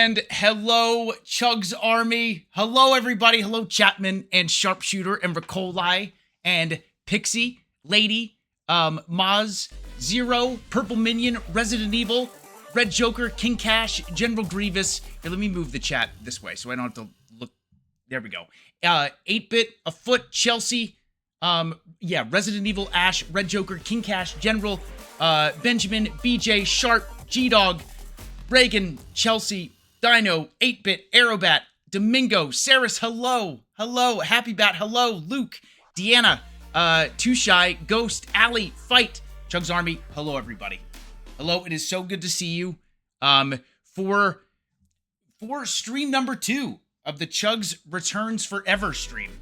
And hello, Chugs Army. Hello, everybody. Hello, Chapman and Sharpshooter and Ricoli and Pixie, Lady, Maz, Zero, Purple Minion, Resident Evil, Red Joker, King Cash, General Grievous. Here, let me move the chat this way so I don't have to look. There we go. 8-Bit, Afoot, Chelsea, Resident Evil, Ash, Red Joker, King Cash, General, Benjamin, BJ, Sharp, G-Dog, Reagan, Chelsea, Dino, 8-Bit, Aerobat, Domingo, Saris, hello, Happy Bat, hello, Luke, Deanna, Too Shy, Ghost, Allie, Fight, Chugs Army, hello everybody. Hello, it is so good to see you. For stream number 2 of the Chugs Returns Forever stream,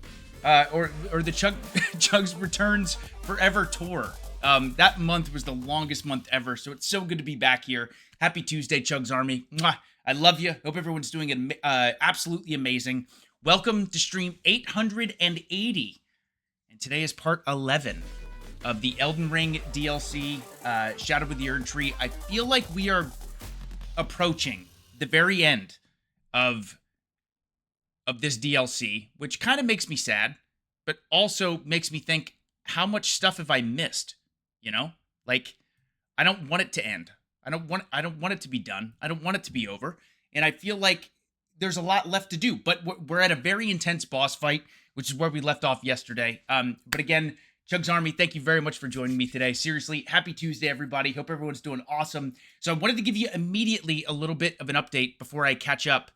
or the Chugs Returns Forever tour. That month was the longest month ever, so it's so good to be back here. Happy Tuesday, Chugs Army. Mwah. I love you. Hope everyone's doing absolutely amazing. Welcome to stream 880, and today is part 11 of the Elden Ring DLC, Shattered with the Erdtree. I feel like we are approaching the very end of this DLC, which kind of makes me sad, but also makes me think, how much stuff have I missed? You know, like, I don't want it to end. I don't want it to be done. I don't want it to be over. And I feel like there's a lot left to do, but we're at a very intense boss fight, which is where we left off yesterday. But again, Chugs Army, thank you very much for joining me today. Seriously, happy Tuesday, everybody. Hope everyone's doing awesome. So I wanted to give you immediately a little bit of an update before I catch up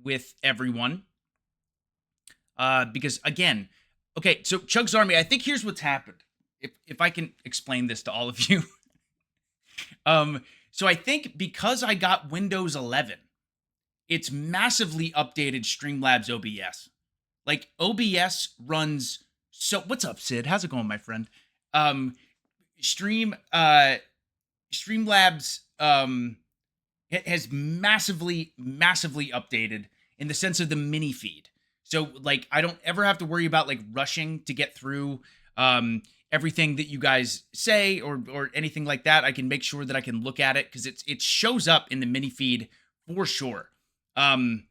with everyone. Because again, okay, so Chugs Army, I think here's what's happened. If I can explain this to all of you. So I think because I got Windows 11, it's massively updated Streamlabs OBS. Like, OBS runs so... What's up, Sid? How's it going, my friend? Streamlabs it has massively updated in the sense of the mini feed. So, like, I don't ever have to worry about, like, rushing to get through everything that you guys say or anything like that. I can make sure that I can look at it because it shows up in the mini feed for sure. I'm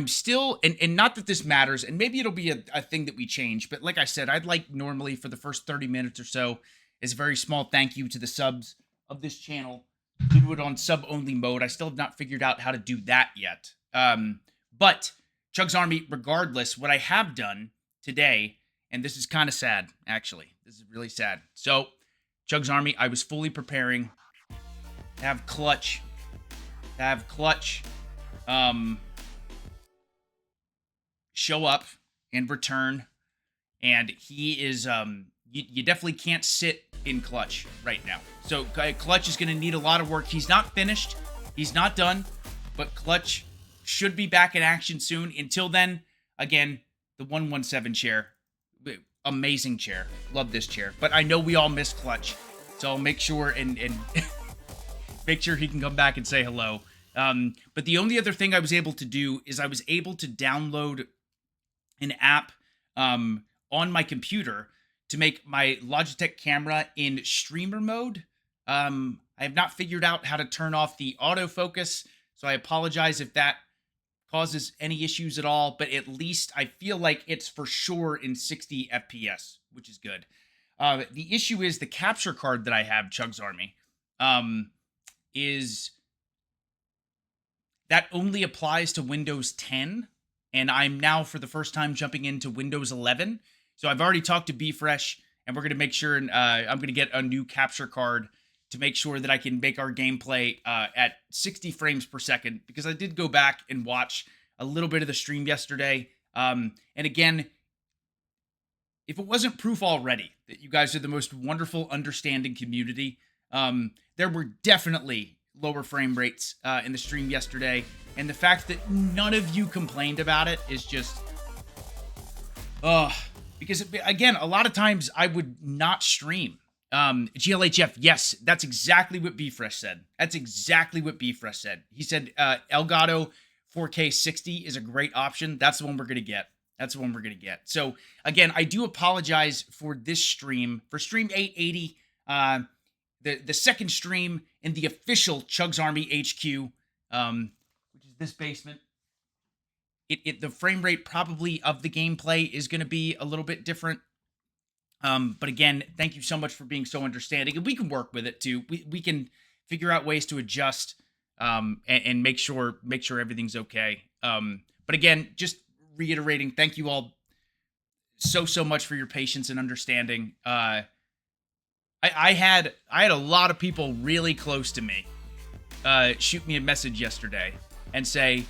still, and not that this matters, and maybe it'll be a thing that we change, but like I said, I'd like normally for the first 30 minutes or so is a very small thank you to the subs of this channel. Do it on sub-only mode. I still have not figured out how to do that yet. But Chugs Army, regardless, what I have done today, and this is kind of sad, actually. This is really sad. So, Chugs Army, I was fully preparing to have Clutch. Show up and return. And he is, you definitely can't sit in Clutch right now. So, Clutch is going to need a lot of work. He's not finished. He's not done. But Clutch should be back in action soon. Until then, again, the 117 chair. Amazing chair. Love this chair. But I know we all miss Clutch. So I'll make sure and make sure he can come back and say hello. But the only other thing I was able to do is I was able to download an app on my computer to make my Logitech camera in streamer mode. I have not figured out how to turn off the autofocus, so I apologize if that causes any issues at all, but at least I feel like it's for sure in 60 FPS, which is good. The issue is the capture card that I have, Chugs Army, is that only applies to Windows 10, and I'm now for the first time jumping into Windows 11. So I've already talked to BeFresh, and we're going to make sure, and I'm going to get a new capture card to make sure that I can make our gameplay at 60 frames per second, because I did go back and watch a little bit of the stream yesterday. And again, if it wasn't proof already that you guys are the most wonderful, understanding community, there were definitely lower frame rates in the stream yesterday. And the fact that none of you complained about it is just... because, again, a lot of times I would not stream. GLHF, yes, that's exactly what BeFresh said. That's exactly what BeFresh said. He said Elgato 4K 60 is a great option. That's the one we're going to get. That's the one we're going to get. So, again, I do apologize for this stream. For stream 880, the second stream in the official Chugs Army HQ, which is this basement. The frame rate probably of the gameplay is going to be a little bit different. But again, thank you so much for being so understanding, and we can work with it too. We can figure out ways to adjust and make sure everything's okay. But again, just reiterating, thank you all so much for your patience and understanding. I had a lot of people really close to me shoot me a message yesterday and say,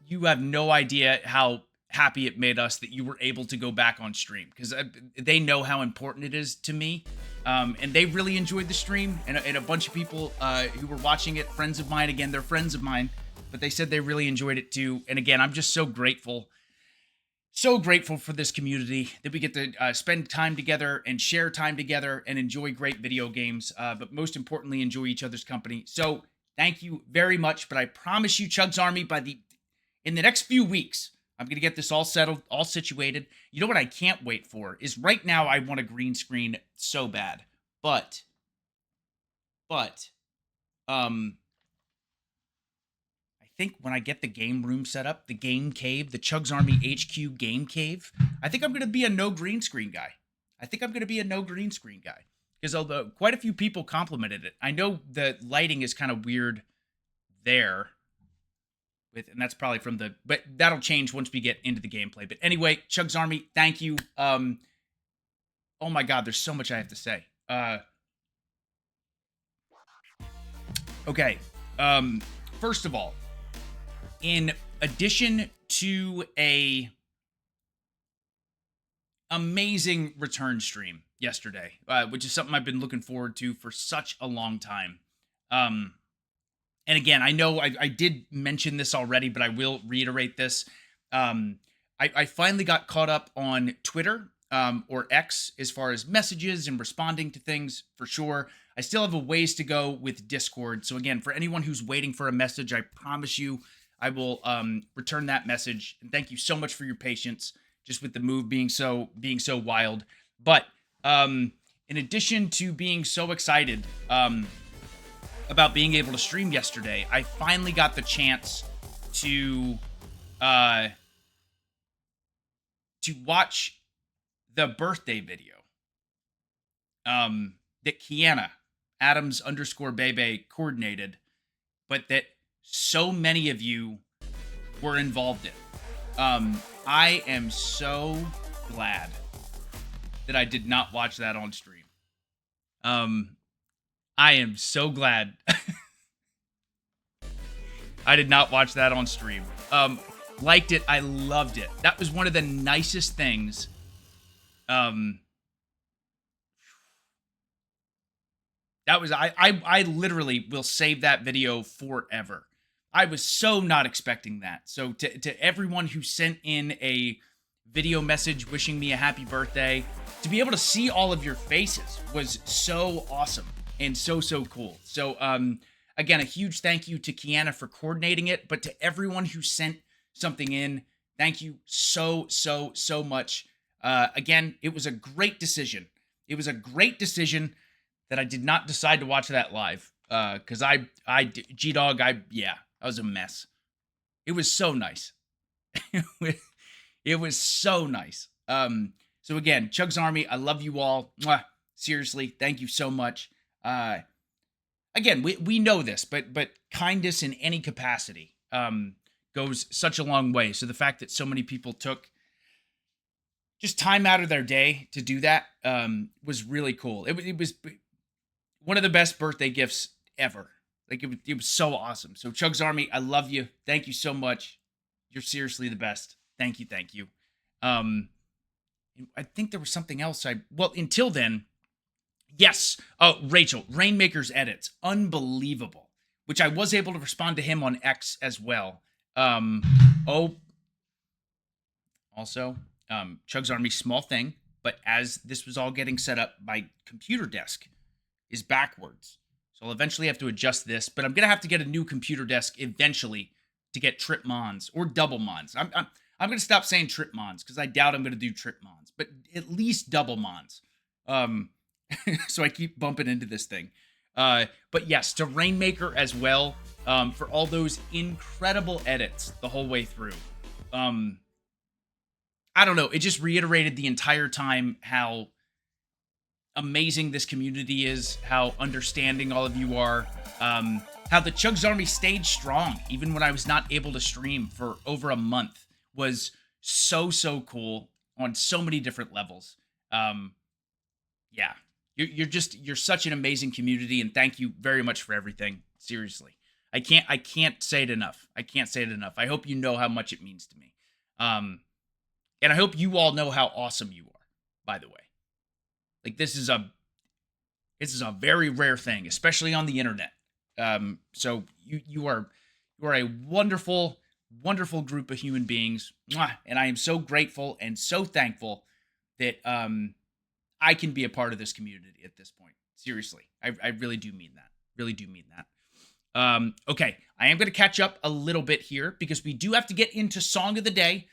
you have no idea how happy it made us that you were able to go back on stream, because they know how important it is to me. And they really enjoyed the stream, and a bunch of people who were watching it, friends of mine, again, they're friends of mine, but they said they really enjoyed it too. And again, I'm just so grateful for this community that we get to spend time together and share time together and enjoy great video games, but most importantly, enjoy each other's company. So thank you very much. But I promise you, Chugs Army, in the next few weeks, I'm going to get this all settled, all situated. You know what I can't wait for is, right now I want a green screen so bad. But I think when I get the game room set up, the game cave, the Chugs Army HQ game cave, I think I'm going to be a no green screen guy. Because although quite a few people complimented it, I know the lighting is kind of weird there. And that's probably from but that'll change once we get into the gameplay. But anyway, Chugs Army, thank you. Oh my God, there's so much I have to say. Okay. First of all, in addition to a amazing return stream yesterday, which is something I've been looking forward to for such a long time. And again, I know I did mention this already, but I will reiterate this. I finally got caught up on Twitter, or X, as far as messages and responding to things, for sure. I still have a ways to go with Discord. So again, for anyone who's waiting for a message, I promise you I will return that message. And thank you so much for your patience, just with the move being so wild. But in addition to being so excited about being able to stream yesterday, I finally got the chance to watch the birthday video that Kiana Adams_Bebe coordinated, but that so many of you were involved in. I am so glad that I did not watch that on stream. I am so glad I did not watch that on stream. Liked it. I loved it. That was one of the nicest things. That was, I literally will save that video forever. I was so not expecting that. So to everyone who sent in a video message wishing me a happy birthday, to be able to see all of your faces was so awesome. And so cool. So, again, a huge thank you to Kiana for coordinating it, but to everyone who sent something in, thank you so much. Again, it was a great decision. It was a great decision that I did not decide to watch that live. Because G-Dog, yeah, I was a mess. It was so nice. It was so nice. So again, Chugs Army, I love you all. Mwah. Seriously, thank you so much. Again, we know this, but kindness in any capacity goes such a long way. So the fact that so many people took just time out of their day to do that was really cool. It was one of the best birthday gifts ever. Like, it was so awesome. So Chugs Army, I love you. Thank you so much. You're seriously the best. Thank you. I think there was something else well, until then. Yes. Oh, Rachel, Rainmaker's edits. Unbelievable. Which I was able to respond to him on X as well. Also, Chugs Army, small thing, but as this was all getting set up, my computer desk is backwards. So I'll eventually have to adjust this, but I'm going to have to get a new computer desk eventually to get trip mons or double mons. I'm going to stop saying trip mons because I doubt I'm going to do trip mons, but at least double mons. So I keep bumping into this thing. But yes, to Rainmaker as well, for all those incredible edits the whole way through. I don't know. It just reiterated the entire time how amazing this community is, how understanding all of you are, how the CHUGS Army stayed strong, even when I was not able to stream for over a month, was so cool on so many different levels. Yeah, you're such an amazing community, and thank you very much for everything. Seriously, I can't say it enough. I can't say it enough. I hope you know how much it means to me. And I hope you all know how awesome you are, by the way. Like, this is a very rare thing, especially on the internet. So you are a wonderful, wonderful group of human beings. And I am so grateful and so thankful that I can be a part of this community at this point. Seriously. I really do mean that. Really do mean that. Okay, I am going to catch up a little bit here because we do have to get into Song of the Day.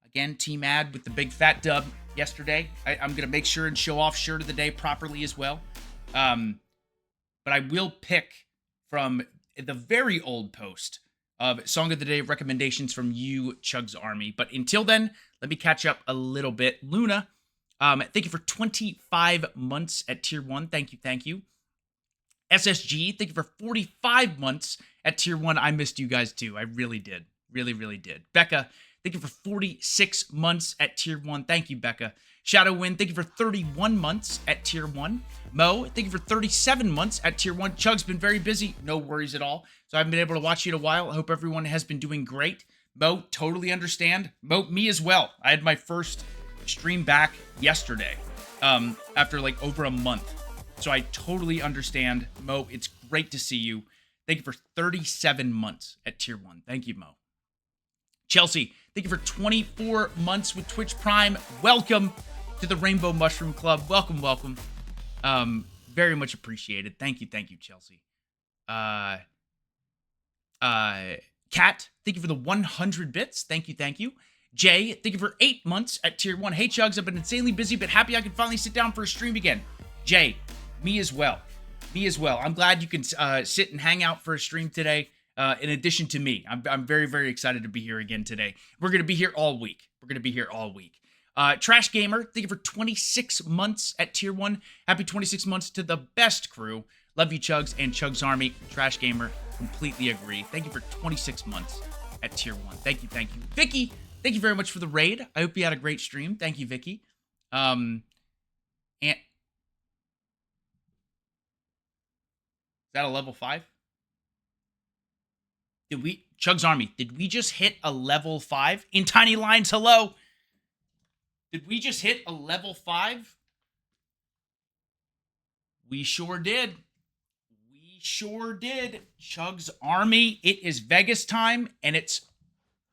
Again, Team Ad with the big fat dub yesterday. I'm going to make sure and show off Shirt of the Day properly as well. But I will pick from the very old post of Song of the Day recommendations from you, CHUGS Army. But until then, let me catch up a little bit. Luna, thank you for 25 months at Tier 1. Thank you, thank you. SSG, thank you for 45 months at Tier 1. I missed you guys too. I really did. Really, really did. Becca, thank you for 46 months at Tier 1. Thank you, Becca. Shadowwind, thank you for 31 months at Tier 1. Mo, thank you for 37 months at Tier 1. Chug's been very busy. No worries at all. So I haven't been able to watch you in a while. I hope everyone has been doing great. Mo, totally understand. Mo, me as well. I had my first stream back yesterday after like over a month. So I totally understand. Mo, it's great to see you. Thank you for 37 months at Tier 1. Thank you, Mo. Chelsea, thank you for 24 months with Twitch Prime. Welcome to the Rainbow Mushroom Club. Welcome, welcome. Very much appreciated. Thank you, Chelsea. Kat, thank you for the 100 bits. Thank you, thank you. Jay, thank you for 8 months at Tier 1. Hey, Chugs, I've been insanely busy, but happy I can finally sit down for a stream again. Jay, me as well. Me as well. I'm glad you can sit and hang out for a stream today. In addition to me, I'm very, very excited to be here again today. We're going to be here all week. Trash Gamer, thank you for 26 months at Tier 1. Happy 26 months to the best crew. Love you, Chugs and CHUGS Army. Trash Gamer, completely agree. Thank you for 26 months at Tier 1. Thank you, thank you. Vicky, thank you very much for the raid. I hope you had a great stream. Thank you, Vicky. And is that a level 5? CHUGS Army, did we just hit a level 5? In Tiny Lines, hello? Did we just hit a level 5? We sure did. We sure did. CHUGS Army, it is Vegas time, and it's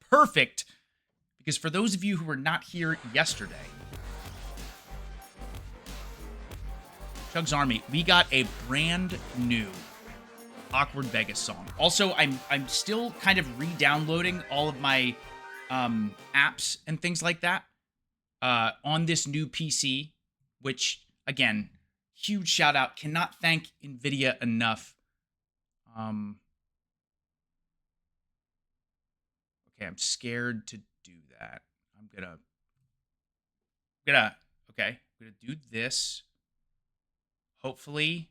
perfect, because for those of you who were not here yesterday, CHUGS Army, we got a brand new Awkward Vegas song. Also, I'm still kind of re-downloading all of my apps and things like that on this new PC, which, again, huge shout out. Cannot thank NVIDIA enough. Okay, I'm scared to do that. I'm gonna do this. Hopefully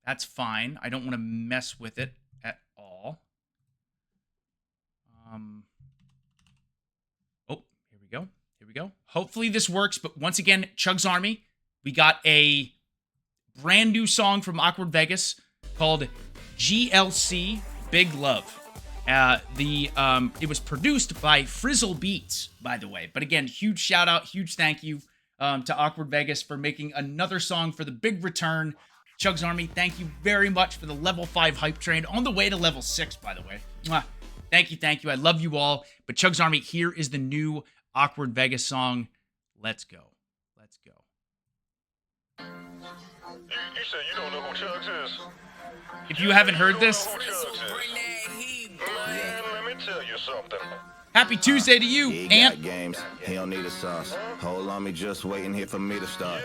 that's fine. I don't want to mess with it at all. Oh, here we go. Here we go. Hopefully this works. But once again, CHUGS Army, we got a brand new song from Awkward Vegas called GLC Big Love. It was produced by Frizzle Beats, by the way. But again, huge shout out, huge thank you to Awkward Vegas for making another song for the big return. CHUGS Army, thank you very much for the level 5 hype train. On the way to level 6, by the way. Mwah. Thank you, thank you. I love you all. But CHUGS Army, here is the new Awkward Vegas song. Let's go. Let's go. You said you don't know who CHUGS is. If you haven't heard this, Man, let me tell you something. happy Tuesday to you, He Ant. got games, he don't need a sauce. Hold on me, just waiting here for me to start.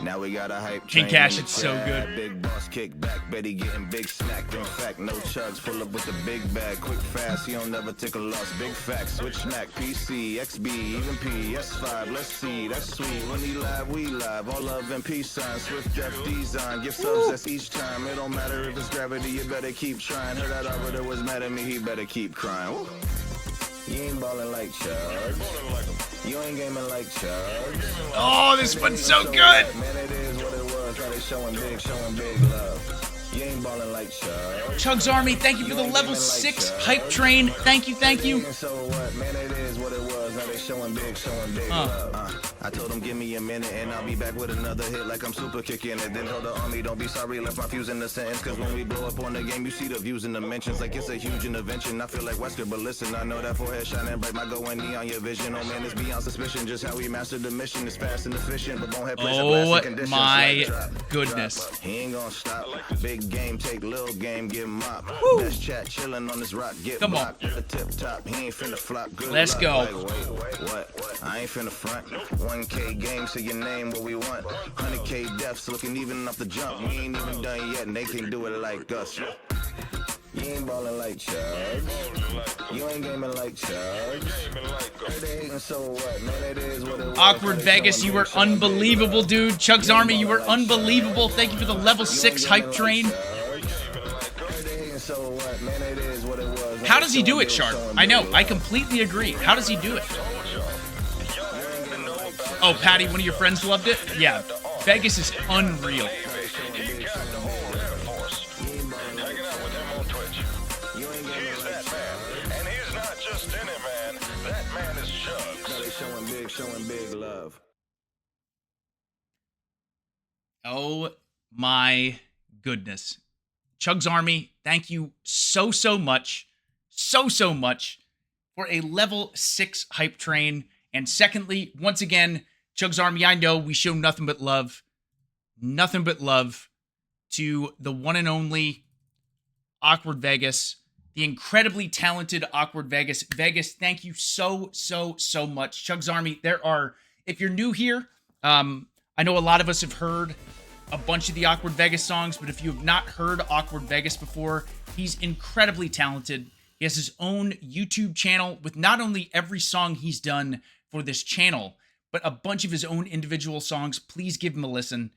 Now we got a hype King train Cash, in the it's so chat. good. Big boss kick back, Betty getting big smacked. In fact, no chugs, pull up with the big bag. Quick fast, he don't never take a loss. Big facts, switch snack, PC, XB, even P, S5. Let's see, that's sweet. When he live, we live. All love and peace signs. Swift death design. Give subs, that's each time. It don't matter if it's gravity, you better keep trying. Heard that arbiter was mad at me, he better keep crying. Woo. You ain't ballin' like CHUGS. You ain't gaming like CHUGS. Oh, this one's so good. Man, it is what it was. Now they showing big love. You ain't ballin' like CHUGS. CHUGS Army, thank you for the level 6 hype train. Thank you, thank you. So what? Man, it is what it was. Now they showing big love. I told them give me a minute and I'll be back with another hit like I'm super kicking it. Then told the army don't be sorry, left my fuse in the sentence. Cause when we blow up on the game, you see the views and the mentions like it's a huge intervention. I feel like Wesker, but listen, I know that forehead shining bright. My going neon your vision. Oh man, it's beyond suspicion. Just how we mastered the mission is fast and efficient. But bonehead plays have lasting conditions. My like goodness. He ain't gonna stop. Big game, take little game, get mop. Best chat chillin' on this rock, get Come on. blocked. At the tip top, he ain't finna flop. Good Let's luck. go. Like, wait, what? I ain't finna front. 1K game, say your name, what we want. 100K deaths, looking even off the jump. We ain't even done yet, and they can't do it like us. You ain't ballin' like CHUGS. You ain't gaming like CHUGS. They hating, so what? Man, it is what it was. Awkward Vegas, you were unbelievable, dude. CHUGS Army, you were unbelievable. Thank you for the level 6 hype train. How does he do it, Sharp? I know, I completely agree. How does he do it? Oh, Patty, one of your friends loved it? Yeah, Vegas is unreal. Showing big love. Oh my goodness. CHUGS Army, thank you so much for a level 6 hype train. And secondly, once again, CHUGS Army, I know we show nothing but love to the one and only Awkward Vegas, the incredibly talented Awkward Vegas. Vegas, thank you so much. CHUGS Army, if you're new here, I know a lot of us have heard a bunch of the Awkward Vegas songs, but if you have not heard Awkward Vegas before, he's incredibly talented. He has his own YouTube channel with not only every song he's done for this channel, but a bunch of his own individual songs. Please give him a listen.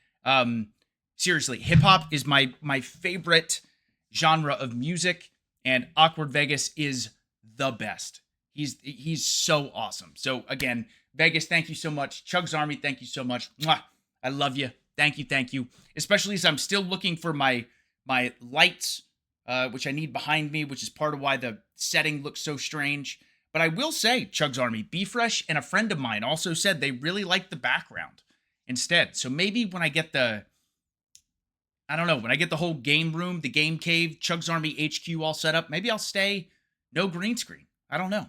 Seriously, hip-hop is my favorite genre of music, and Awkward Vegas is the best. He's so awesome. So again, Vegas, thank you so much. CHUGS Army, thank you so much. Mwah. I love you. Thank you. Especially as I'm still looking for my lights, which I need behind me, which is part of why the setting looks so strange. But I will say, CHUGS Army, B-Fresh and a friend of mine also said they really like the background instead. So maybe when I get the whole game room, the game cave, CHUGS Army HQ all set up, maybe I'll stay no green screen. I don't know.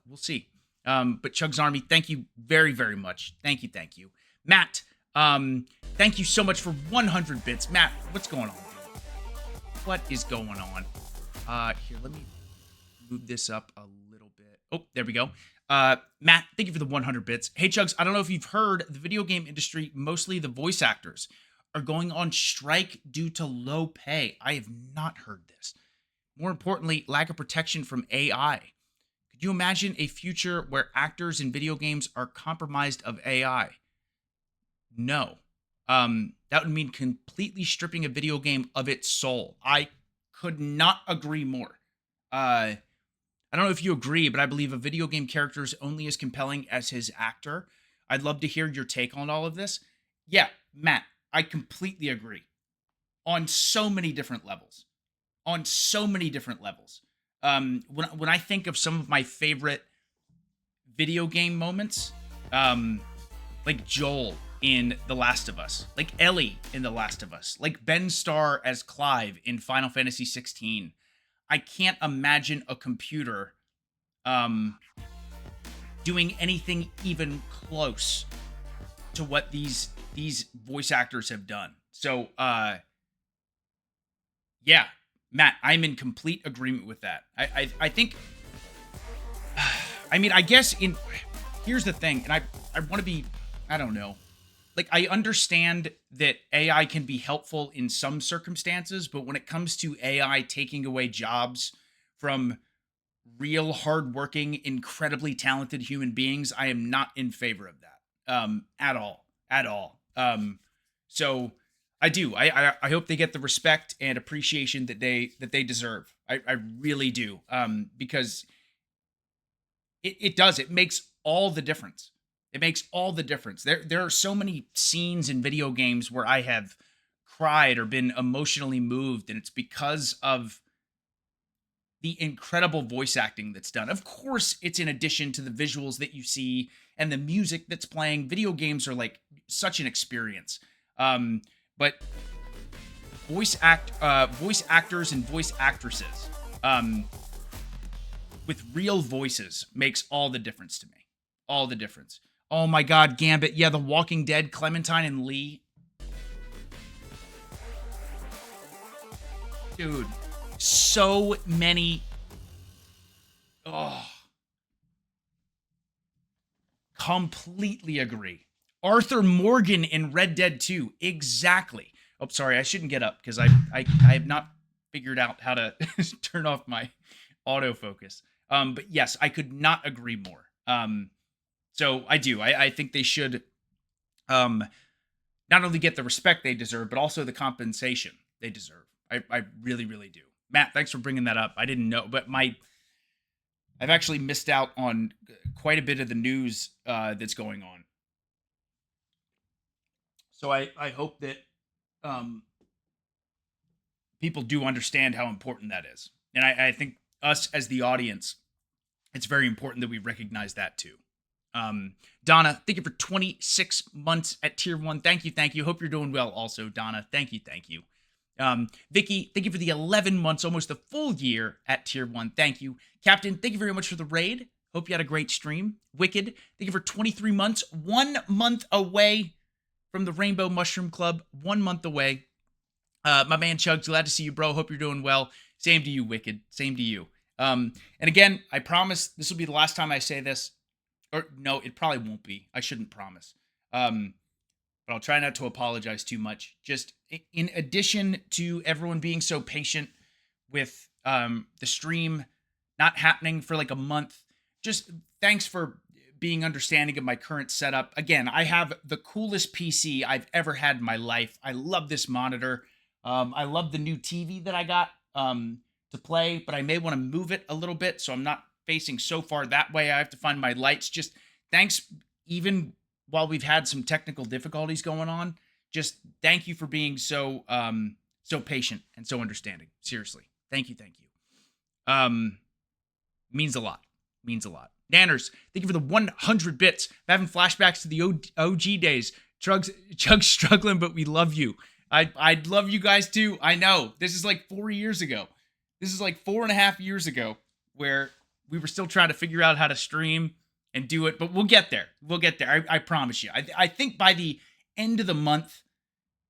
We'll see. But CHUGS Army, thank you very much. Thank you. Matt, thank you so much for 100 bits. Matt, what's going on? What is going on? Here, let me move this up a little bit. Oh, there we go. Matt, thank you for the 100 bits. Hey, CHUGS, I don't know if you've heard, the video game industry, mostly the voice actors, are going on strike due to low pay. I have not heard this. More importantly, lack of protection from AI. Could you imagine a future where actors in video games are compromised of AI? No. That would mean completely stripping a video game of its soul. I could not agree more. I don't know if you agree, but I believe a video game character is only as compelling as his actor. I'd love to hear your take on all of this. Yeah, Matt, I completely agree. On so many different levels. When I think of some of my favorite video game moments, like Joel in The Last of Us, like Ellie in The Last of Us, like Ben Starr as Clive in Final Fantasy 16. I can't imagine a computer doing anything even close to what these voice actors have done. So, yeah, Matt, I'm in complete agreement with that. I think, I mean, I guess here's the thing, and I want to be, I don't know. like, I understand that AI can be helpful in some circumstances, but when it comes to AI taking away jobs from real hardworking, incredibly talented human beings, I am not in favor of that. At all. At all. So I do. I hope they get the respect and appreciation that they deserve. I really do. Because it does. It makes all the difference. It makes all the difference. There are so many scenes in video games where I have cried or been emotionally moved, and it's because of the incredible voice acting that's done. Of course, it's in addition to the visuals that you see and the music that's playing. Video games are like such an experience. But voice actors and voice actresses with real voices makes all the difference to me. All the difference. Oh my God, Gambit. Yeah, The Walking Dead, Clementine and Lee. Dude, so many. Oh. Completely agree. Arthur Morgan in Red Dead 2. Exactly. Oh, sorry, I shouldn't get up because I have not figured out how to turn off my autofocus. But yes, I could not agree more. So I do. I think they should not only get the respect they deserve, but also the compensation they deserve. I really, really do. Matt, thanks for bringing that up. I didn't know, but I've actually missed out on quite a bit of the news that's going on. So I hope that people do understand how important that is. And I think us as the audience, it's very important that we recognize that too. Donna, thank you for 26 months at tier 1. Thank you. Hope you're doing well also, Donna. Thank you. Vicky, thank you for the 11 months, almost a full year at tier 1. Thank you. Captain, thank you very much for the raid. Hope you had a great stream. Wicked, thank you for 23 months. 1 month away from the Rainbow Mushroom Club. 1 month away. My man Chugs, glad to see you, bro. Hope you're doing well. Same to you, Wicked. Same to you. And again, I promise this will be the last time I say this. Or no, it probably won't be. I shouldn't promise. But I'll try not to apologize too much. Just in addition to everyone being so patient with the stream not happening for like a month, just thanks for being understanding of my current setup. Again, I have the coolest PC I've ever had in my life. I love this monitor. I love the new TV that I got to play, but I may want to move it a little bit so I'm not facing so far that way. I have to find my lights. Just thanks, even while we've had some technical difficulties going on. Just thank you for being so patient and so understanding. Seriously, thank you. Means a lot. Nanners, thank you for the 100 bits. I'm having flashbacks to the OG days. CHUGS struggling, but we love you. I'd love you guys too. I know this is like 4 years ago. This is like 4.5 years ago where we were still trying to figure out how to stream and do it, but we'll get there. I promise you. I think by the end of the month,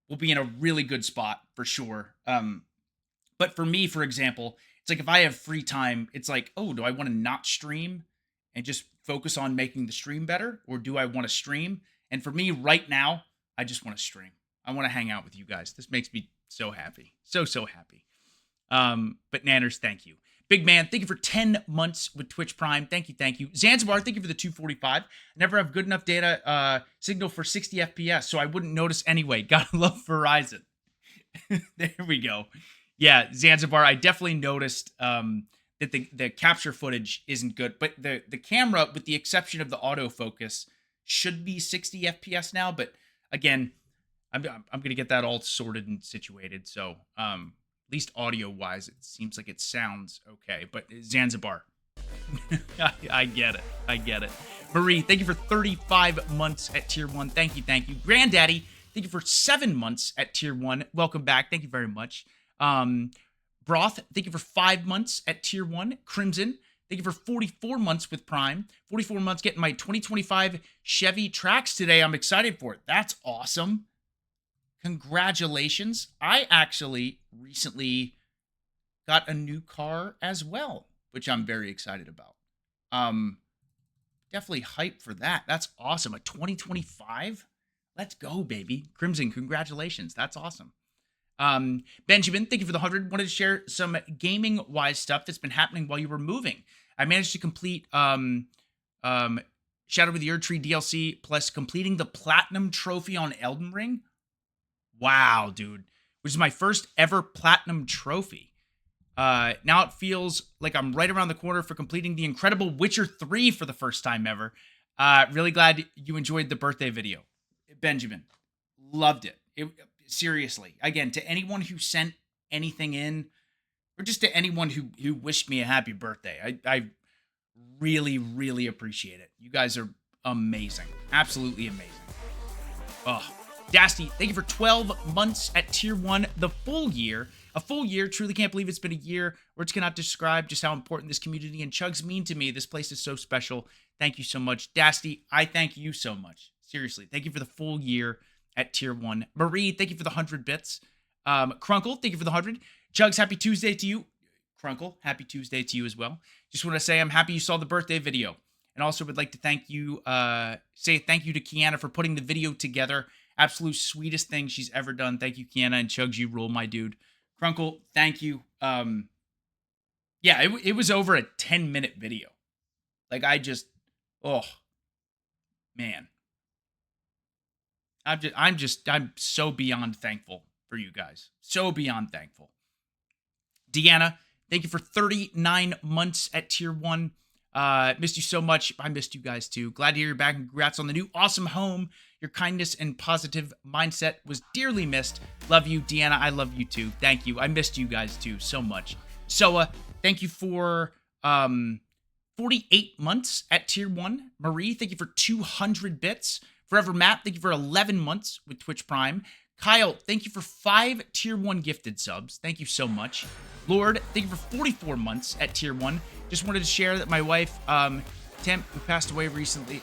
we'll be in a really good spot for sure. But for me, for example, it's like if I have free time, it's like, oh, do I want to not stream and just focus on making the stream better? Or do I want to stream? And for me right now, I just want to stream. I want to hang out with you guys. This makes me so happy. So happy. But Nanners, thank you. Big Man, thank you for 10 months with Twitch Prime. Thank you. Zanzibar, thank you for the 245. I never have good enough data signal for 60 FPS, so I wouldn't notice anyway. Gotta love Verizon. There we go. Yeah, Zanzibar, I definitely noticed that the capture footage isn't good, but the camera, with the exception of the autofocus, should be 60 FPS now. But again, I'm gonna get that all sorted and situated. So at least audio-wise, it seems like it sounds okay. But Zanzibar, I get it. Marie, thank you for 35 months at Tier 1. Thank you. Granddaddy, thank you for 7 months at Tier 1. Welcome back. Thank you very much. Broth, thank you for 5 months at Tier 1. Crimson, thank you for 44 months with Prime. 44 months getting my 2025 Chevy Trax today. I'm excited for it. That's awesome. Congratulations. I actually recently got a new car as well, which I'm very excited about. Definitely hyped for that. That's awesome. A 2025? Let's go, baby. Crimson, congratulations. That's awesome. Benjamin, thank you for the 100. Wanted to share some gaming-wise stuff that's been happening while you were moving. I managed to complete Shadow of the Erdtree DLC plus completing the Platinum Trophy on Elden Ring. Wow, dude. Which is my first ever Platinum Trophy. Now it feels like I'm right around the corner for completing the incredible Witcher 3 for the first time ever. Really glad you enjoyed the birthday video. Benjamin, loved it. Seriously. Again, to anyone who sent anything in, or just to anyone who wished me a happy birthday, I really, really appreciate it. You guys are amazing. Absolutely amazing. Oh, Dasty, thank you for 12 months at Tier 1, the full year. A full year. Truly can't believe it's been a year. Words cannot describe just how important this community and Chugs mean to me. This place is so special. Thank you so much. Dasty, I thank you so much. Seriously. Thank you for the full year at Tier 1. Marie, thank you for the 100 bits. Crunkle, thank you for the 100. Chugs, happy Tuesday to you. Crunkle, happy Tuesday to you as well. Just want to say I'm happy you saw the birthday video. And also would like to thank you, say thank you to Kiana for putting the video together. Absolute sweetest thing she's ever done. Thank you, Kiana, and Chugs, you rule, my dude. Crunkle, thank you. Yeah, it was over a 10-minute video. Like, oh, man. I'm so beyond thankful for you guys. So beyond thankful. Deanna, thank you for 39 months at Tier 1. Missed you so much. I missed you guys too. Glad to hear you're back. Congrats on the new awesome home. Your kindness and positive mindset was dearly missed. Love you, Deanna. I love you too. Thank you. I missed you guys too so much. Soa, thank you for 48 months at Tier 1. Marie, thank you for 200 bits. Forever Matt, thank you for 11 months with Twitch Prime. Kyle, thank you for 5 Tier 1 gifted subs. Thank you so much. Lord, thank you for 44 months at Tier 1. Just wanted to share that my wife, Temp, who passed away recently,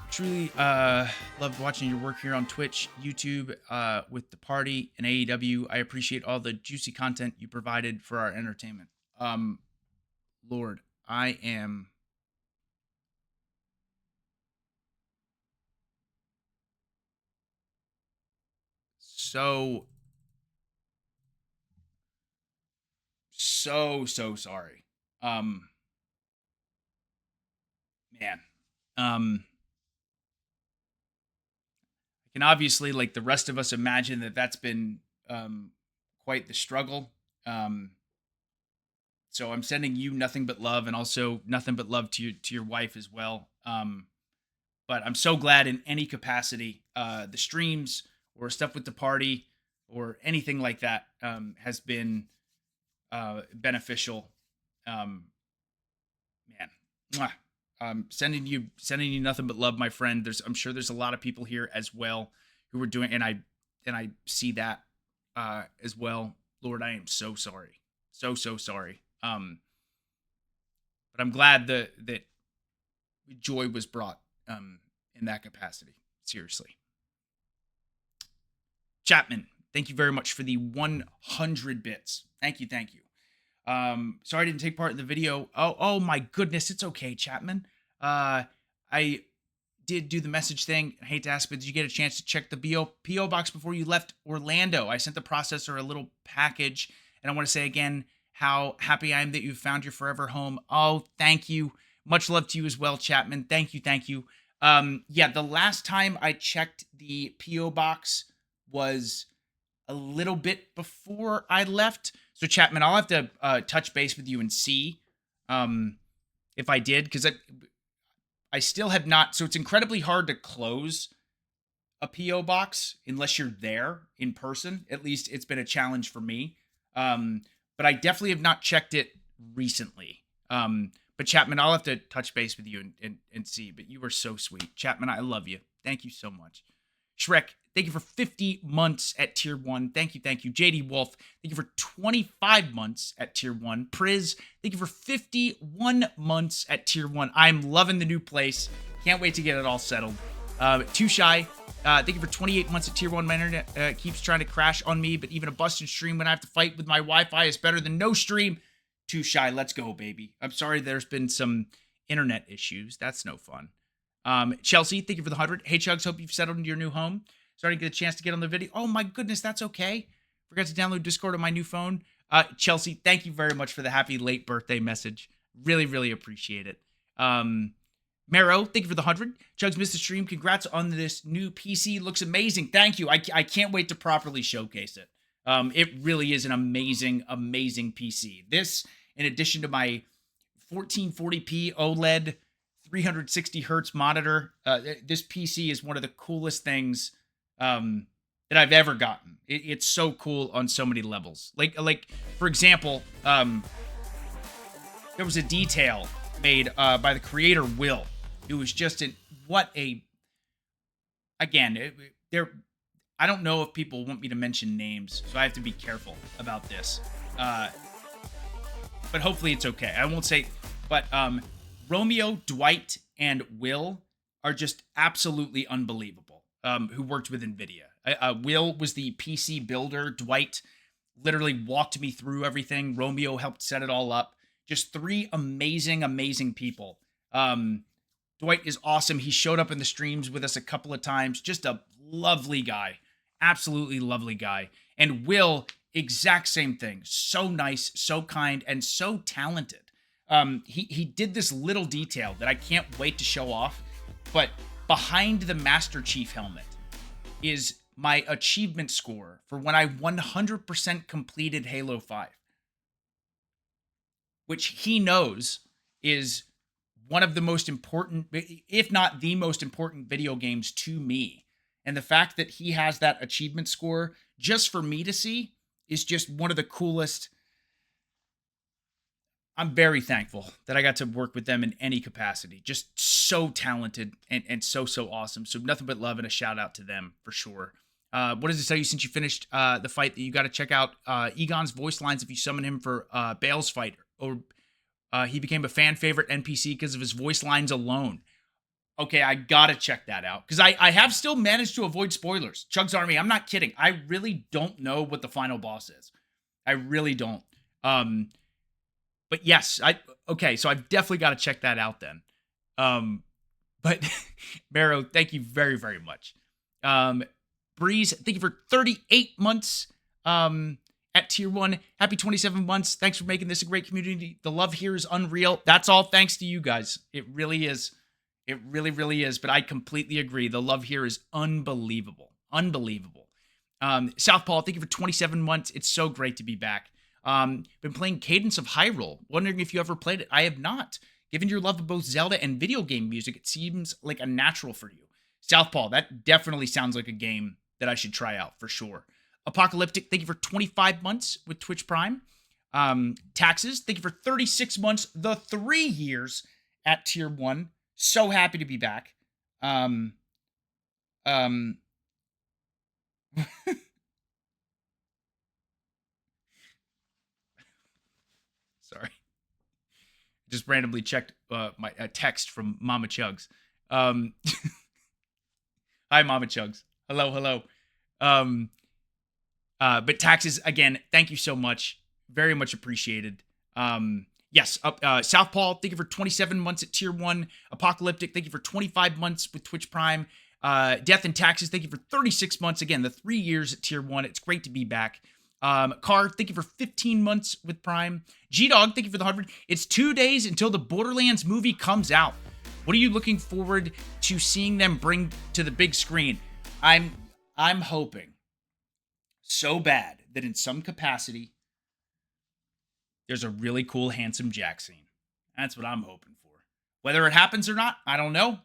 truly loved watching your work here on Twitch, YouTube, with the party and AEW. I appreciate all the juicy content you provided for our entertainment. Lord, I am so sorry. Man. I can obviously, like the rest of us, imagine that that's been quite the struggle. So I'm sending you nothing but love, and also nothing but love to your wife as well. But I'm so glad in any capacity, the streams or stuff with the party or anything like that has been beneficial. Man, mwah. Sending you nothing but love, my friend. I'm sure there's a lot of people here as well who are doing, and I see that as well. Lord, I am so sorry, so sorry. But I'm glad that joy was brought in that capacity. Seriously. Chapman, thank you very much for the 100 bits. Thank you. Sorry I didn't take part in the video. Oh my goodness, it's okay, Chapman. I did do the message thing. I hate to ask, but did you get a chance to check the PO box before you left Orlando? I sent the processor a little package, and I want to say again how happy I am that you found your forever home. Oh, thank you. Much love to you as well, Chapman. Thank you. Yeah, the last time I checked the PO box was a little bit before I left. So Chapman, I'll have to touch base with you and see if I did, because I still have not. So it's incredibly hard to close a PO box unless you're there in person. At least it's been a challenge for me. But I definitely have not checked it recently. But Chapman, I'll have to touch base with you and see. But you were so sweet. Chapman, I love you. Thank you so much. Shrek, thank you for 50 months at Tier 1. Thank you. JD Wolf, thank you for 25 months at Tier 1. Priz, thank you for 51 months at Tier 1. I'm loving the new place. Can't wait to get it all settled. Too Shy, thank you for 28 months at Tier 1. My internet keeps trying to crash on me, but even a busted stream when I have to fight with my Wi-Fi is better than no stream. Too Shy, let's go, baby. I'm sorry there's been some internet issues. That's no fun. Chelsea, thank you for the 100. Hey, Chugs, hope you've settled into your new home. Starting to get a chance to get on the video. Oh, my goodness, that's okay. Forgot to download Discord on my new phone. Chelsea, thank you very much for the happy late birthday message. Really, really appreciate it. Mero, thank you for the 100. Chugs missed the stream. Congrats on this new PC. Looks amazing. Thank you. I can't wait to properly showcase it. It really is an amazing, amazing PC. This, in addition to my 1440p OLED 360 hertz monitor, this PC is one of the coolest things that I've ever gotten. It's so cool on so many levels. Like for example, there was a detail made by the creator Will. It was just I don't know if people want me to mention names, so I have to be careful about this. But hopefully it's okay. I won't say, but Romeo, Dwight, and Will are just absolutely unbelievable, who worked with NVIDIA. Will was the PC builder. Dwight literally walked me through everything. Romeo helped set it all up. Just three amazing, amazing people. Dwight is awesome. He showed up in the streams with us a couple of times. Just a lovely guy. Absolutely lovely guy. And Will, exact same thing. So nice, so kind, and so talented. He did this little detail that I can't wait to show off, but behind the Master Chief helmet is my achievement score for when I 100% completed Halo 5, which he knows is one of the most important, if not the most important video games to me. And the fact that he has that achievement score just for me to see is just one of the coolest. I'm very thankful that I got to work with them in any capacity. Just so talented and so awesome. So nothing but love and a shout out to them for sure. What does it tell you since you finished the fight that you got to check out Egon's voice lines if you summon him for Bale's fight? Or he became a fan favorite NPC because of his voice lines alone. Okay, I gotta check that out. Because I have still managed to avoid spoilers. CHUGS Army, I'm not kidding. I really don't know what the final boss is. I really don't. But yes, so I've definitely got to check that out then. But Mero, thank you very, very much. Breeze, thank you for 38 months at tier 1. Happy 27 months. Thanks for making this a great community. The love here is unreal. That's all thanks to you guys. It really is. It really, really is. But I completely agree. The love here is unbelievable. Unbelievable. Southpaw, thank you for 27 months. It's so great to be back. Been playing Cadence of Hyrule. Wondering if you ever played it. I have not. Given your love of both Zelda and video game music, it seems like a natural for you. Southpaw, that definitely sounds like a game that I should try out for sure. Apocalyptic, thank you for 25 months with Twitch Prime. Taxes, thank you for 36 months, the 3 years at tier 1. So happy to be back. Sorry. Just randomly checked my text from Mama Chugs. Hi, Mama Chugs. Hello. But taxes, again, thank you so much. Very much appreciated. Yes, Southpaw, thank you for 27 months at tier 1. Apocalyptic, thank you for 25 months with Twitch Prime. Death and Taxes, thank you for 36 months. Again, the 3 years at tier 1. It's great to be back. Car, thank you for 15 months with Prime. G-Dog, thank you for the 100. It's 2 days until the Borderlands movie comes out. What are you looking forward to seeing them bring to the big screen? I'm hoping so bad that in some capacity, there's a really cool Handsome Jack scene. That's what I'm hoping for. Whether it happens or not, I don't know.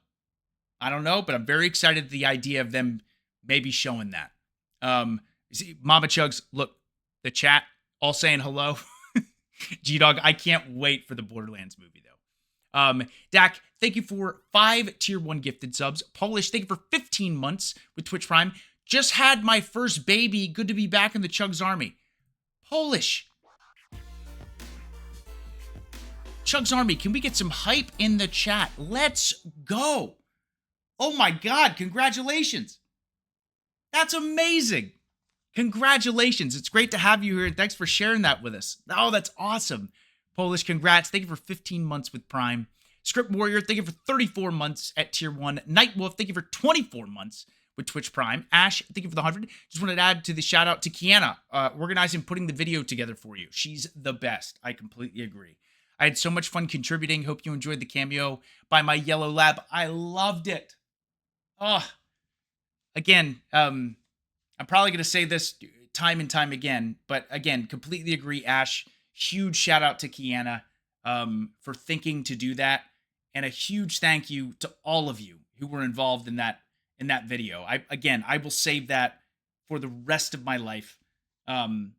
But I'm very excited at the idea of them maybe showing that. See, Mama Chugs, look, the chat all saying hello. G-Dog, I can't wait for the Borderlands movie, though. Dak, thank you for 5 tier 1 gifted subs. Polish, thank you for 15 months with Twitch Prime. Just had my first baby. Good to be back in the CHUGS Army. Polish. CHUGS Army, can we get some hype in the chat? Let's go. Oh my God, congratulations. That's amazing. Congratulations. It's great to have you here. Thanks for sharing that with us. Oh, that's awesome. Polish, congrats. Thank you for 15 months with Prime. Script Warrior, thank you for 34 months at tier 1. Nightwolf, thank you for 24 months with Twitch Prime. Ash, thank you for the 100. Just wanted to add to the shout out to Kiana, organizing and putting the video together for you. She's the best. I completely agree. I had so much fun contributing. Hope you enjoyed the cameo by my yellow lab. I loved it. Oh, again, I'm probably going to say this time and time again, but again, completely agree, Ash. Huge shout out to Kiana for thinking to do that, and a huge thank you to all of you who were involved in that video. I will save that for the rest of my life. You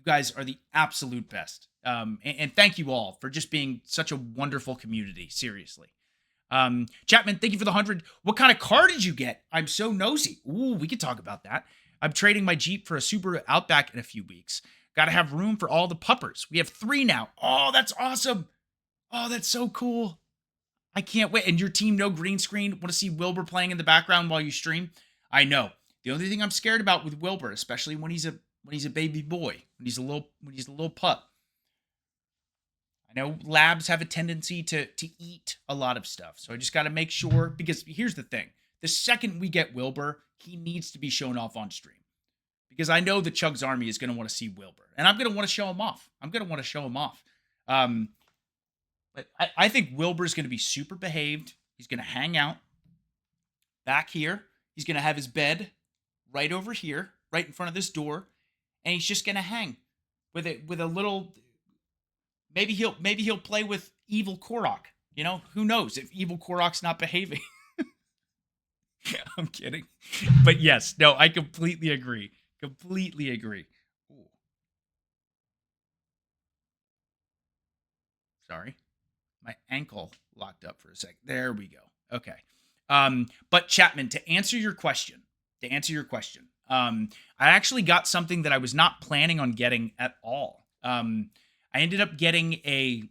guys are the absolute best. And thank you all for just being such a wonderful community. Seriously. Chapman, thank you for the 100. What kind of car did you get? I'm so nosy. Ooh, we could talk about that. I'm trading my Jeep for a Subaru Outback in a few weeks. Got to have room for all the puppers. We have 3 now. Oh, that's awesome. Oh, that's so cool. I can't wait. And your team, no green screen. Want to see Wilbur playing in the background while you stream? I know. The only thing I'm scared about with Wilbur, especially when he's a baby boy, when he's a little pup. I know labs have a tendency to eat a lot of stuff. So I just got to make sure, because here's the thing. The second we get Wilbur, he needs to be shown off on stream. Because I know the CHUGS Army is going to want to see Wilbur. And I'm going to want to show him off. But I think Wilbur's going to be super behaved. He's going to hang out back here. He's going to have his bed right over here, right in front of this door. And he's just going to hang with a little... Maybe he'll play with evil Korok. You know, who knows if evil Korok's not behaving. I'm kidding. But yes, no, I completely agree. Ooh. Sorry. My ankle locked up for a sec. There we go. Okay. But Chapman, to answer your question, I actually got something that I was not planning on getting at all. I ended up getting a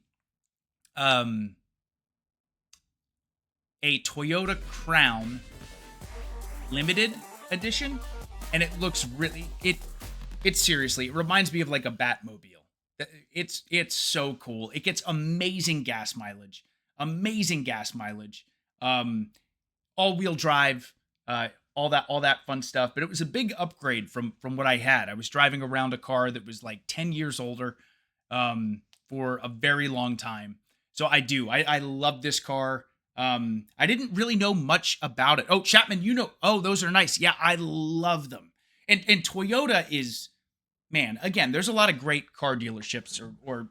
Toyota Crown limited edition, and it looks really, it seriously, it reminds me of like a Batmobile. It's so cool. It gets amazing gas mileage, all-wheel drive, all that fun stuff. But it was a big upgrade from what I had. I was driving around a car that was like 10 years older for a very long time. So I love this car. I didn't really know much about it. Oh, Chapman, those are nice. Yeah, I love them. And Toyota is, man, again, there's a lot of great car dealerships or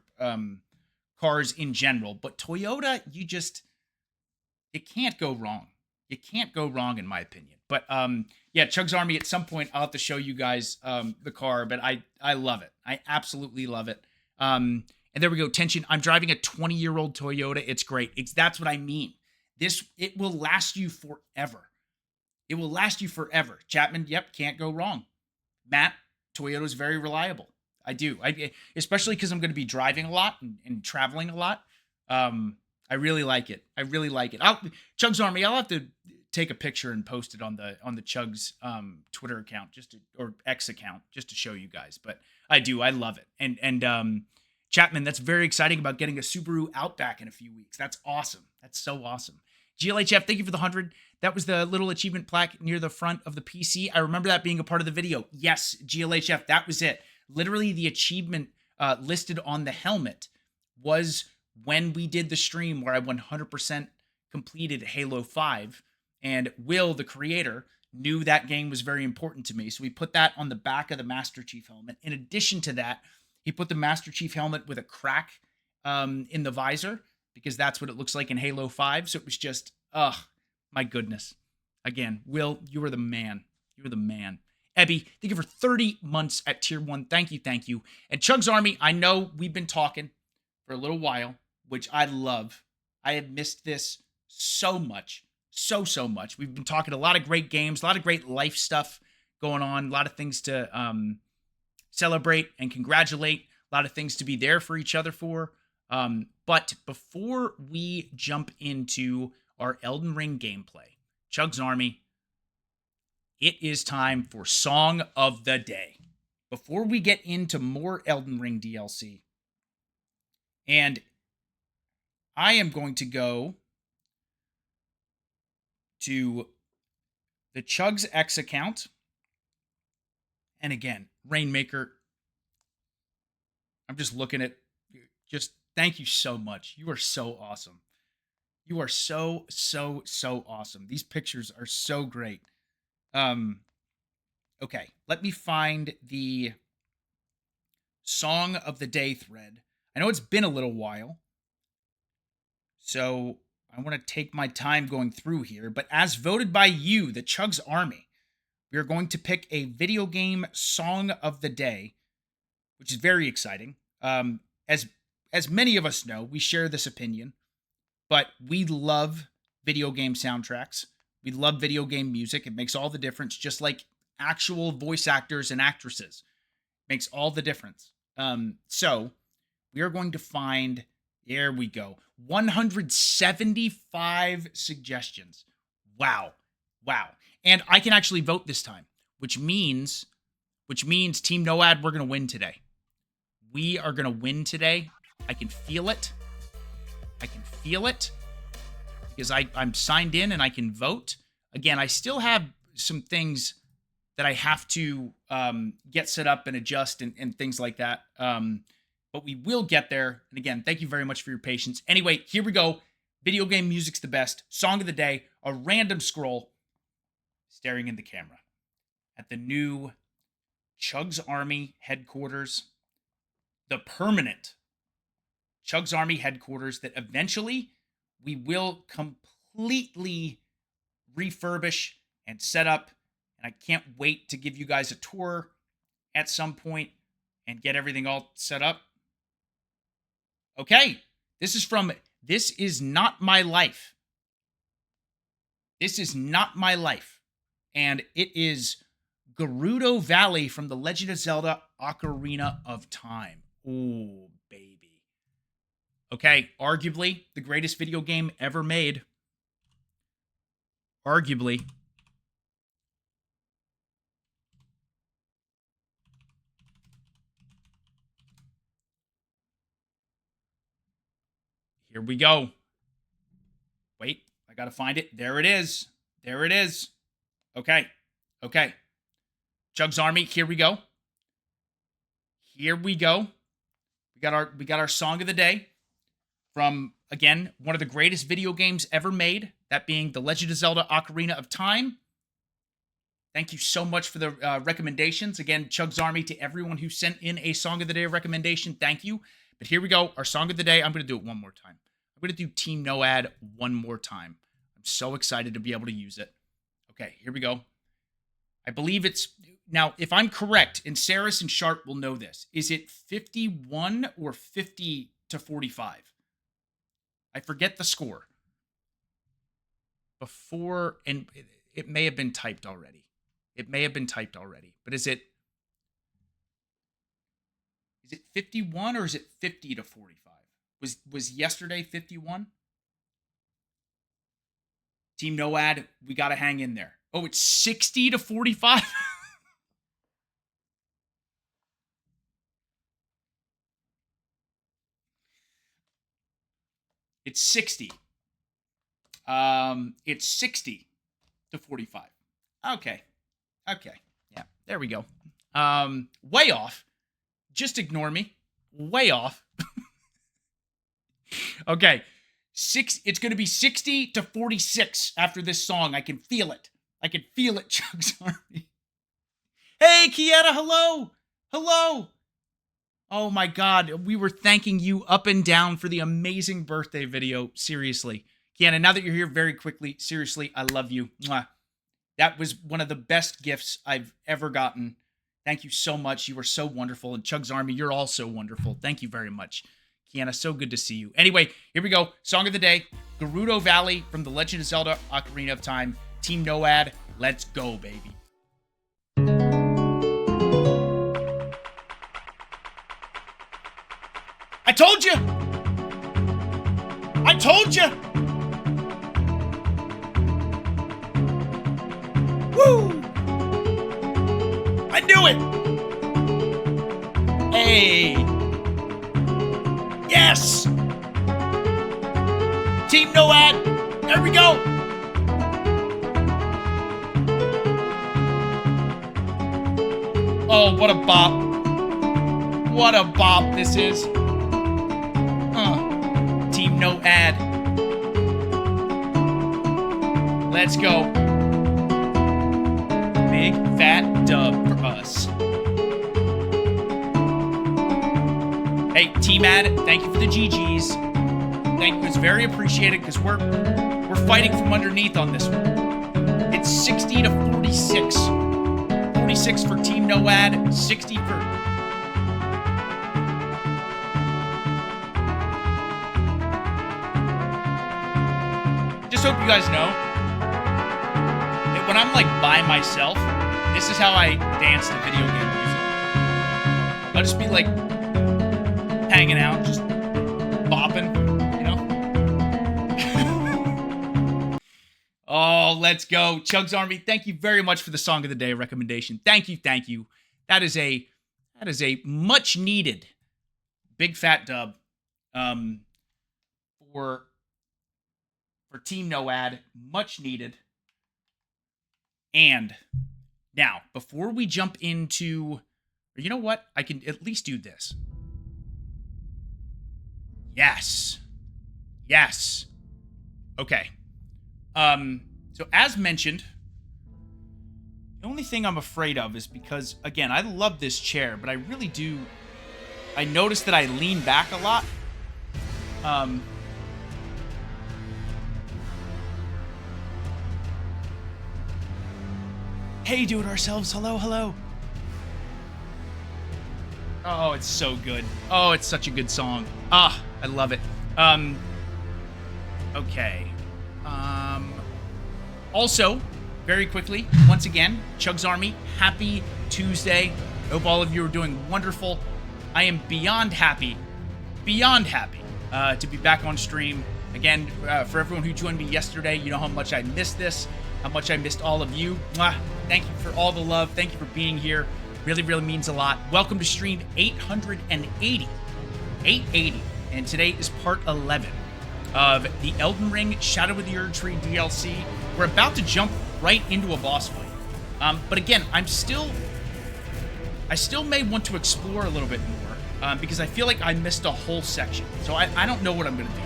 cars in general, but Toyota, it can't go wrong. It can't go wrong, in my opinion. But yeah, CHUGS Army, at some point, I'll have to show you guys the car, but I love it. I absolutely love it. And there we go, tension. I'm driving a 20-year-old Toyota. It's great. That's what I mean. It will last you forever. It will last you forever. Chapman, yep, can't go wrong. Matt, Toyota's very reliable. Especially because I'm going to be driving a lot and traveling a lot. I really like it. CHUGS Army, I'll have to take a picture and post it on the CHUGS Twitter account or X account just to show you guys. But I love it. And Chapman, that's very exciting about getting a Subaru Outback in a few weeks. That's awesome. That's so awesome. GLHF, thank you for the 100. That was the little achievement plaque near the front of the PC. I remember that being a part of the video. Yes, GLHF, that was it. Literally the achievement listed on the helmet was when we did the stream where I 100% completed Halo 5. And Will, the creator, knew that game was very important to me. So we put that on the back of the Master Chief helmet. In addition to that, he put the Master Chief helmet with a crack in the visor, because that's what it looks like in Halo 5. So it was just, my goodness. Again, Will, you are the man. You are the man. Ebby, thank you for 30 months at tier 1. Thank you. And CHUGS Army, I know we've been talking for a little while, which I love. I have missed this so much. So much. We've been talking a lot of great games, a lot of great life stuff going on, a lot of things to celebrate and congratulate, a lot of things to be there for each other for. But before we jump into our Elden Ring gameplay, CHUGS Army, it is time for Song of the Day. Before we get into more Elden Ring DLC, and I am going to go to the CHUGS X account. And again, Rainmaker, I'm just looking at, just thank you so much. You are so awesome. You are so awesome. These pictures are so great. Okay, let me find the Song of the Day thread. I know it's been a little while, so I want to take my time going through here, but as voted by you, the CHUGS Army, we are going to pick a video game Song of the Day, which is very exciting. As many of us know, we share this opinion, but we love video game soundtracks. We love video game music. It makes all the difference, just like actual voice actors and actresses. It makes all the difference. So we are going to find, there we go, 175 suggestions. Wow. And I can actually vote this time, which means Team NOAD, we're going to win today. We are going to win today. I can feel it. Because I'm signed in and I can vote. Again, I still have some things that I have to get set up and adjust and things like that. But we will get there. And again, thank you very much for your patience. Anyway, here we go. Video game music's the best. Song of the day, a random scroll, staring in the camera at the new CHUGS Army headquarters, the permanent CHUGS Army headquarters that eventually we will completely refurbish and set up. And I can't wait to give you guys a tour at some point and get everything all set up. Okay, this is from This Is Not My Life. This is not my life. And it is Gerudo Valley from The Legend of Zelda Ocarina of Time. Ooh, baby. Okay, arguably the greatest video game ever made. Arguably. Here we go. Wait, I gotta find it. There it is. Okay. CHUGS Army, here we go. We got our Song of the Day from, again, one of the greatest video games ever made, that being The Legend of Zelda Ocarina of Time. Thank you so much for the recommendations. Again, CHUGS Army, to everyone who sent in a Song of the Day recommendation, thank you. But here we go, our Song of the Day. I'm going to do it one more time. I'm going to do Team NOAD one more time. I'm so excited to be able to use it. Okay, here we go. I believe it's, now, if I'm correct, and Saris and Sharp will know this, is it 51 or 50 to 45? I forget the score. Before, and it may have been typed already. But is it 51 or is it 50 to 45? Was yesterday 51? Team NOAD, we got to hang in there. Oh, it's 60 to 45? It's 60. It's 60 to 45. Okay. Yeah, there we go. Way off. Just ignore me. Way off. Okay. It's going to be 60 to 46 after this song. I can feel it. CHUGS Army. Hey, Kieta, hello. Oh my God. We were thanking you up and down for the amazing birthday video. Seriously. Kieta, now that you're here, very quickly, seriously, I love you. Mwah. That was one of the best gifts I've ever gotten. Thank you so much. You were so wonderful. And CHUGS Army, you're also wonderful. Thank you very much. Kiana, so good to see you. Anyway, here we go. Song of the Day, Gerudo Valley from The Legend of Zelda Ocarina of Time. Team NOAD, let's go, baby. I told you! Woo! I knew it! Hey! Yes! Team No Ad. There we go. Oh, what a bop. What a bop this is. Team No Ad. Let's go. Big fat dub for us. Hey, Team Ad, thank you for the GGs. Thank you. It's very appreciated because we're fighting from underneath on this one. It's 60 to 46. 46 for Team No Ad, 60 for... Just hope you guys know that when I'm like by myself, this is how I dance to video game music. I'll just be like hanging out, just bopping, you know? Oh, let's go. Chugs Army, thank you very much for the Song of the Day recommendation. Thank you, thank you. That is a much needed big fat dub for Team No Ad. Much needed. And now, before we jump into, or you know what? I can at least do this. Yes. Yes. Okay. So as mentioned, the only thing I'm afraid of is because, again, I love this chair, but I really do, I notice that I lean back a lot. Hey, do it ourselves. Hello, hello. Oh, it's so good. Oh, it's such a good song. Ah, I love it. Okay. Also, very quickly, once again, Chugs Army, happy Tuesday. Hope all of you are doing wonderful. I am beyond happy to be back on stream. Again, for everyone who joined me yesterday, you know how much I missed this, how much I missed all of you. Mwah. Thank you for all the love. Thank you for being here. Really, really means a lot. Welcome to stream 880. 880. And today is part 11 of the Elden Ring Shadow of the Erdtree DLC. We're about to jump right into a boss fight. But again, I still may want to explore a little bit more because I feel like I missed a whole section. So I don't know what I'm going to do.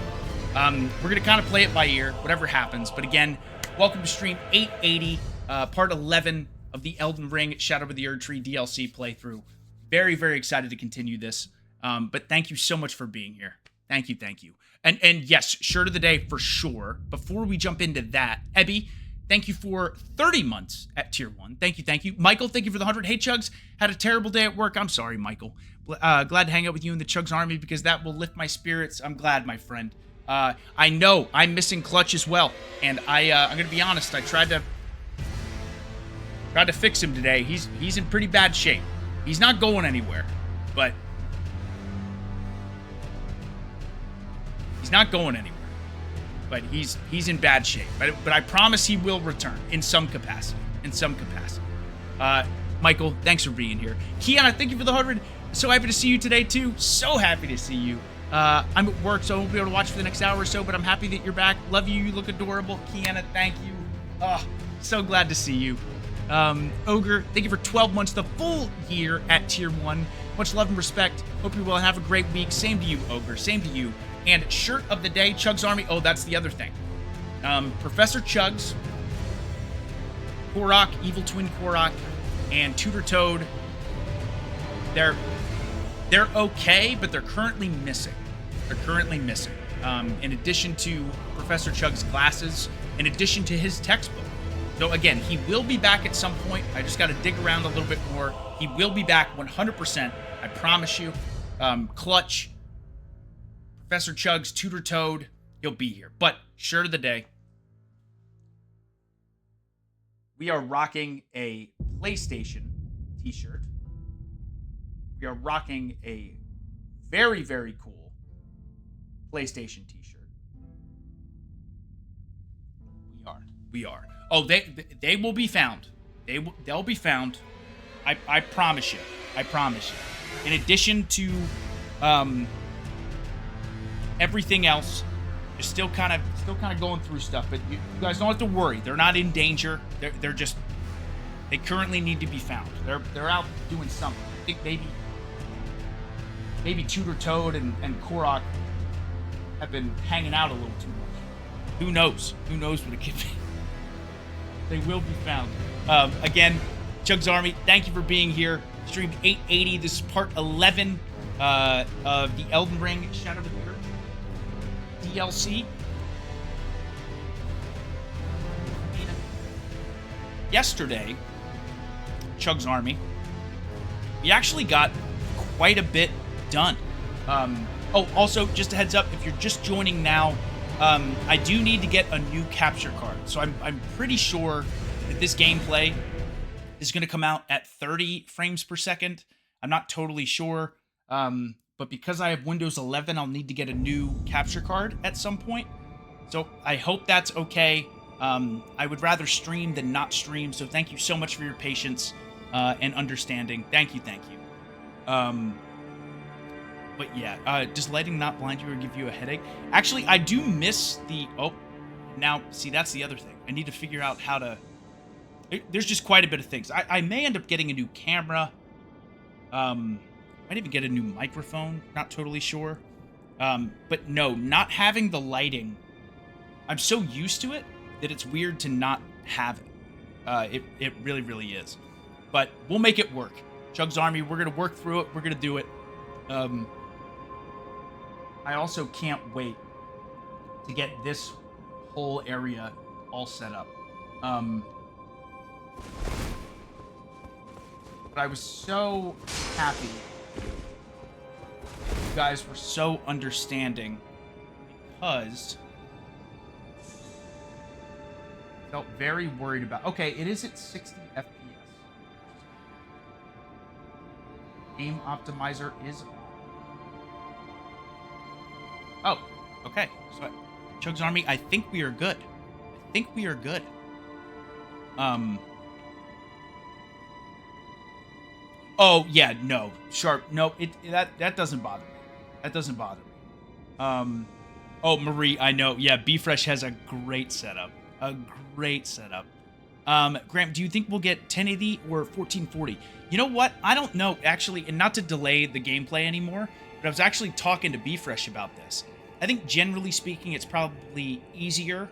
We're going to kind of play it by ear, whatever happens. But again, welcome to stream 880, part 11 of the Elden Ring Shadow of the Erdtree DLC playthrough. Very, very excited to continue this. But thank you so much for being here. Thank you, thank you. And yes, shirt of the day for sure. Before we jump into that, Ebby, thank you for 30 months at tier 1. Thank you, thank you. Michael, thank you for the 100. Hey, Chugs, had a terrible day at work. I'm sorry, Michael. Glad to hang out with you in the Chugs Army because that will lift my spirits. I'm glad, my friend. I know I'm missing Clutch as well. And I'm going to be honest, I tried to fix him today. He's in pretty bad shape. He's not going anywhere, but he's not going anywhere. But he's in bad shape. But I promise he will return in some capacity. In some capacity. Michael, thanks for being here. Kiana, thank you for the 100. So happy to see you today too. So happy to see you. I'm at work, so I won't be able to watch for the next hour or so, but I'm happy that you're back. Love you. You look adorable. Kiana, thank you. Oh, so glad to see you. Ogre, thank you for 12 months, the full year at tier 1. Much love and respect. Hope you will have a great week. Same to you, Ogre. Same to you. And shirt of the day, Chugs Army. Oh, that's the other thing. Professor Chugs, Korok, Evil Twin Korok, and Tutor Toad. They're okay, but they're currently missing. They're currently missing. In addition to Professor Chugs' glasses, in addition to his textbook. So again, he will be back at some point. I just got to dig around a little bit more. He will be back 100%. I promise you. Clutch, Professor Chugs, Tutor Toad, he'll be here. But shirt of the day. We are rocking a PlayStation t-shirt. We are rocking a very, very cool PlayStation t-shirt. We are. Oh, they will be found. They'll be found. I promise you. I promise you. In addition to everything else Just still kind of going through stuff, but you guys don't have to worry. They're not in danger. They're just, they currently need to be found. They're out doing something. I think maybe Tudor Toad and Korok have been hanging out a little too much. Who knows? Who knows what it could be? They will be found. Again, CHUGS Army, thank you for being here. Stream 880. This is part 11 of the Elden Ring Shadow of the Earth DLC. Yesterday, CHUGS Army, we actually got quite a bit done. Oh, also, just a heads up, if you're just joining now, I do need to get a new capture card. So I'm pretty sure that this gameplay is going to come out at 30 frames per second. I'm not totally sure. But because I have Windows 11, I'll need to get a new capture card at some point. So I hope that's okay. I would rather stream than not stream. So thank you so much for your patience and understanding. Thank you. But yeah, does lighting not blind you or give you a headache? Actually, I do miss the... Oh, now, see, that's the other thing. I need to figure out how to... There's just quite a bit of things. I may end up getting a new camera. Might even get a new microphone. Not totally sure. But no, not having the lighting... I'm so used to it that it's weird to not have it. It really, really is. But we'll make it work. CHUGS Army, we're going to work through it. We're going to do it. I also can't wait to get this whole area all set up. But I was so happy. You guys were so understanding because I felt very worried about... Okay, it is at 60 FPS. Game optimizer is... Oh, okay. So, CHUGS Army, I think we are good. Oh, yeah, no. Sharp. No, that doesn't bother me. Oh, Marie, I know. Yeah, B-Fresh has a great setup. Graham, do you think we'll get 1080 or 1440? You know what? I don't know, actually, and not to delay the gameplay anymore, but I was actually talking to B-Fresh about this. I think, generally speaking, it's probably easier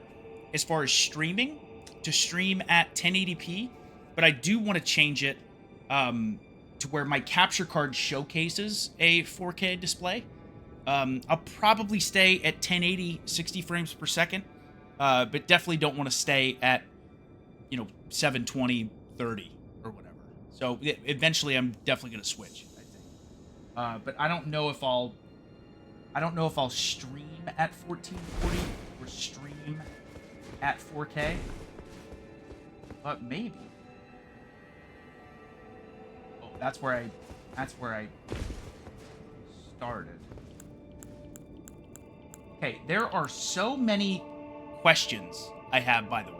as far as streaming to stream at 1080p, but I do want to change it to where my capture card showcases a 4K display. I'll probably stay at 1080, 60 frames per second, but definitely don't want to stay at, 720, 30, or whatever. So eventually I'm definitely going to switch, I think. But I don't know if I'll stream at 1440 or stream at 4K. But maybe. Oh, that's where I started. Okay, there are so many questions I have, by the way.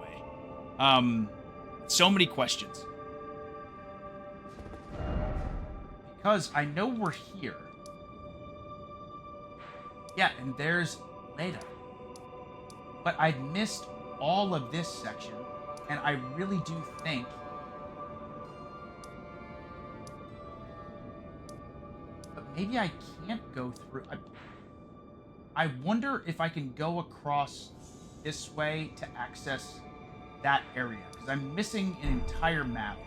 So many questions. Because I know we're here. Yeah, and there's Leda. But I missed all of this section, and I really do think but maybe I can't go through. I wonder if I can go across this way to access that area, because I'm missing an entire map.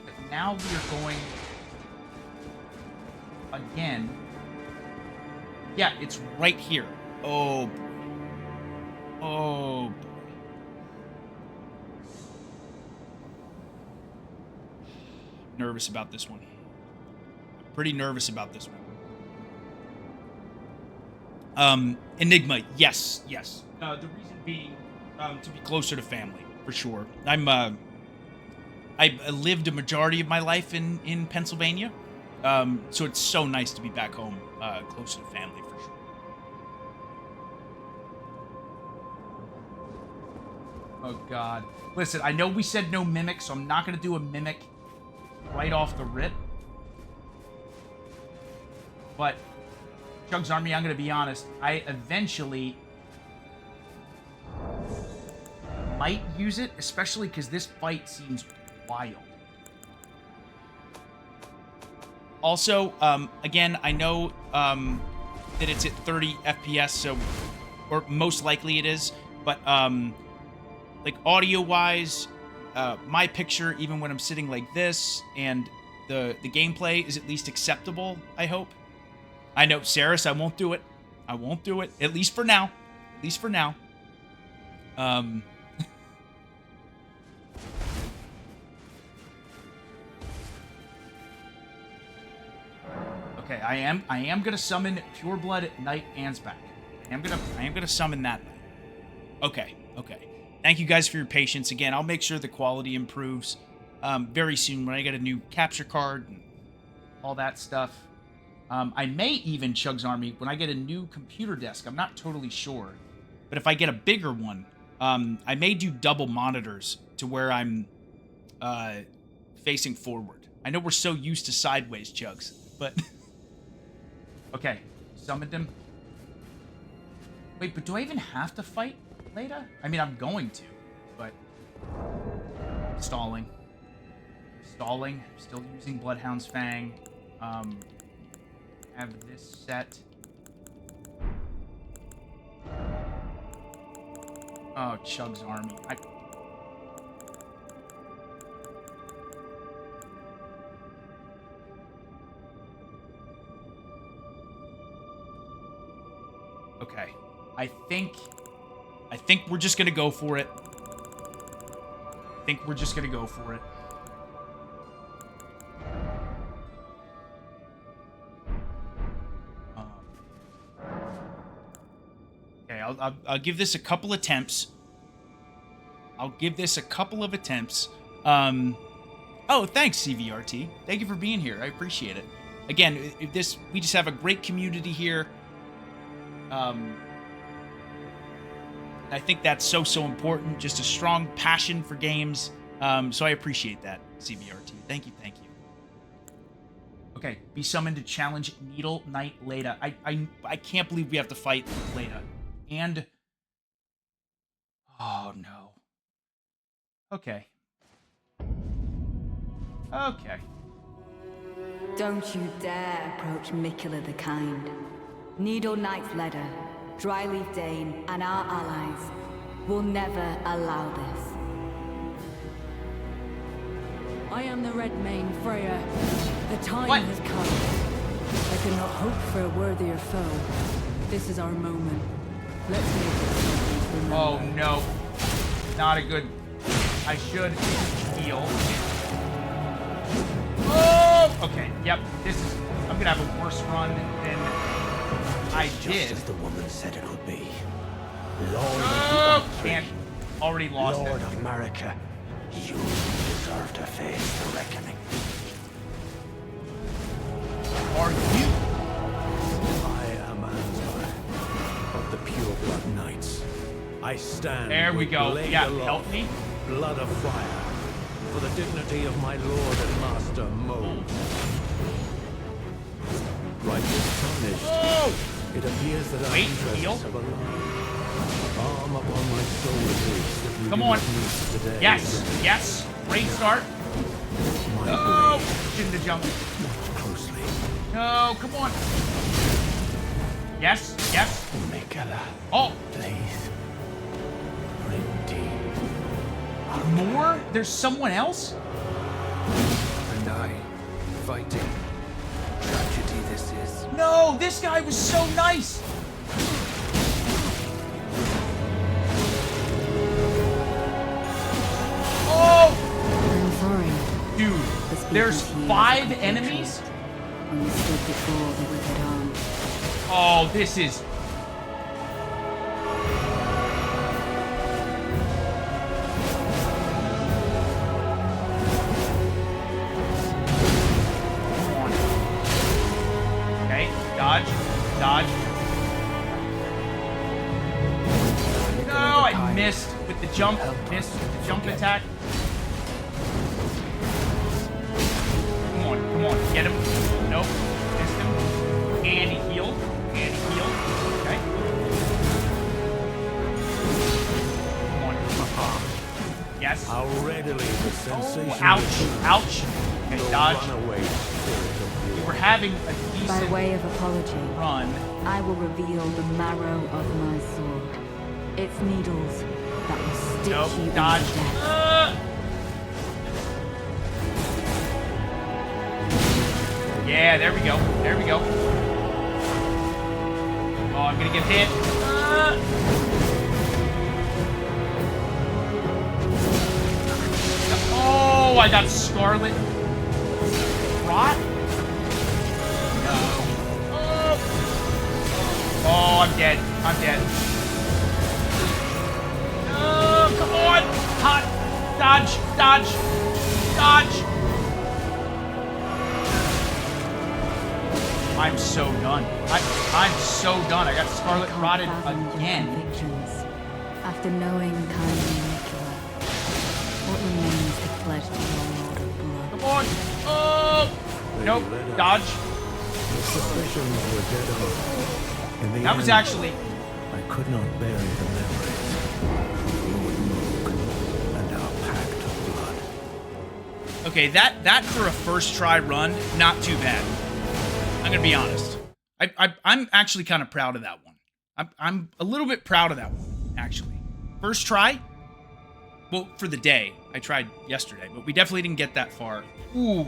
But now we are going again. Yeah, it's right here. Oh boy. Oh boy. Nervous about this one. Pretty nervous about this one. Enigma, yes. The reason being to be closer to family, for sure. I lived a majority of my life in Pennsylvania, so it's so nice to be back home, closer to family, for sure. Oh God! Listen, I know we said no mimic, so I'm not gonna do a mimic right off the rip. But CHUGS Army, I'm going to be honest. I eventually might use it, especially because this fight seems wild. Also, again, I know that it's at 30 FPS, so, or most likely it is, but like audio-wise, my picture, even when I'm sitting like this, and the gameplay is at least acceptable, I hope. I know, Saris, I won't do it. I won't do it, at least for now. At least for now. Okay, I am gonna summon Pureblood Knight Ansbach. I am gonna summon that knight. Okay. Thank you guys for your patience. Again, I'll make sure the quality improves very soon when I get a new capture card and all that stuff. I may even, CHUGS Army, when I get a new computer desk. I'm not totally sure, but if I get a bigger one, I may do double monitors to where I'm facing forward. I know we're so used to sideways, CHUGS, but okay, summoned him. Wait, but do I even have to fight Leda? I mean, I'm going to, but stalling. Still using Bloodhound's Fang. Have this set. Oh, CHUGS Army. Okay. I think we're just gonna go for it. Okay, I'll give this a couple attempts. Oh, thanks, CVRT. Thank you for being here. I appreciate it. Again, we just have a great community here. I think that's so important. Just a strong passion for games. So I appreciate that, CVRT. Thank you. Okay, be summoned to challenge Needle Knight Leda. I can't believe we have to fight Leda. And oh no. Okay. Don't you dare approach Mikula the Kind. Needle Knight Leda, Dryleaf Dane, and our allies will never allow this. I am the Red Mane Freya. The time What? has come. I cannot hope for a worthier foe. This is our moment. Let's make it something to remember. Oh no. Not a good. I should heal. Oh! Okay, yep. I'm gonna have a worse run than I did. Just as the woman said it would be. Lord Oh! of Can't. Already lost Lord it. of Marika, you deserve to face the reckoning. Are you? I am Ansbach of the Pure Blood Knights. I stand. There we with go. blade Yeah, aloft, help me. Blood of fire, for the dignity of my lord and master Mold. Righteous punished. Oh! It appears that our Wait, interests heal? have aligned. Arm upon my shoulders that we Come do on. not meet today. Yes. Great start. My No! blade, Shouldn't have jumped. watch closely. No, come on. Yes. Mikula, Oh, please. Redeem. more? There's someone else? And I, fighting. Tragedy this is. No, this guy was so nice. Oh, I'm sorry. dude, there's 5 enemies? When we stood before the wicked arm. Oh, this is... Okay, dodge. No, I missed with the jump. Missed with the jump attack. Come on, get him. Nope, missed him. And he healed. How readily the sensation ouch, returns. ouch. Okay, The dodge. runaway spirit of We war. were having a By decent way of apology, run. I will reveal the marrow of my sword. Its needles that will stitch Nope, you dodge. into death. Yeah, there we go. There we go. Oh, I'm gonna get hit. Oh, I got Scarlet Rot. No. Oh, I'm dead. I'm dead. No, come on. Hot. Dodge. Dodge. Dodge. I'm so done. I'm so done. I got Scarlet Rotted again. Convictions. After knowing kindly Nicola, what remains to pledge to your Lord of Blood? Come on. Oh. Nope. Dodge. The suspicions were dead on. In the That was end, actually... I could not bury the memories. Lord Moog and our pact of blood. Okay, that for a first try run, not too bad. I'm gonna be honest. I'm actually kind of proud of that one. I'm a little bit proud of that one, actually. First try? Well, for the day. I tried yesterday, but we definitely didn't get that far. Ooh.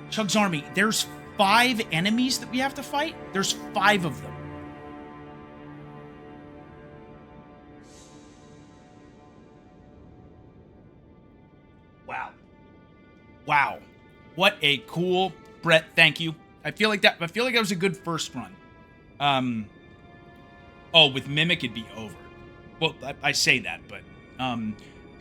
CHUGS Army, there's 5 enemies that we have to fight? There's 5 of them. Wow. Wow. What a cool Brett, thank you. I feel like that was a good first run. Oh, with Mimic it'd be over. Well, I say that, but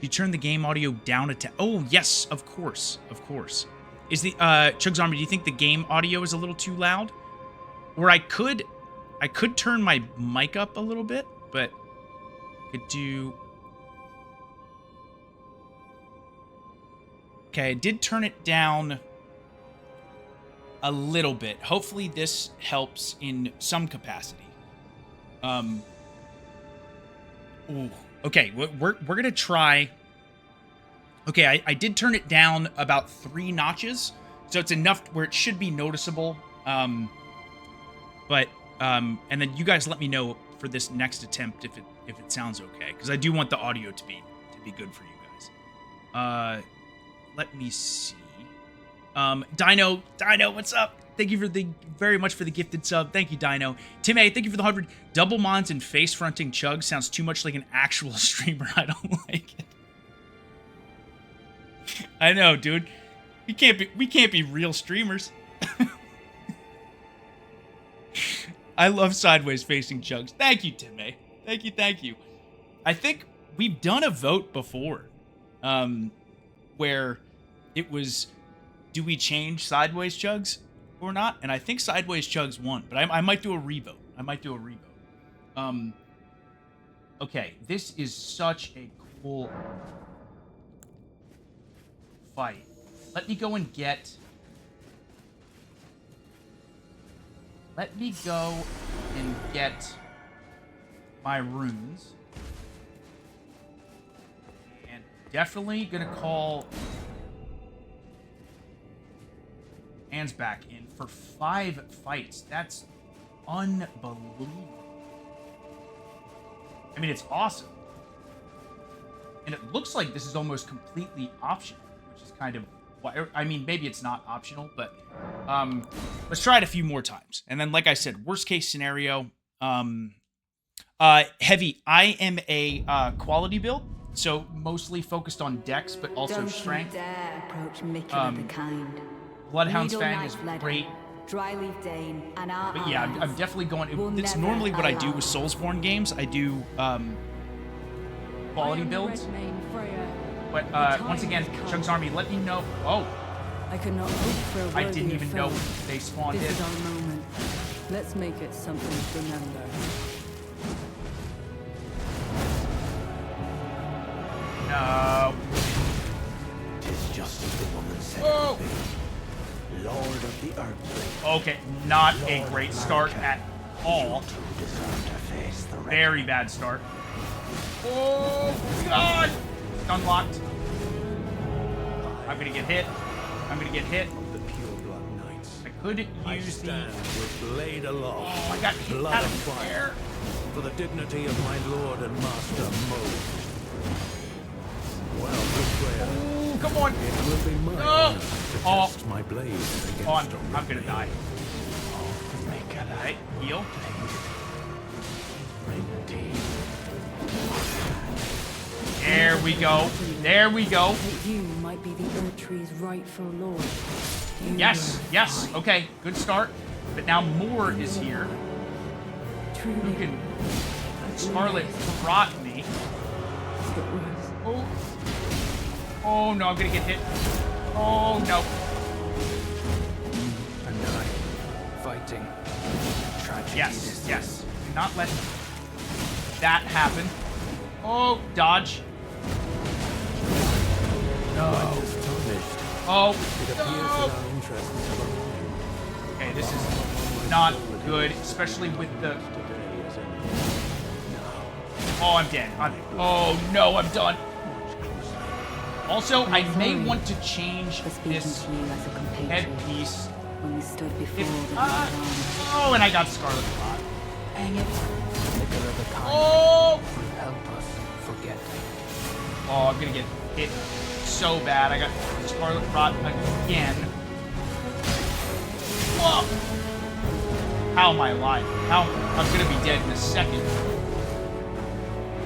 you turn the game audio down a oh, yes, of course. Of course. Is the CHUGS Army, do you think the game audio is a little too loud? Or I could turn my mic up a little bit, but I could do... Okay, I did turn it down a little bit. Hopefully this helps in some capacity. Ooh. Okay, we're gonna try... Okay, I did turn it down about 3 notches, so it's enough where it should be noticeable. And then you guys let me know for this next attempt if it sounds okay, because I do want the audio to be good for you guys. Let me see. Dino, what's up? Thank you very much for the gifted sub. Thank you, Dino. Tim A, thank you for the 100. Double mons and face fronting CHUGS sounds too much like an actual streamer. I don't like it. I know, dude. We can't be real streamers. I love sideways facing CHUGS. Thank you, Tim A. Thank you. I think we've done a vote before, where it was, do we change sideways CHUGS or not? And I think sideways CHUGS won, but I might do a revote. Okay, this is such a cool fight. Let me go and get... my runes. And definitely gonna call Ansback in for 5 fights. That's unbelievable. I mean, it's awesome. And it looks like this is almost completely optional, which is kind of... I mean, maybe it's not optional, but let's try it a few more times. And then, like I said, worst case scenario, Heavy, I am a quality build, so mostly focused on dex, but also Don't strength. you dare approach Miquella the Kind. Bloodhound's Needle Fang Knight is Ledder, great. Dryleaf Dane, and our But yeah, I'm allies definitely going... will It's never normally what I do allow with Soulsborne games. I do quality builds. But once again, CHUGS Army, let me know... Oh, I could not hope for a I worthier didn't even know foe. they spawned This is in. our moment. Let's make it something to remember. No. Tis just as the woman said it Oh. would be. Lord of the Erdtree. Okay, not a great start at all. Deserve to face the Very bad start. Oh, God! Unlocked. I'm gonna get hit. I'm gonna get hit. The pure blood knights. I could I use the... stand with blade aloft. Oh, I got hit blood out of of the fire. air. For the dignity of my lord and master Mode. Well, good prayer. Oh, come on. It will be my No. honor to Oh. test my blade against Oh, a I'm gonna die. Make a Alright, heal. There we go. There we go. That you might be the Erdtree's rightful lord. You Yes, were yes. right. Okay, good start. But now more is here. Who Truly, can Scarlet rot me? it was. Oh. Oh no, I'm gonna get hit. Oh no. And I, fighting tragedy. Yes, yes. Do not let that happen. Oh, dodge. No. Astonished. Oh. It appears No. that our interests have aligned. Okay, this is not good, especially with the... Today as any Oh, I'm dead. Oh, no, I'm done. Also, I may sorry want to change For speaking this to you as a compatriot headpiece. when we stood before If, the Red Army. oh, and I got Scarlet Rot. Dang it. Vicar of the kind Oh! will help us forget. Oh, I'm gonna get hit so bad. I got Scarlet Rot again. Whoa! How am I alive? How? I'm gonna be dead in a second.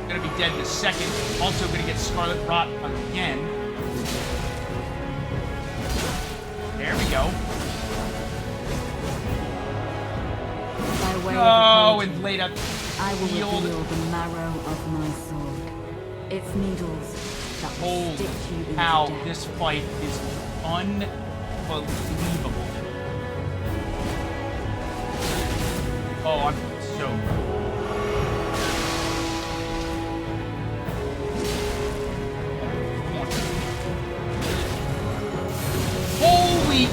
Gonna be dead in a second. Also gonna get Scarlet Rot again. There we go. By way Oh, of and apology, later I will healed. reveal the marrow of my sword. Its needles that will Holy stick you into cow, death. this fight is unbelievable. Oh, I'm so... Holy...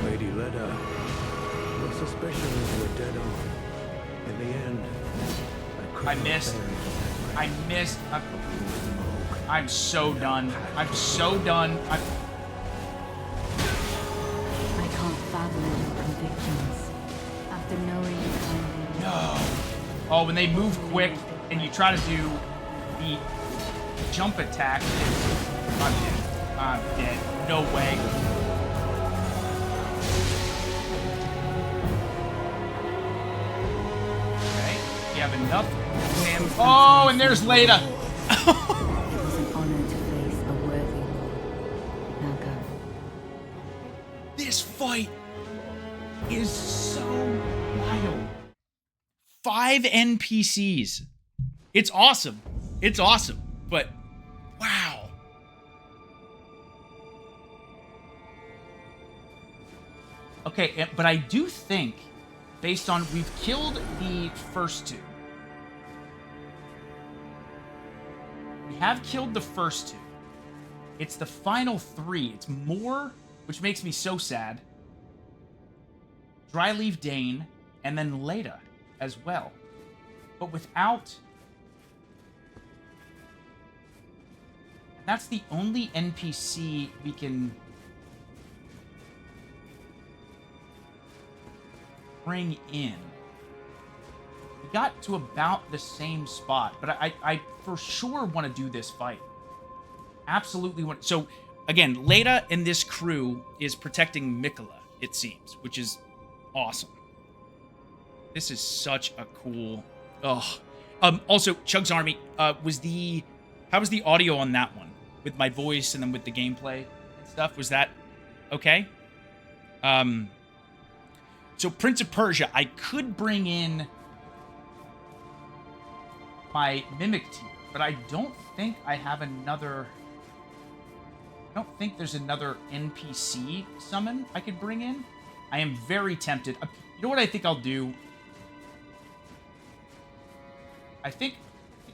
Lady Leda, your suspicions were dead on. In the end, I missed. I missed. I'm so done. I'm so done. I can't fathom your convictions. After knowing you kindly. No. Oh, when they move quick and you try to do the jump attack, I'm dead. I'm dead. No way. Okay. You have enough. Sam. Oh, and there's Leda. It was an honor to face a worthy lord. Now go. This fight is so wild. 5 NPCs. It's awesome. It's awesome. But wow. Okay, but I do think, based on we've killed the first two. We have killed the first two. It's the final 3. It's more, which makes me so sad. Dryleaf Dane, and then Leda as well. But without... That's the only NPC we can bring in. We got to about the same spot, but I for sure want to do this fight. Absolutely want. So again, Leda and this crew is protecting Mikola, it seems, which is awesome. This is such a cool. Oh, also CHUGS Army how was the audio on that one with my voice and then with the gameplay and stuff? Was that okay? So Prince of Persia, I could bring in my Mimic tier, but I don't think I have another... I don't think there's another NPC summon I could bring in. I am very tempted. You know what I think I'll do? I think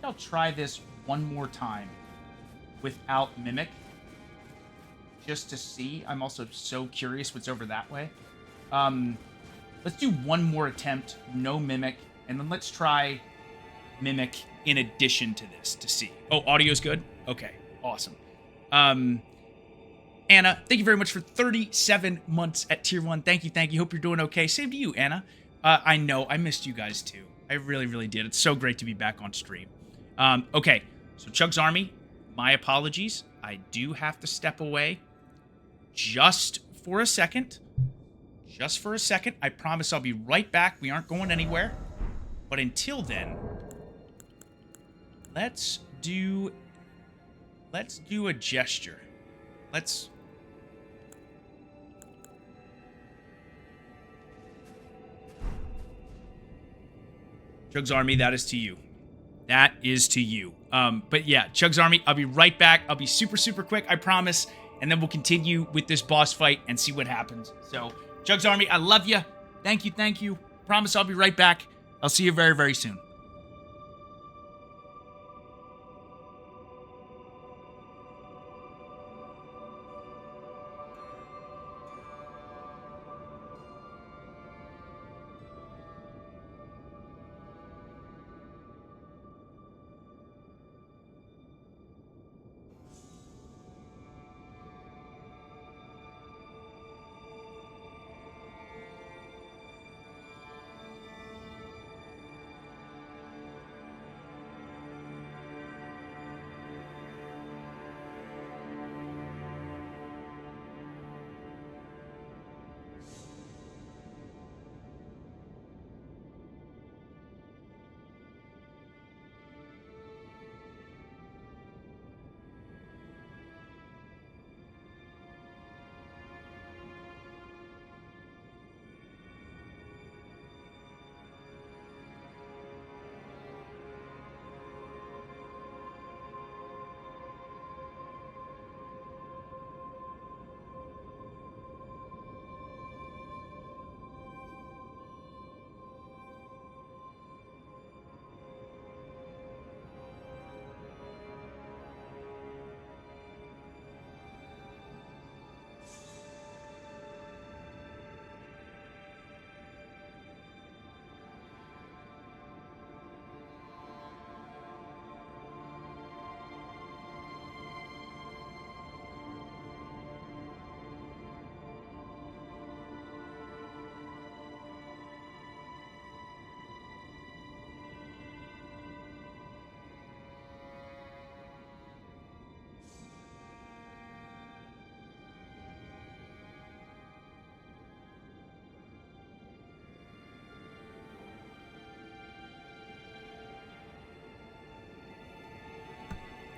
I'll try this one more time without Mimic. Just to see. I'm also so curious what's over that way. Let's do one more attempt, no Mimic, and then let's try Mimic in addition to this to see. Oh, audio's good? Okay, awesome. Anna, thank you very much for 37 months at Tier 1. Thank you, thank you. Hope you're doing okay. Same to you, Anna. I know, I missed you guys too. I really, really did. It's so great to be back on stream. Okay, so CHUGS Army, my apologies. I do have to step away just for a second. Just for a second. I promise I'll be right back. We aren't going anywhere. But until then, let's do a gesture. CHUGS Army, that is to you. That is to you. But yeah, CHUGS Army, I'll be right back. I'll be super, super quick, I promise. And then we'll continue with this boss fight and see what happens. So, CHUGS Army, I love you. Thank you, thank you. Promise I'll be right back. I'll see you very, very soon.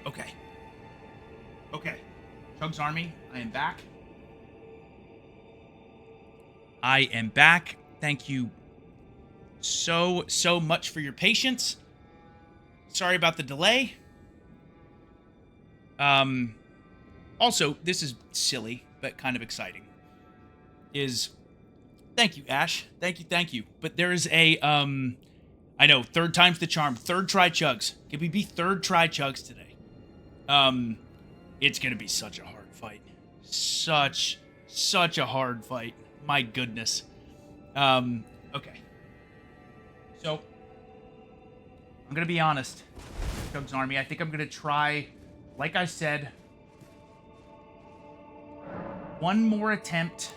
Okay. Okay. CHUGS Army, I am back. I am back. Thank you so much for your patience. Sorry about the delay. Also, this is silly, but kind of exciting. Thank you, Ash. Thank you. But there is a, I know, third time's the charm. Third try CHUGS. Can we be third try CHUGS today? It's gonna be such a hard fight. Such a hard fight. My goodness. Okay. So, I'm gonna be honest, CHUGS Army. I think I'm gonna try, like I said, one more attempt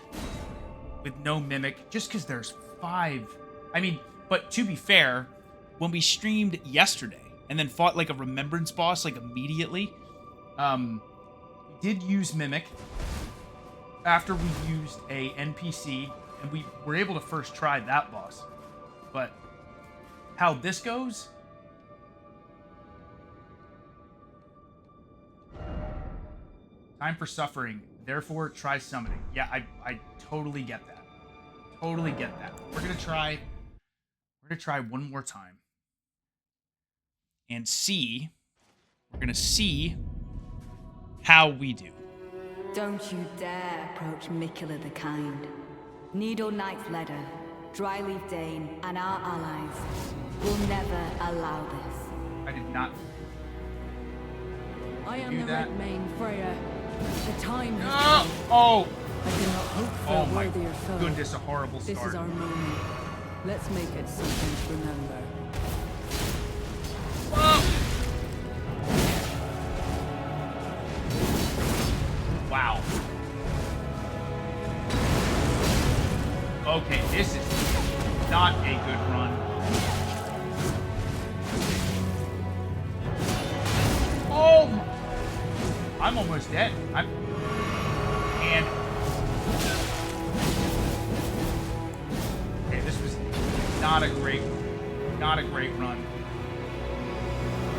with no Mimic, just because there's 5. I mean, but to be fair, when we streamed yesterday and then fought like a Remembrance boss like immediately, we did use Mimic after we used a NPC, and we were able to first try that boss. But how this goes, time for suffering, therefore try summoning. Yeah, I totally get that. Totally get that. We're gonna try one more time and see. We're gonna see how we do. Don't you dare approach Mikula the Kind. Needle Knight's Ledder, Dryleaf Dane, and our allies will never allow this. I did not I am do the that. Red Mane Freya. The time has Oh! I cannot hope for Oh a my worthier foe. goodness, a horrible This start. is our moment. Let's make it something to remember. Whoa! Wow. Okay, this is not a good run. Oh! I'm almost dead. And... Okay, this was not a great run.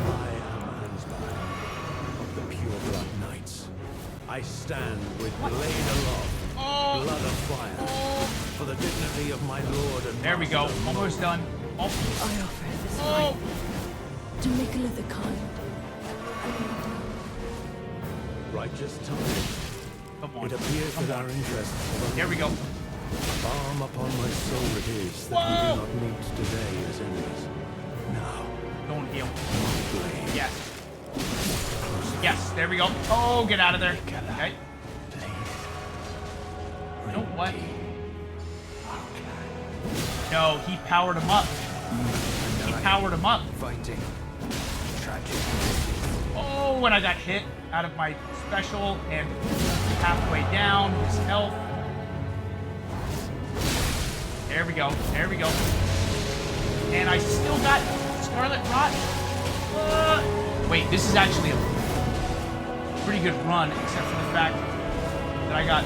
I am Ansbach of the Pure Blood Knights. I stand with blade aloft, Oh! blood of fire, for the dignity of my lord and There we go. master. Almost done. Oh! I offer this Oh! fight to Mikola the Kind. Righteous time. Come on. It appears Come that on. our interests There we go. balm upon my soul it is that Whoa! we do not meet today as enemies. Now, Don't heal. blade. Yes. Yes, there we go. Oh, get out of there. Okay. You know what? No, he powered him up. He powered him up. Fighting. Tragic. Oh, and I got hit out of my special and halfway down his health. There we go. There we go. And I still got Scarlet Rot. Wait, this is actually a pretty good run, except for the fact that I got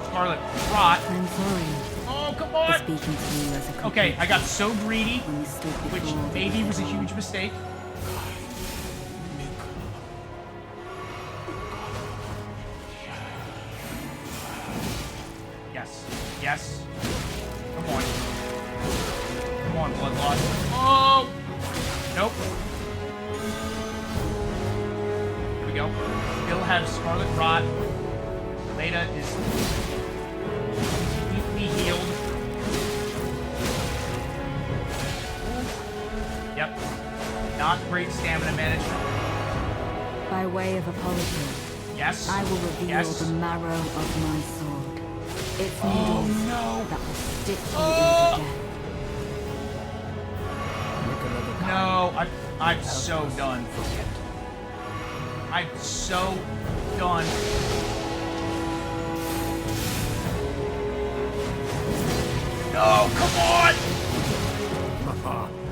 Scarlet Rot. I'm sorry Oh, come for on! speaking to you as a Okay, complete I got so greedy, when we stood which before the maybe was a Lord. huge mistake. Yes. Yes. Come on. Come on, Bloodloss. Oh! Nope. Here we go. Still have Scarlet Rot. Leda is completely healed. Yep. Not great stamina management. By way of apology, Yes. I will reveal Yes. the marrow of my sword. Its Oh, needles no. that will stick you Oh. into death. No, I'm so done. I'm so done. No, come on!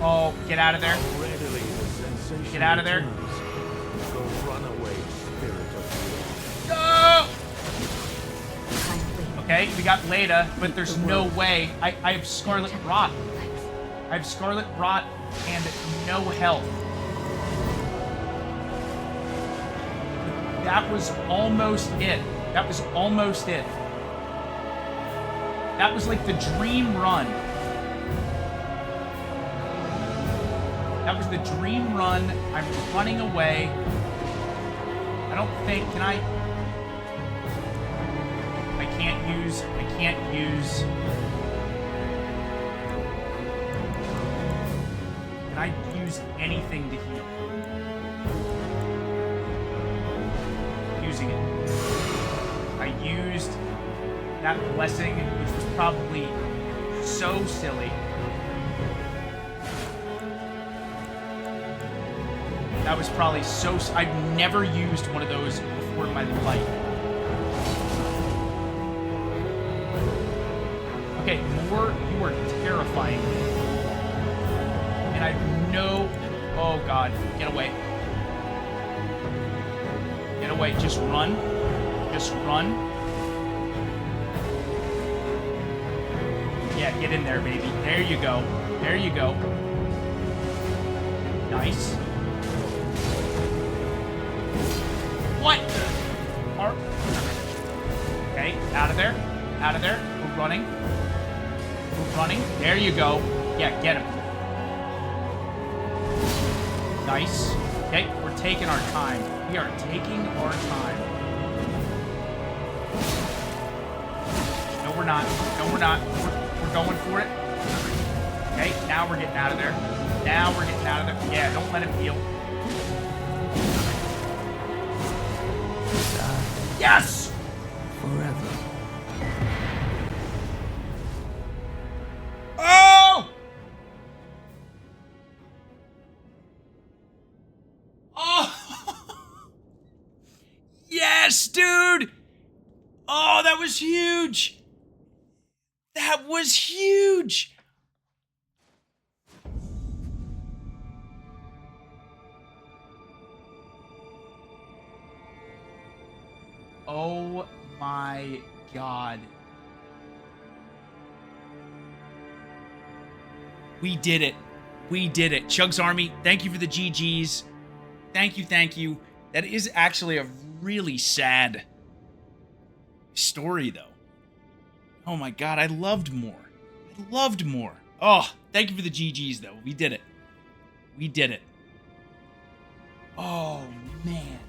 Oh, get out of there. Readily the sensation Get out of there. returns. The runaway spirit of war. No! Kindly. Okay, we got Leda, but there's no way. I have Scarlet Rot. I have Scarlet Rot and no health. That was almost it. That was almost it. That was like the dream run. That was the dream run. I'm running away. I don't think, can I can't use, can I use anything to heal? Using it. I used that blessing, which was probably so silly. That was probably so... I've never used one of those before in my life. Okay, Moore, you are terrifying me. And I have no... Oh, God. Get away. Get away. Just run. Just run. Yeah, get in there, baby. There you go. There you go. Nice. What? Okay, out of there. Out of there. We're running. We're running. There you go. Yeah, get him. Nice. Okay, we're taking our time. We are taking our time. No, we're not. No, we're not. We're going for it. Okay, now we're getting out of there. Now we're getting out of there. Yeah, don't let him heal. Yes! forever. Oh! Oh! Yes, dude! Oh, that was huge! That was huge! Oh my god. We did it. We did it. CHUGS Army, thank you for the GGs. Thank you, thank you. That is actually a really sad story, though. Oh my god, I loved more. I loved more. Oh, thank you for the GGs, though. We did it. We did it. Oh, man.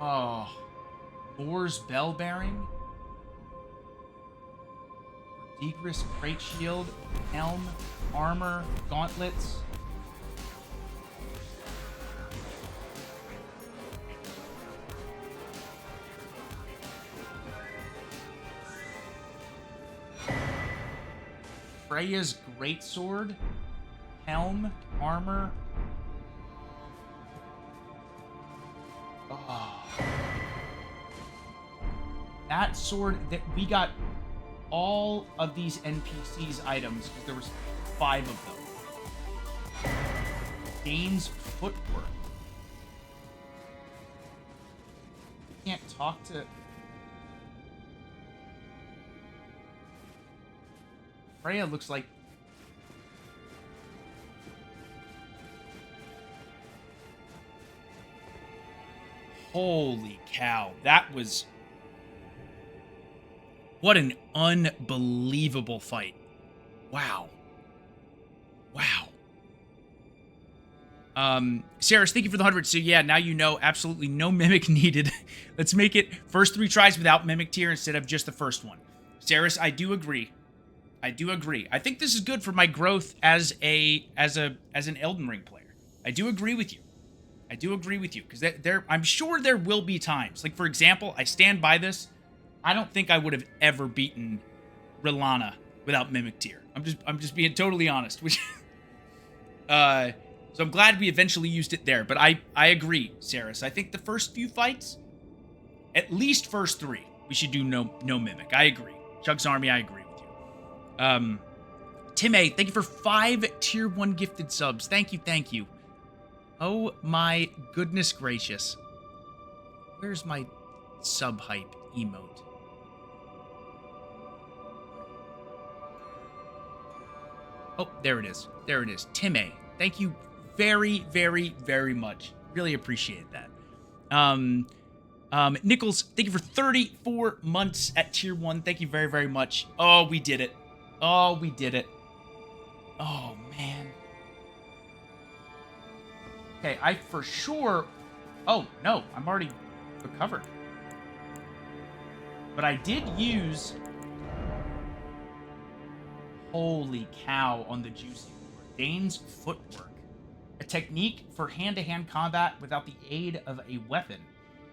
Oh. Boar's Bell Bearing. Degris Crate Shield. Helm. Armor. Gauntlets. Freya's Greatsword. Helm. Armor. Oh. That sword, that we got all of these NPCs items because there was 5 of them. Dane's Footwork. Can't talk to... Freya looks like... Holy cow, that was... What an unbelievable fight. Wow. Wow. Saris, thank you for the 100. So yeah, now you know, absolutely no Mimic needed. Let's make it first 3 tries without Mimic tier instead of just the first one. Saris, I do agree. I do agree. I think this is good for my growth as an Elden Ring player. I do agree with you. I do agree with you because I'm sure there will be times. Like for example, I stand by this. I don't think I would have ever beaten Rilana without Mimic tier. I'm just being totally honest. Which, so I'm glad we eventually used it there. But I agree, Saris. I think the first few fights, at least first 3, we should do no Mimic. I agree. CHUGS Army, I agree with you. Tim A, thank you for 5 tier 1 gifted subs. Thank you, thank you. Oh my goodness gracious. Where's my sub hype emote? Oh, there it is. There it is. Tim A, thank you very, very, very much. Really appreciate that. Nichols, thank you for 34 months at tier 1. Thank you very, very much. Oh, we did it. Oh, we did it. Oh, man. Okay, I for sure... Oh, no, I'm already recovered. But I did use... Holy cow on the juicy lord. Dane's Footwork. A technique for hand-to-hand combat without the aid of a weapon.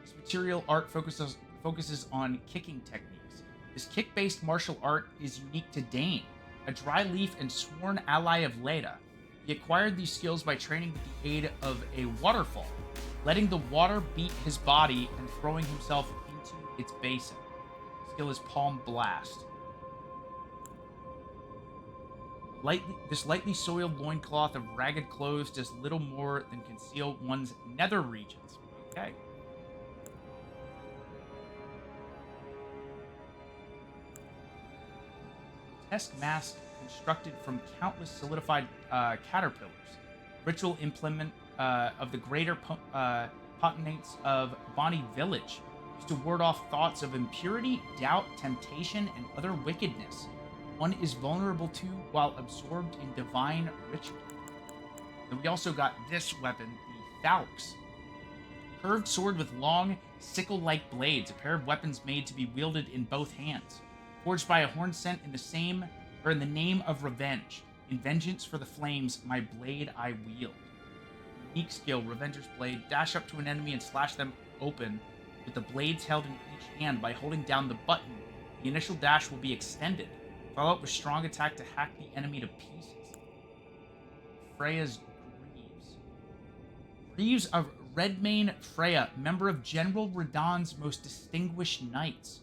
This material art focuses on kicking techniques. This kick-based martial art is unique to Dane, a dry leaf and sworn ally of Leda. He acquired these skills by training with the aid of a waterfall, letting the water beat his body and throwing himself into its basin. The skill is Palm Blast. This lightly soiled loincloth of ragged clothes does little more than conceal one's nether regions. Okay. Grotesque mask constructed from countless solidified caterpillars. Ritual implement of the greater potentates of Bonnie Village, used to ward off thoughts of impurity, doubt, temptation, and other wickedness. One is vulnerable to while absorbed in divine ritual. And we also got this weapon, the TheCHUGS. Curved sword with long, sickle-like blades, a pair of weapons made to be wielded in both hands. Forged by a horn sent in the name of revenge. In vengeance for the flames, my blade I wield. Unique skill, Revenger's Blade. Dash up to an enemy and slash them open with the blades held in each hand. By holding down the button, the initial dash will be extended. Follow up with strong attack to hack the enemy to pieces. Freya's Greaves. Greaves of Redmane Freya, member of General Radahn's most distinguished knights.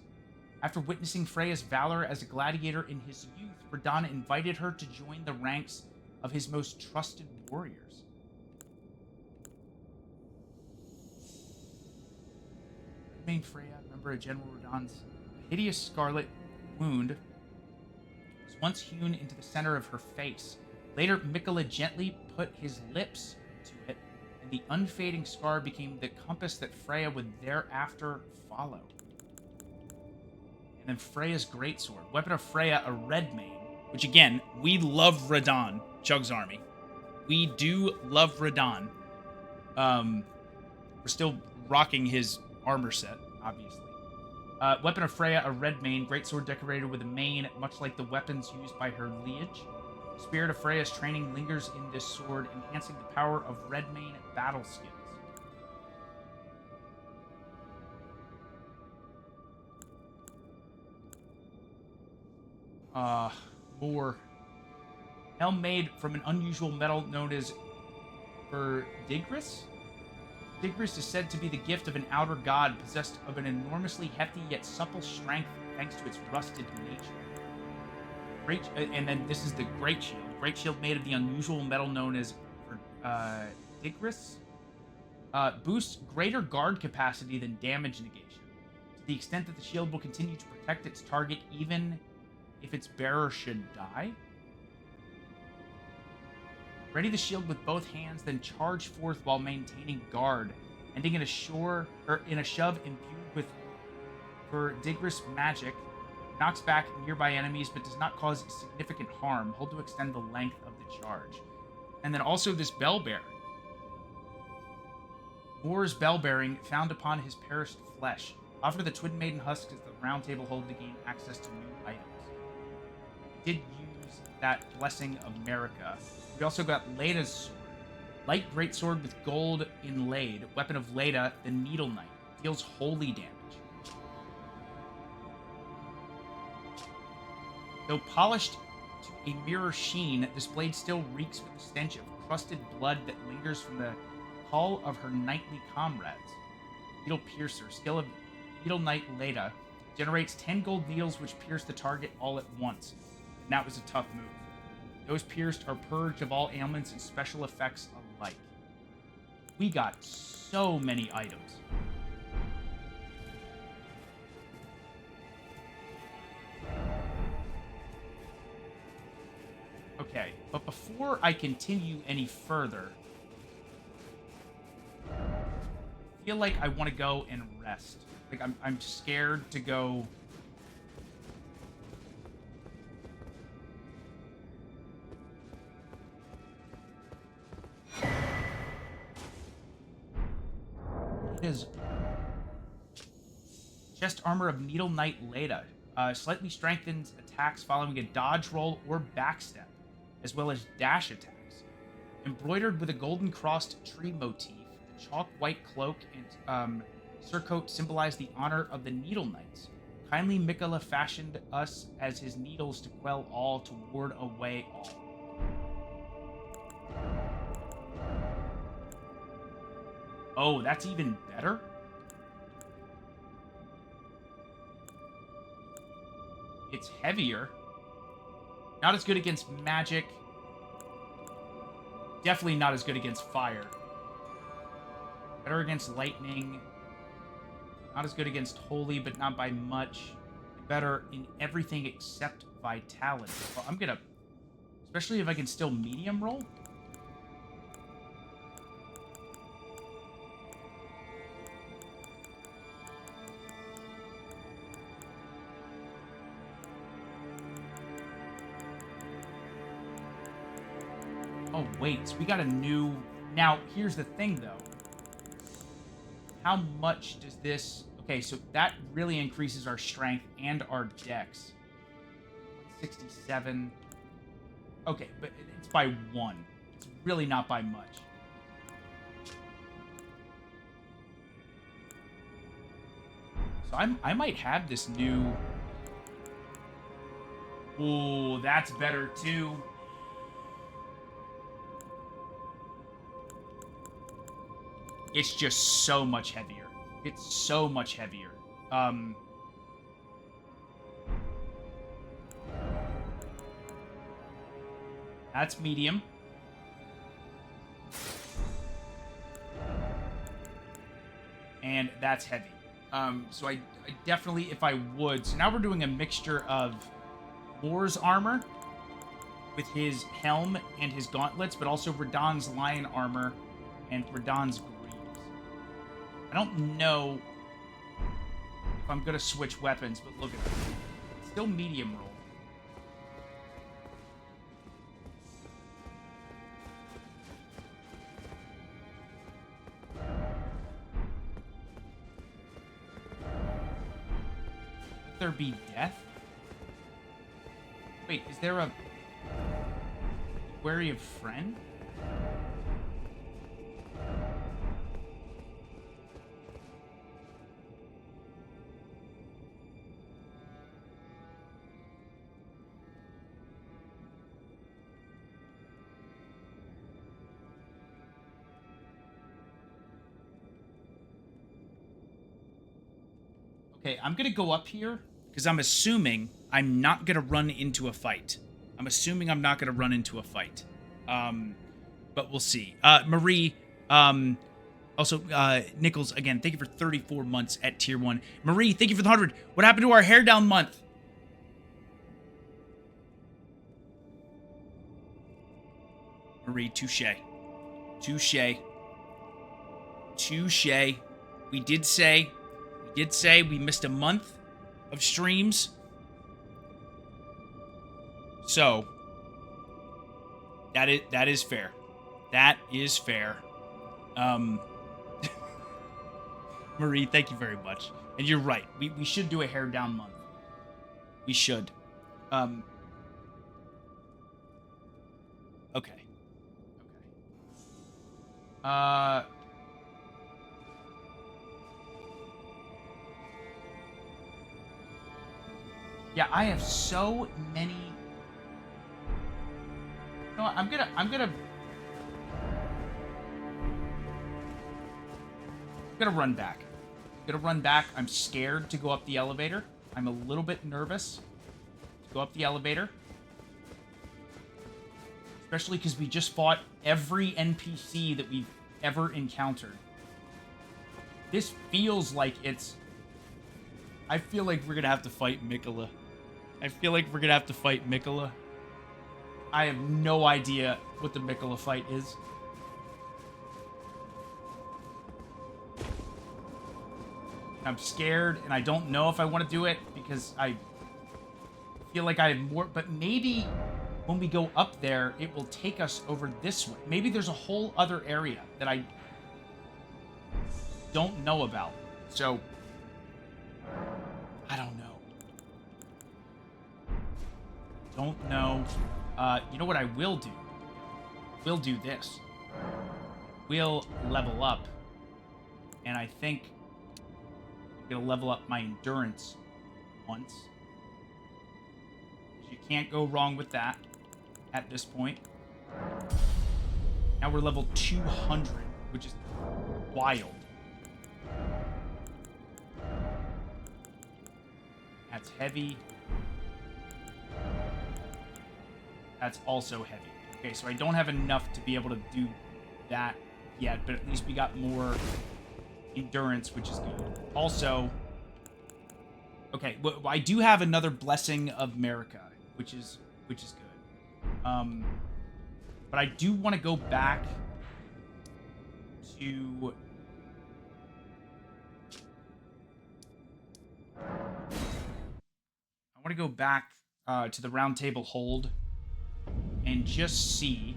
After witnessing Freya's valor as a gladiator in his youth, Radahn invited her to join the ranks of his most trusted warriors. Redmane Freya, member of General Radahn's hideous scarlet wound, was once hewn into the center of her face. Later, Mikola gently put his lips to it, and the unfading scar became the compass that Freya would thereafter follow. And then Freya's Greatsword. Weapon of Freya, a Redmane. Which, again, we love Radahn, CHUGS Army. We do love Radahn. We're still rocking his armor set, obviously. Weapon of Freya, a Redmane. Greatsword decorated with a mane, much like the weapons used by her liege. Spirit of Freya's training lingers in this sword, enhancing the power of Redmane battle skills. More. Helm made from an unusual metal known as Verdigris. Verdigris is said to be the gift of an outer god possessed of an enormously hefty yet supple strength thanks to its rusted nature. And then this is the Great Shield. Great Shield made of the unusual metal known as Verdigris. Boosts greater guard capacity than damage negation, to the extent that the shield will continue to protect its target even if its bearer should die. Ready the shield with both hands, then charge forth while maintaining guard, ending in a shove imbued with Verdigris magic. Knocks back nearby enemies, but does not cause significant harm. Hold to extend the length of the charge. And then also this bell bearing. Mor's bell bearing, found upon his perished flesh. Offer the Twin Maiden husks as the round table hold to gain access to new items. Did use that Blessing of America. We also got Leda's sword. Light greatsword with gold inlaid. Weapon of Leda, the Needle Knight. Deals holy damage. Though polished to a mirror sheen, this blade still reeks with the stench of crusted blood that lingers from the call of her knightly comrades. Needle Piercer, skill of Needle Knight Leda, generates 10 gold needles which pierce the target all at once. And that was a tough move. Those pierced are purged of all ailments and special effects alike. We got so many items. Okay, but before I continue any further, I feel like I want to go and rest. Like, I'm scared to go. It is chest armor of Needle Knight Leda. Slightly strengthens attacks following a dodge roll or backstep, as well as dash attacks. Embroidered with a golden crossed tree motif, the chalk white cloak and surcoat symbolize the honor of the Needle Knights. Kindly Mikola fashioned us as his needles to quell all, to ward away all. Oh, that's even better? It's heavier. Not as good against magic. Definitely not as good against fire. Better against lightning. Not as good against holy, but not by much. Better in everything except vitality. Well, I'm gonna... Especially if I can still medium roll. Oh, wait, so we got a new... Now, here's the thing, though. How much does this... Okay, so that really increases our strength and our dex. 67. Okay, but it's by 1. It's really not by much. So I might have this new... Ooh, that's better too. It's just so much heavier. It's so much heavier. That's medium. And that's heavy. So I definitely, if I would... So now we're doing a mixture of War's armor with his helm and his gauntlets, but also Radahn's lion armor and Radahn's greaves. I don't know if I'm going to switch weapons, but look at it. It's still medium roll. There be death? Wait, is there a wary of friend? Okay, I'm gonna go up here because I'm assuming I'm not gonna run into a fight. I'm assuming I'm not gonna run into a fight. But we'll see. Marie, also, Nichols, again, thank you for 34 months at tier 1. Marie, thank you for the 100. What happened to our hair down month? Marie, touche. Touche. Touche. We did say we missed a month of streams. So, that is fair. That is fair. Marie, thank you very much. And you're right. We should do a hair down month. We should. Okay. Yeah, I have so many. You know what? I'm gonna run back. I'm gonna run back. I'm scared to go up the elevator. I'm a little bit nervous to go up the elevator. Especially because we just fought every NPC that we've ever encountered. This feels like it's... I feel like we're gonna have to fight Mikola. I have no idea what the Mikola fight is. I'm scared, and I don't know if I want to do it, because I feel like I have more... But maybe when we go up there, it will take us over this way. Maybe there's a whole other area that I don't know about. So, I don't know. Don't know. You know what I will do? We'll do this. We'll level up. And I think I'm going to level up my endurance once. You can't go wrong with that at this point. Now we're level 200, which is wild. That's heavy. That's also heavy. Okay, so I don't have enough to be able to do that yet, but at least we got more endurance, which is good. Also, okay, well, I do have another Blessing of America, which is good. But I do want to go back to... I want to go back to the Round Table Hold and just see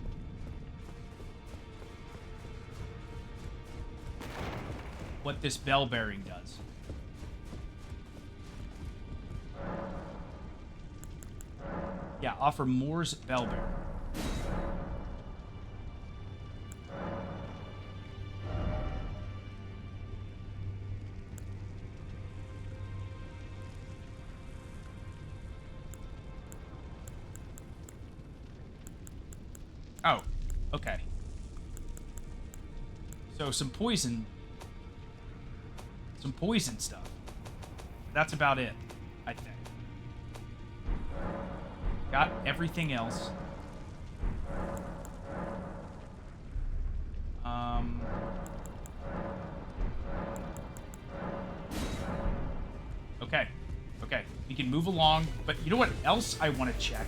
what this bell bearing does. Yeah, offer Moore's bell bearing. Okay. So some poison stuff. That's about it, I think. Got everything else. Okay. Okay. We can move along, but you know what else I want to check?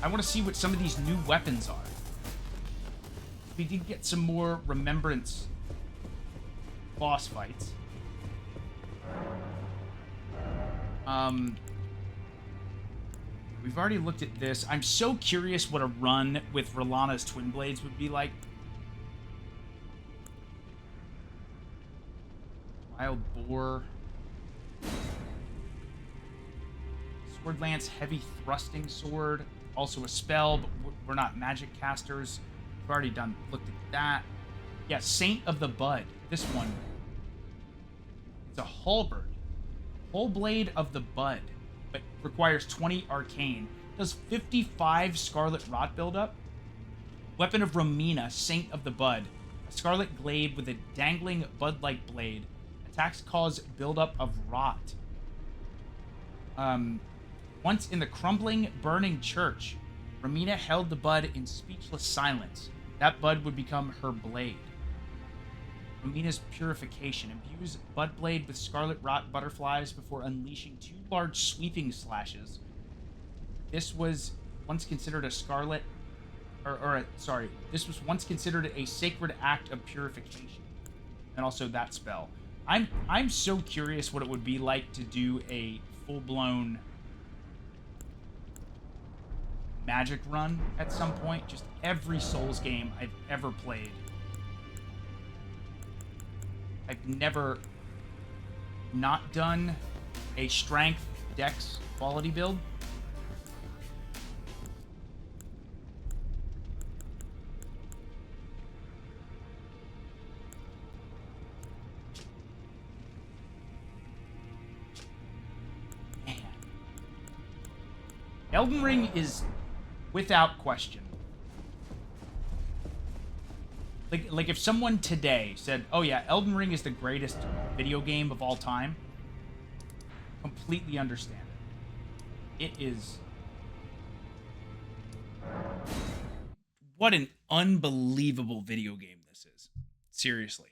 I want to see what some of these new weapons are. We did get some more Remembrance boss fights. We've already looked at this. I'm so curious what a run with R'Lana's Twin Blades would be like. Wild Boar. Sword Lance, Heavy Thrusting Sword. Also a spell, but we're not magic casters. We've already looked at that. Yeah, Saint of the Bud. This one. It's a halberd. Whole Blade of the Bud. But requires 20 arcane. Does 55 Scarlet Rot buildup. Weapon of Romina, Saint of the Bud. A scarlet glaive with a dangling bud-like blade. Attacks cause buildup of rot. Once in the crumbling, burning church, Romina held the bud in speechless silence. That bud would become her blade. Romina's purification. Imbues bud blade with scarlet rot butterflies before unleashing 2 large sweeping slashes. This was once considered a scarlet... This was once considered a sacred act of purification. And also that spell. I'm so curious what it would be like to do a full-blown magic run at some point. Just every Souls game I've ever played. I've never not done a strength dex quality build. Man. Elden Ring is without question. Like if someone today said, "Oh yeah, Elden Ring is the greatest video game of all time," completely understand it. It is. What an unbelievable video game this is. Seriously.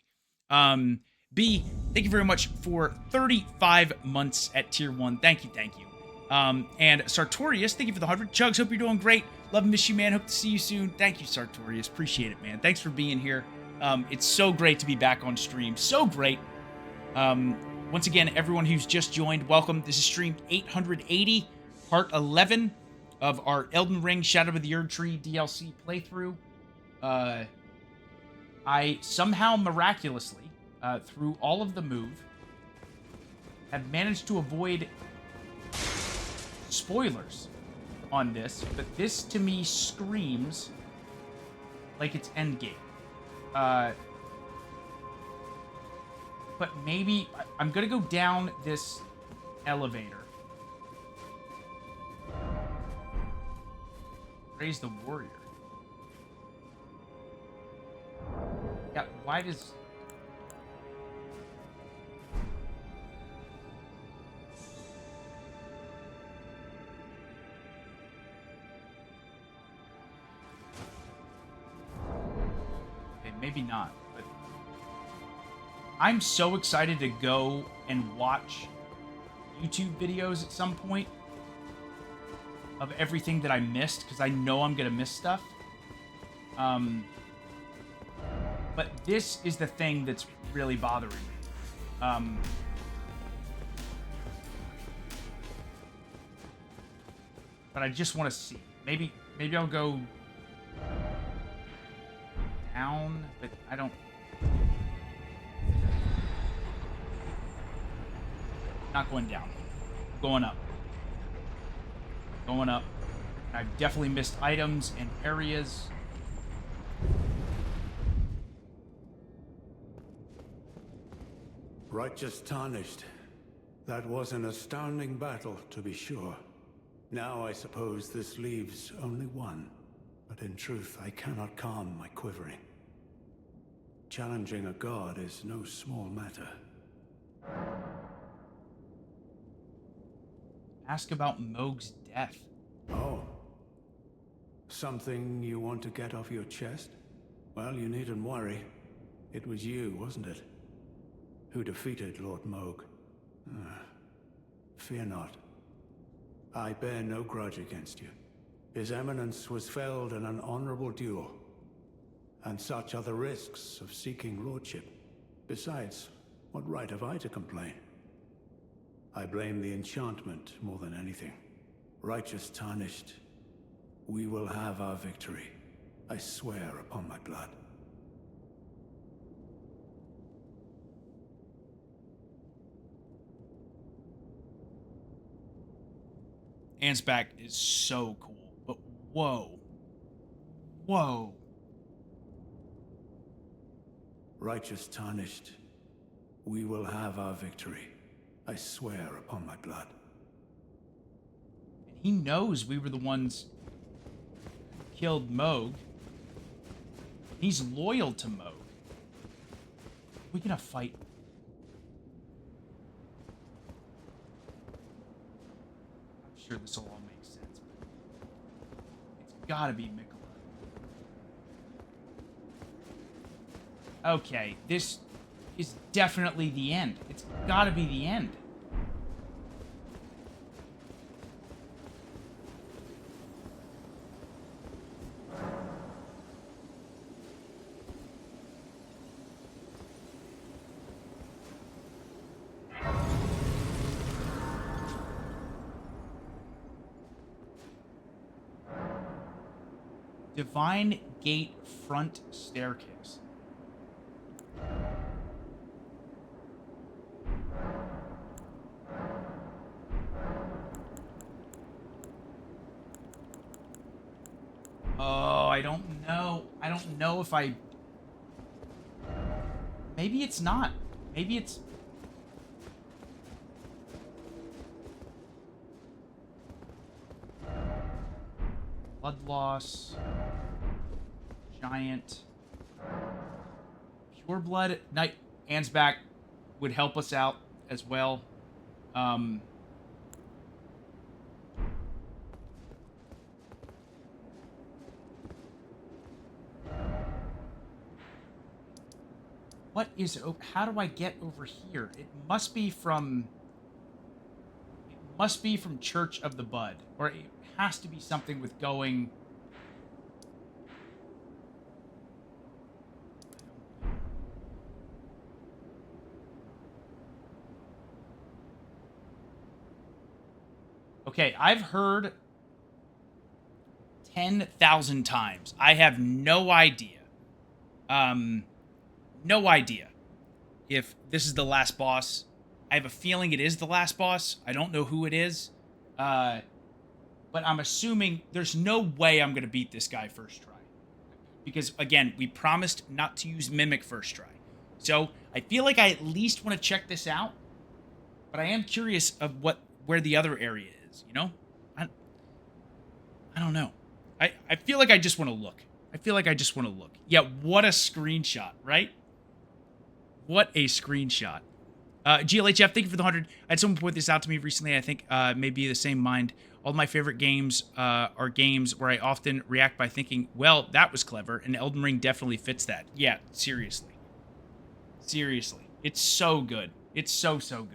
B, thank you very much for 35 months at tier 1. Thank you, thank you. And Sartorius, thank you for the 100. Chugs, hope you're doing great. Love and miss you, man. Hope to see you soon. Thank you, Sartorius. Appreciate it, man. Thanks for being here. It's so great to be back on stream. So great. Once again, everyone who's just joined, welcome. This is stream 880, part 11 of our Elden Ring Shadow of the Erdtree DLC playthrough. I somehow miraculously, through all of the move, have managed to avoid spoilers on this, but this to me screams like it's endgame. But maybe I'm gonna go down this elevator. Raise the warrior. Yeah, why does... Maybe not, but I'm so excited to go and watch YouTube videos at some point of everything that I missed, because I know I'm going to miss stuff. But this is the thing that's really bothering me. But I just want to see. Maybe I'll go down, but I don't... Not going down. Going up. Going up. I've definitely missed items and areas. Righteous tarnished. That was an astounding battle, to be sure. Now I suppose this leaves only one. But in truth, I cannot calm my quivering. Challenging a god is no small matter. Ask about Mohg's death. Oh. Something you want to get off your chest? Well, you needn't worry. It was you, wasn't it? Who defeated Lord Mohg. Fear not. I bear no grudge against you. His Eminence was felled in an honorable duel. And such are the risks of seeking lordship. Besides, what right have I to complain? I blame the enchantment more than anything. Righteous tarnished, we will have our victory. I swear upon my blood. Ansback is so cool, but whoa. Whoa. Righteous tarnished, we will have our victory. I swear upon my blood. And he knows we were the ones who killed Mohg. He's loyal to Mohg. We're gonna fight. I'm sure this will all make sense, but it's gotta be Mikola. Okay, this is definitely the end. It's gotta be the end. Divine Gate Front Staircase. Oh, I don't know. I don't know if I... Maybe it's not. Maybe it's... Blood loss. Giant. Pure blood. Night. Ansback would help us out as well. What is it? How do I get over here? It must be from... It must be from Church of the Bud. Or it has to be something with going... Okay, I've heard 10,000 times. I have no idea. No idea if this is the last boss. I have a feeling it is the last boss. I don't know who it is. But I'm assuming there's no way I'm going to beat this guy first try. Because, again, we promised not to use Mimic first try. So, I feel like I at least want to check this out. But I am curious of where the other area is, you know? I don't know. I feel like I just want to look. I feel like I just want to look. Yeah, what a screenshot, right? What a screenshot. GLHF, thank you for the 100. I had someone point this out to me recently. I think maybe the same mind. All of my favorite games are games where I often react by thinking, well, that was clever, and Elden Ring definitely fits that. Yeah, seriously. Seriously. It's so good. It's so good.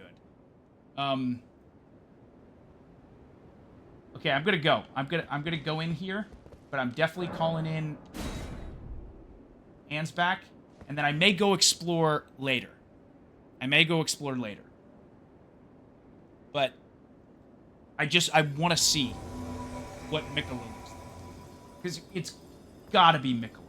Okay, I'm gonna go. I'm gonna go in here, but I'm definitely calling in Ansback, and then I may go explore later. But I want to see what Mikola looks like. Because it's gotta be Mikola.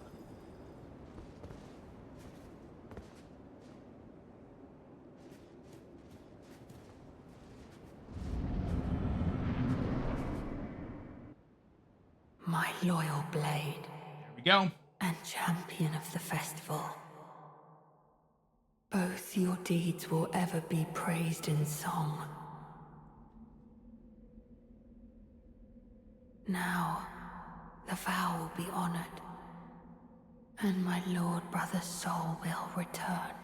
My loyal blade. There we go. And champion of the festival. Both your deeds will ever be praised in song. Now, the vow will be honored, and my lord brother's soul will return,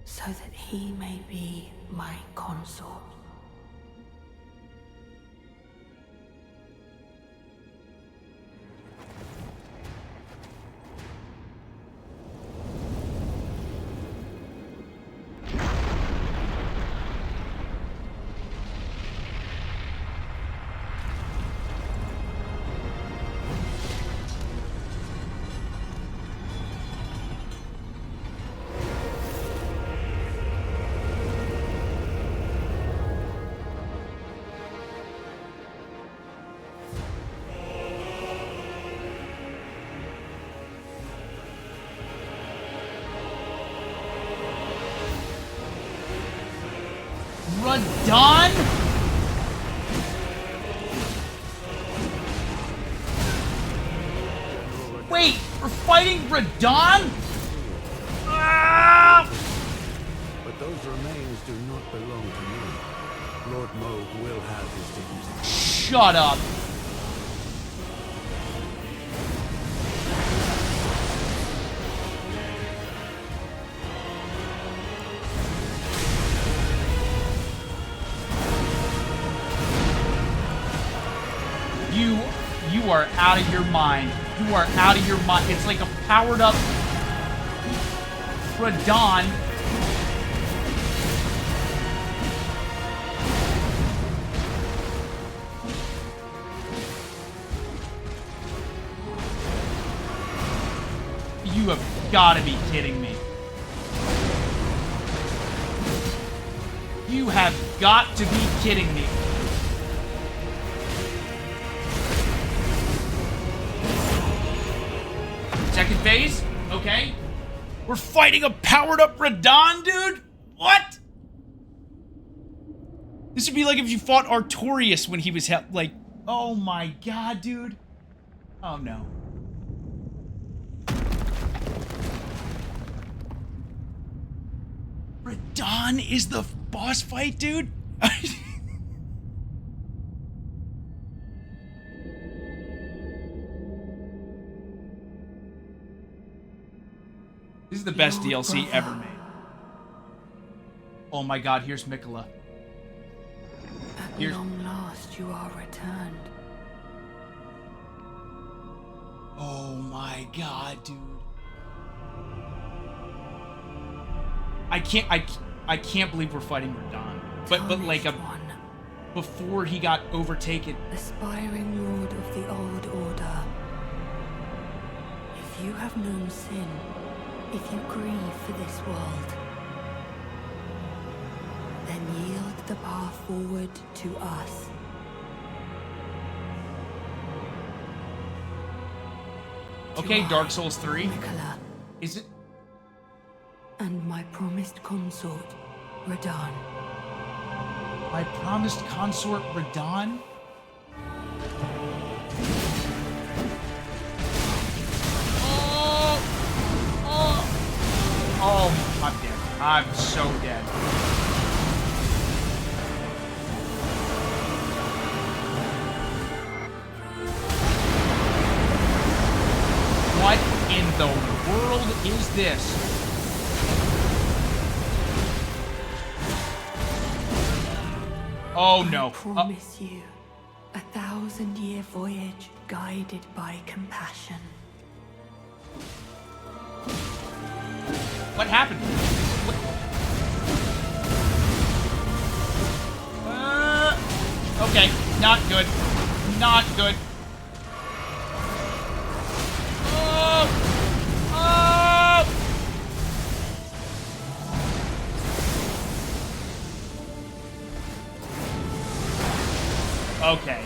so that he may be my consort. Radon? Wait, we're fighting Radon? Ah! But those remains do not belong to me. Lord Moog will have his dignity. Shut up. You are out of your mind. You are out of your mind. It's like a powered up Radon. You have got to be kidding me. You have got to be kidding me. Second phase? Okay. We're fighting a powered up Radon, dude? What? This would be like if you fought Artorias when he was like, oh my god, dude. Oh no. Radon is the boss fight, dude? This is the best Lord DLC brother. ever made. Oh my god, here's Mikola. At Here's... long last you are returned. Oh my god, dude. I can't believe we're fighting Radon. But like Tarnished one, before he got overtaken. aspiring lord of the old order. If you have known sin, if you grieve for this world, then yield the path forward to us. Okay, To Dark I, Souls 3. Mikola, Is it? and my promised consort, Radon. My promised consort Radon? Oh, I'm dead. I'm so dead. What in the world is this? Oh no. I promise you a 1,000-year voyage guided by compassion. What happened? Okay, not good. Not good. Okay,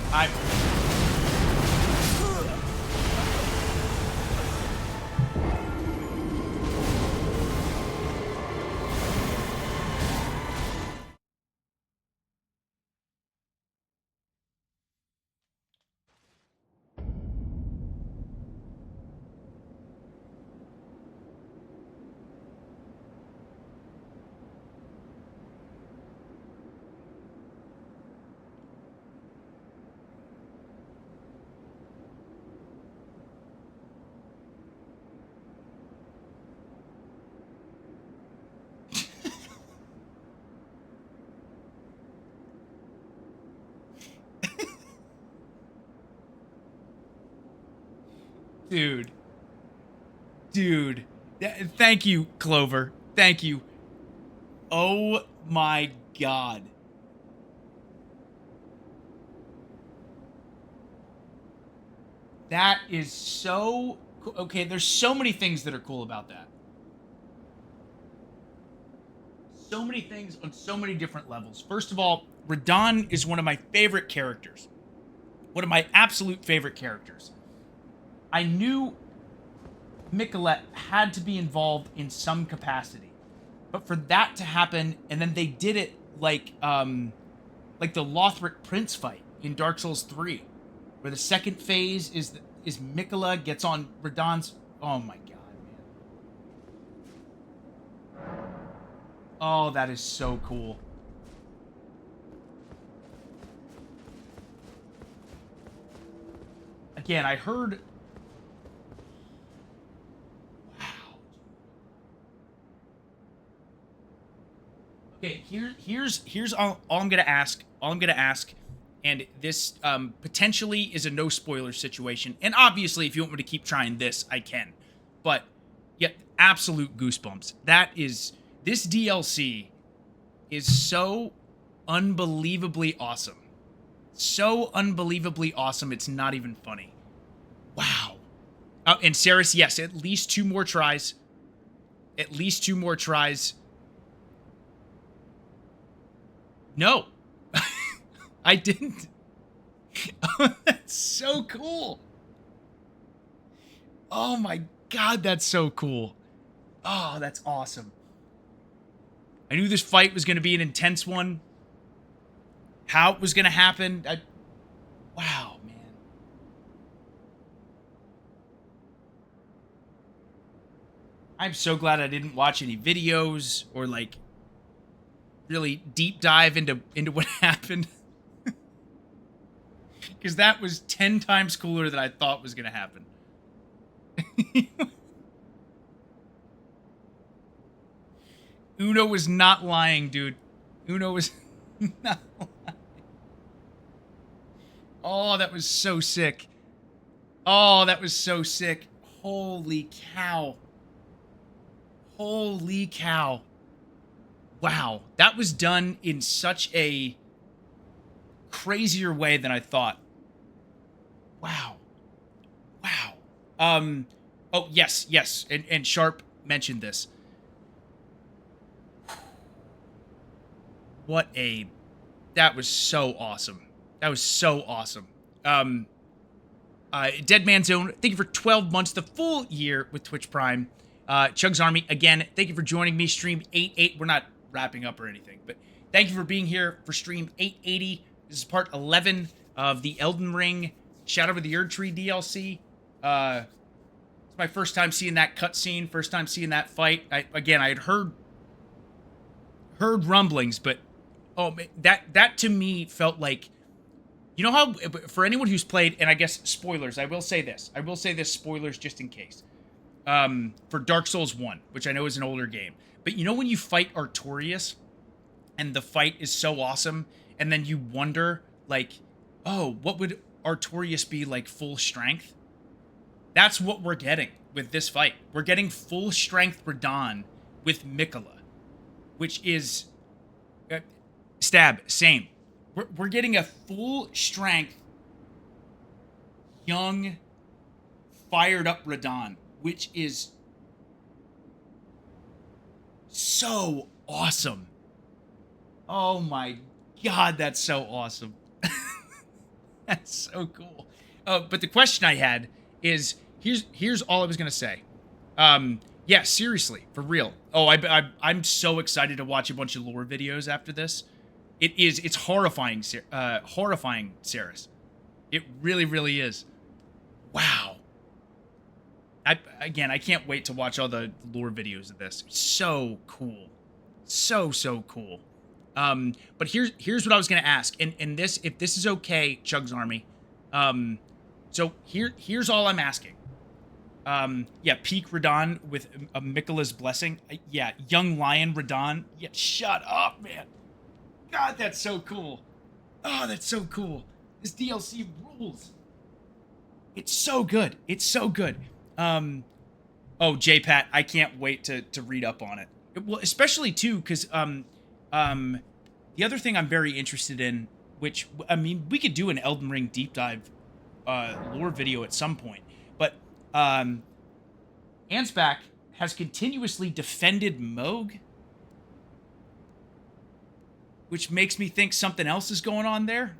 Dude. Thank you, Clover. Thank you. Oh my god. That is so cool. Okay, there's so many things that are cool about that. So many things on so many different levels. First of all, Radahn is one of my favorite characters. One of my absolute favorite characters. I knew Miquella had to be involved in some capacity. But for that to happen, and then they did it like the Lothric Prince fight in Dark Souls 3, where the second phase is Miquella gets on Radahn's. Oh my god, man! Oh, that is so cool. Again, I heard. Wow. Okay, here's all I'm gonna ask. All I'm gonna ask. And this potentially is a no spoiler situation. And obviously, if you want me to keep trying this, I can. But, yeah, absolute goosebumps. This DLC is so unbelievably awesome. So unbelievably awesome, it's not even funny. Wow. And Saris, yes, at least 2 more tries. At least 2 more tries. No. I didn't. Oh, that's so cool. Oh my god, that's so cool. Oh, that's awesome. I knew this fight was going to be an intense one. How it was going to happen. Wow, man. I'm so glad I didn't watch any videos or like really deep dive into what happened. Because that was 10 times cooler than I thought was going to happen. Uno was not lying, dude. Uno was not lying. Oh, that was so sick. Oh, that was so sick. Holy cow. Holy cow. Wow. That was done in such a crazier way than I thought. Wow. Wow. Oh, yes. And Sharp mentioned this. That was so awesome. That was so awesome. Dead Man Zone, thank you for 12 months, the full year with Twitch Prime. CHUGS Army, again, thank you for joining me. Stream 880. We're not wrapping up or anything, but thank you for being here for stream 880. This is part 11 of the Elden Ring Shadow of the Erdtree DLC. It's my first time seeing that cutscene, first time seeing that fight. I had heard rumblings, but oh, that to me felt like, you know how, for anyone who's played, and I guess spoilers, I will say this, spoilers just in case, for Dark Souls 1, which I know is an older game, but you know when you fight Artorias, and the fight is so awesome, and then you wonder, like, oh, what would Artorias be like full strength? That's what we're getting with this fight. We're getting full strength Radahn with Miquella, which is same. We're getting a full strength, young, fired up Radahn, which is so awesome. Oh my god, that's so awesome. That's so cool. But the question I had is, here's all I was gonna say. Yeah, seriously, for real. Oh, I'm so excited to watch a bunch of lore videos after this. It's horrifying, horrifying, Saris. It really, really is. Wow. I can't wait to watch all the lore videos of this. So cool. So cool. But here's what I was gonna ask, and this, if this is okay, CHUGS Army. So here's all I'm asking. Yeah, peak Radahn with Miquella's blessing. Yeah, young lion Radahn. Yeah, shut up, man. God, that's so cool. Oh, that's so cool. This DLC rules. It's so good. It's so good. Oh, JPat, I can't wait to read up on it. Well, especially too, because the other thing I'm very interested in, which I mean, we could do an Elden Ring deep dive lore video at some point, but Ansbach has continuously defended Moog, which makes me think something else is going on there,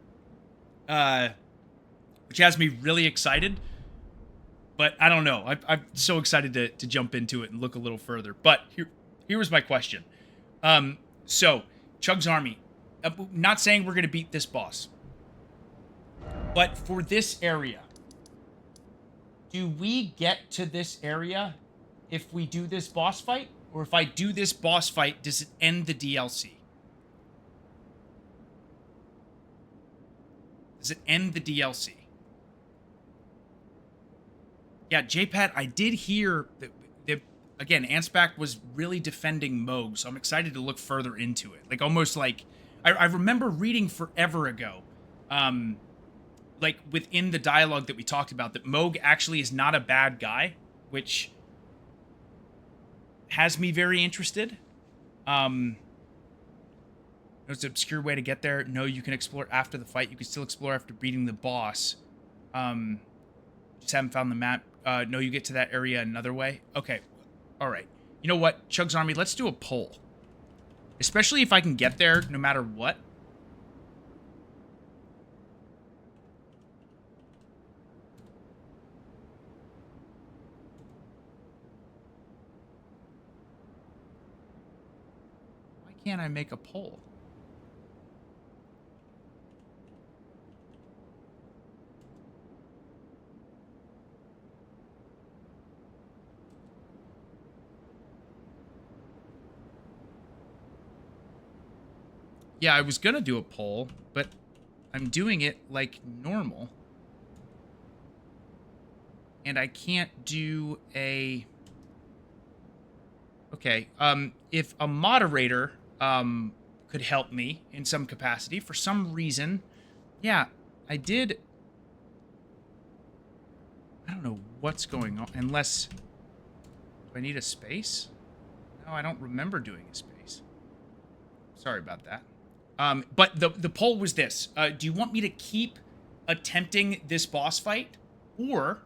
which has me really excited. But I don't know. I'm so excited to jump into it and look a little further. But here was my question. So, CHUGS Army. Not saying we're going to beat this boss. But for this area, do we get to this area if we do this boss fight? Or if I do this boss fight, does it end the DLC? Does it end the DLC? Yeah, JPat, I did hear that again, Ansbach was really defending Moog, so I'm excited to look further into it. Like, almost like, I remember reading forever ago, like, within the dialogue that we talked about, that Moog actually is not a bad guy, which has me very interested. There's an obscure way to get there. No, you can explore after the fight. You can still explore after beating the boss. Just haven't found the map. No, you get to that area another way. Okay. All right. You know what, CHUGS Army, let's do a poll. Especially if I can get there no matter what. Why can't I make a poll? Yeah, I was gonna do a poll, but I'm doing it like normal. And I can't do a... Okay, if a moderator, could help me in some capacity, for some reason... Yeah, I did... I don't know what's going on, unless... Do I need a space? No, I don't remember doing a space. Sorry about that. But the poll was this. Do you want me to keep attempting this boss fight? Or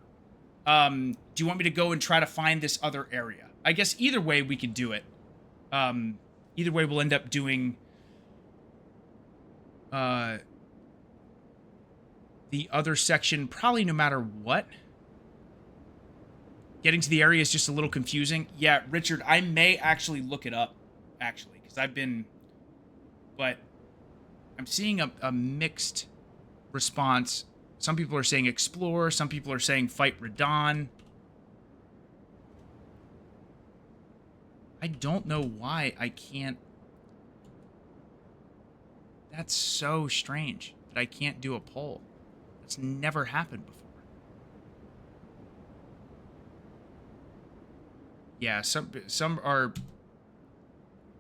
do you want me to go and try to find this other area? I guess either way we could do it. Either way we'll end up doing the other section probably no matter what. Getting to the area is just a little confusing. Yeah, Richard, I may actually look it up, actually, because I've been... But... I'm seeing a mixed response. Some people are saying explore. Some people are saying fight Radon. I don't know why I can't... That's so strange that I can't do a poll. That's never happened before. Yeah, some are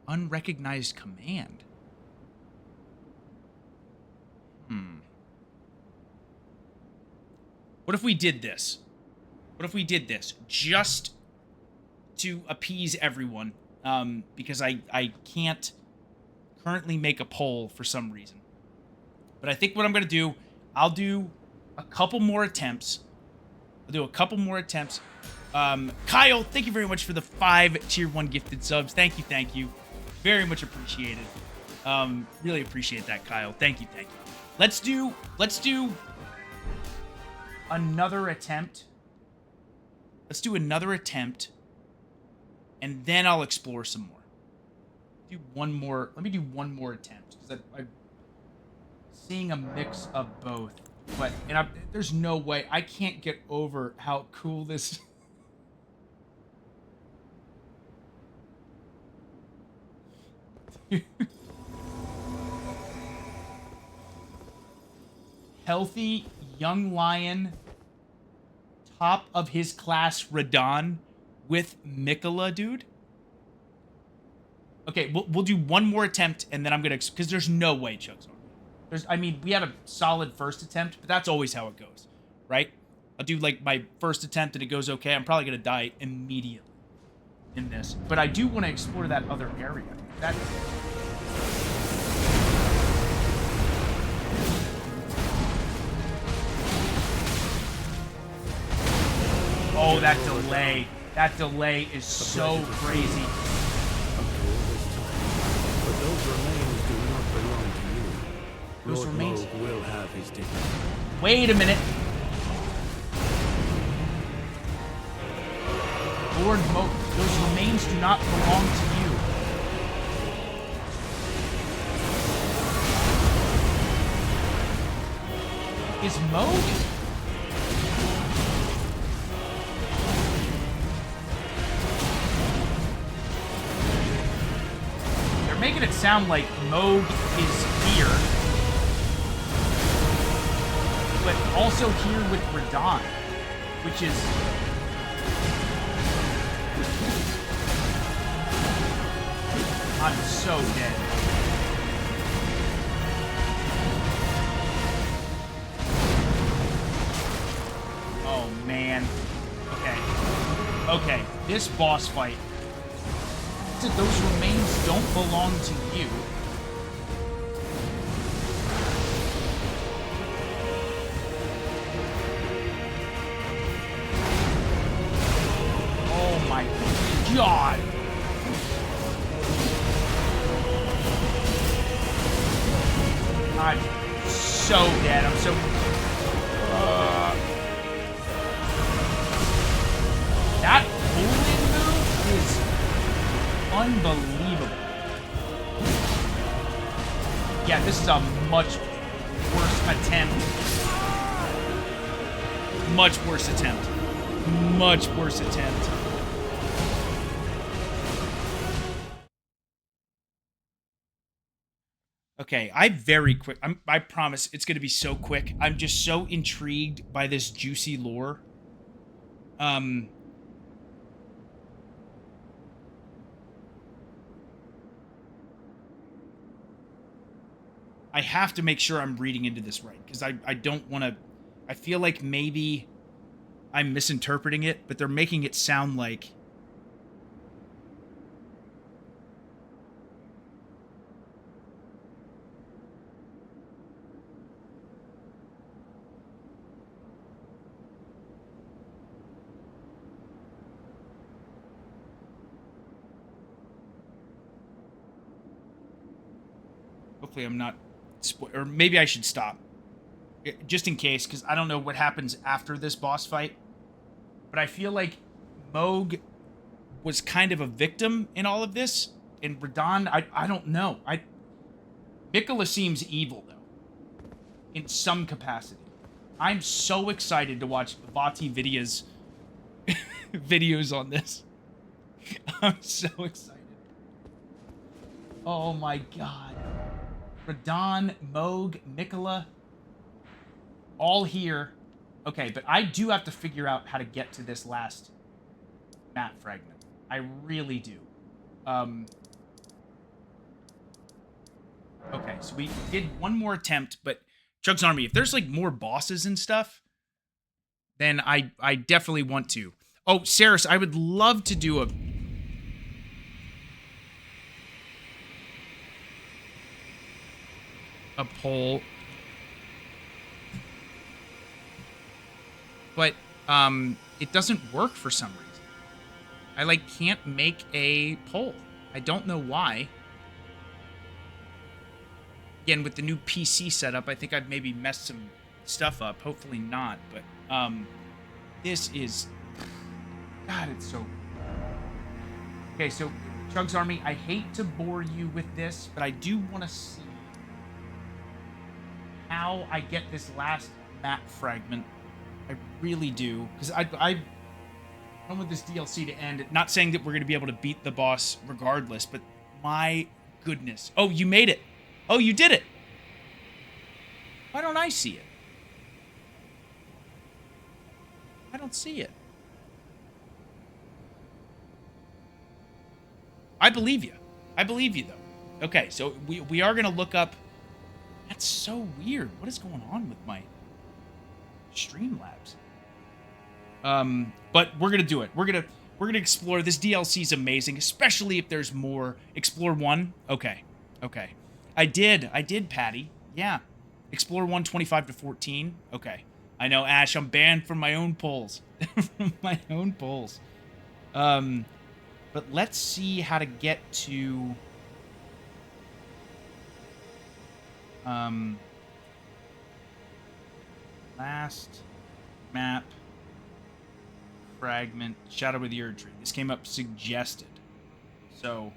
unrecognized command. What if we did this? What if we did this just to appease everyone? Because I can't currently make a poll for some reason. But I think what I'm going to do, I'll do a couple more attempts. Kyle, thank you very much for the 5 tier 1 gifted subs. Thank you. Very much appreciated. Really appreciate that, Kyle. Thank you. Let's do another attempt. Let's do another attempt. And then I'll explore some more. Let me do one more attempt. Because I'm seeing a mix of both. But there's no way. I can't get over how cool this... Healthy young lion, top of his class Radon with Mikola, dude. Okay, we'll do one more attempt and then I'm gonna, because there's no way CHUGS Army. I mean, we had a solid first attempt, but that's always how it goes, right? I'll do like my first attempt and it goes okay. I'm probably gonna die immediately in this, but I do want to explore that other area. That. Oh, that delay. That delay is so crazy. After all this time. But those remains do not belong to you. Those Lord remains? Moog will have his dignity. Wait a minute. Lord Moog, those remains do not belong to you. Is Moog? They're making it sound like Moog is here, but also here with Radon, which is... I'm so dead. Oh, man. Okay. Okay, this boss fight. Those remains don't belong to you. Oh my God. I'm so dead. I'm so... That pulling move is unbelievable. Yeah, this is a much worse attempt. Much worse attempt. Much worse attempt. Okay, I promise it's going to be so quick. I'm just so intrigued by this juicy lore. I have to make sure I'm reading into this right, because I don't want to... I feel like maybe I'm misinterpreting it, but they're making it sound like... Hopefully I'm not... Or maybe I should stop. Just in case, because I don't know what happens after this boss fight. But I feel like Moog was kind of a victim in all of this. And Radon, I don't know. Mikola seems evil, though. In some capacity. I'm so excited to watch Vati Vidya's videos on this. I'm so excited. Oh my God. Radon, Moog, Mikola, all here. Okay, but I do have to figure out how to get to this last map fragment. I really do. Okay, so we did one more attempt, but CHUGS Army, if there's like more bosses and stuff, then I definitely want to. Oh, Saris, I would love to do a poll, but it doesn't work for some reason. I like can't make a poll. I don't know why. Again, with the new PC setup, I think I've maybe messed some stuff up. Hopefully not, but this is... God, it's so... Okay, so CHUGS Army, I hate to bore you with this, but I do want to see how I get this last map fragment. I really do, because I want this DLC to end. Not saying that we're going to be able to beat the boss regardless, but my goodness. Oh, you made it. Oh, you did it. Why don't I see it? I don't see it. I believe you. I believe you, though. Okay, so we are going to look up... That's so weird. What is going on with my Streamlabs? But we're gonna do it. We're gonna explore. This DLC is amazing, especially if there's more. Explore 1. Okay. Okay. I did, Patty. Yeah. Explore 1, 25 to 14. Okay. I know, Ash, I'm banned from my own polls. From my own polls. But let's see how to get to last map fragment, Shadow of the Erdtree. This came up suggested. So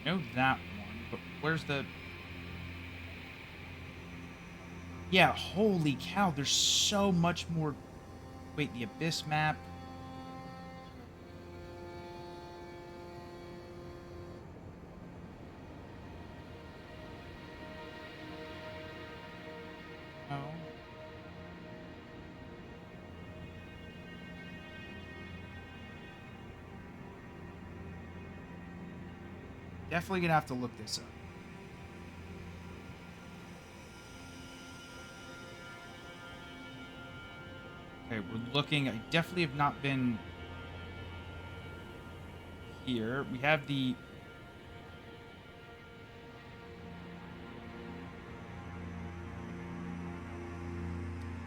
I know that one, but where's the... Yeah, holy cow, there's so much more. Wait, the Abyss map. No. Definitely gonna have to look this up. Okay, we're looking. I definitely have not been here. We have the...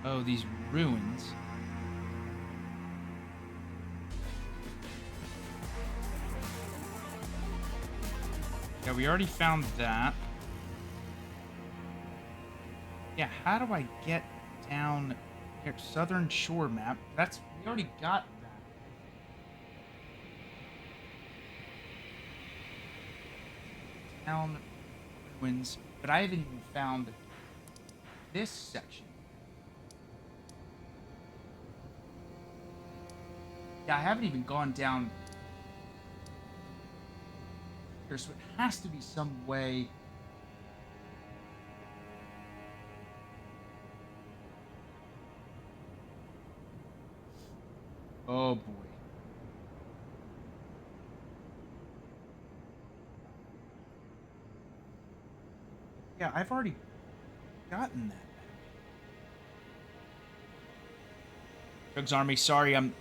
Oh, these ruins. Yeah, we already found that. Yeah, how do I get down here? Southern Shore map. That's... We already got that. Town ruins. But I haven't even found this section. Yeah, I haven't even gone down here, so it has to be some way. Oh boy. Yeah, I've already gotten that. CHUGS Army, sorry, I'm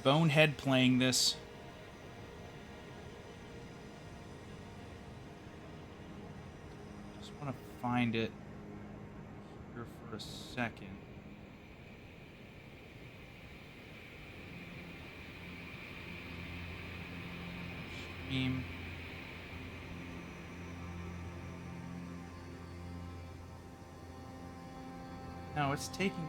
bonehead playing this. Just want to find it here for a second. Stream. No, it's taking...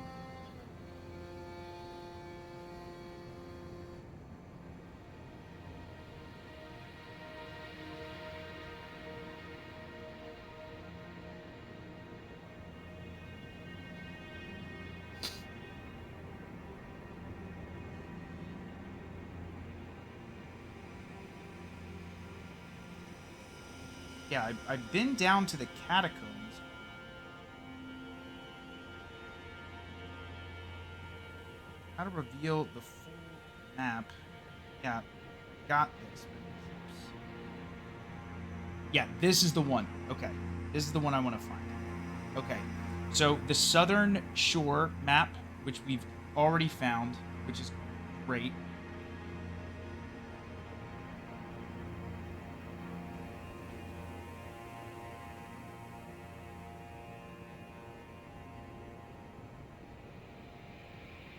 Yeah, I've been down to the catacombs. How to reveal the full map. Yeah, got this. Yeah, this is the one. Okay, this is the one I want to find. Okay, so the Southern Shore map, which we've already found, which is great.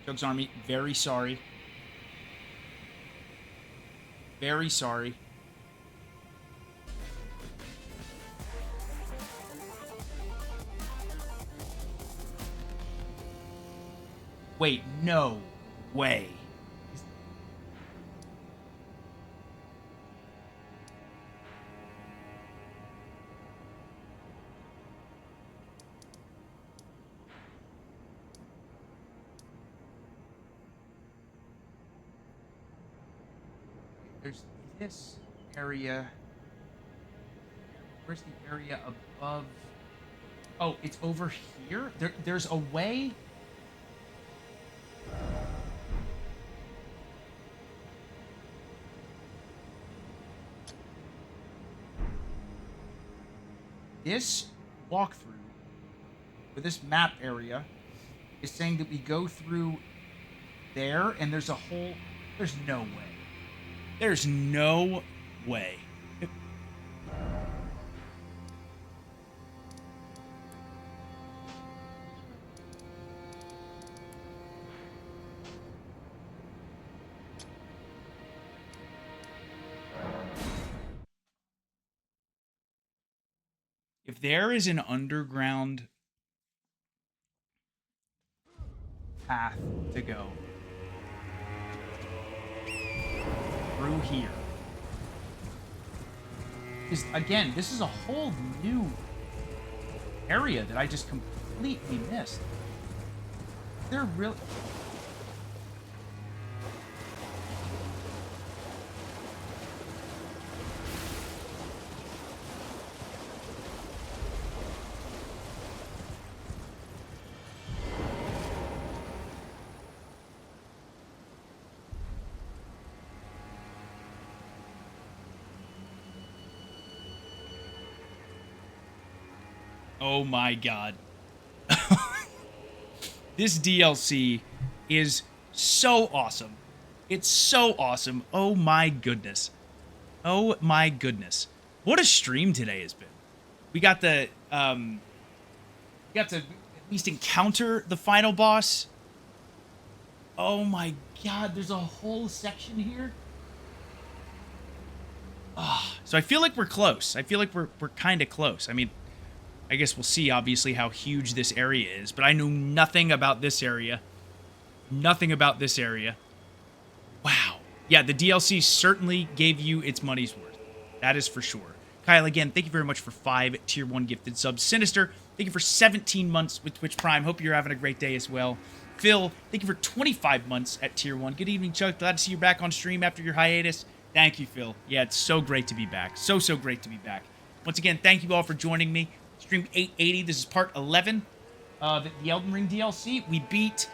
CHUGS Army, very sorry. Very sorry. Wait, no way. There's this area. Where's the area above? Oh, it's over here? There's a way? This walkthrough for this map area is saying that we go through there, and there's a whole... There's no way. There's no way. If there is an underground path to go through here, because again, this is a whole new area that I just completely missed. They're really... Oh my god. This DLC is so awesome. It's so awesome. Oh my goodness. Oh my goodness. What a stream today has been. We got to at least encounter the final boss. Oh my god, there's a whole section here. So I feel like we're close. I feel like we're kind of close. I mean, I guess we'll see, obviously, how huge this area is. But I know nothing about this area. Nothing about this area. Wow. Yeah, the DLC certainly gave you its money's worth. That is for sure. Kyle, again, thank you very much for 5 Tier 1 gifted subs. Sinister, thank you for 17 months with Twitch Prime. Hope you're having a great day as well. Phil, thank you for 25 months at Tier 1. Good evening, Chuck. Glad to see you back on stream after your hiatus. Thank you, Phil. Yeah, it's so great to be back. So great to be back. Once again, thank you all for joining me. Stream 880. This is part 11 of the Elden Ring DLC. We beat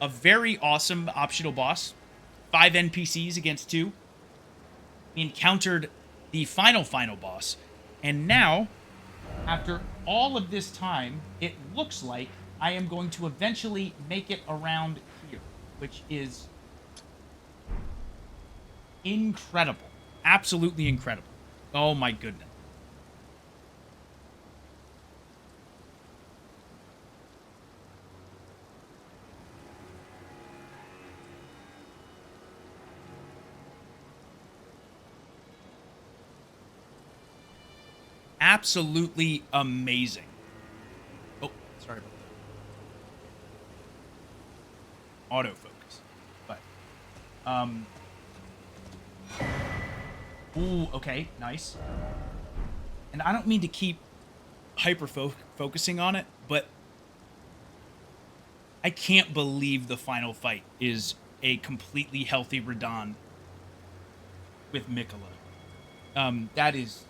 a very awesome optional boss. 5 NPCs against 2. We encountered the final boss. And now, after all of this time, it looks like I am going to eventually make it around here, which is incredible. Absolutely incredible. Oh my goodness. Absolutely amazing. Oh, sorry about that. Autofocus. But, ooh, okay, nice. And I don't mean to keep focusing on it, but I can't believe the final fight is a completely healthy Radahn with Miquella. That is...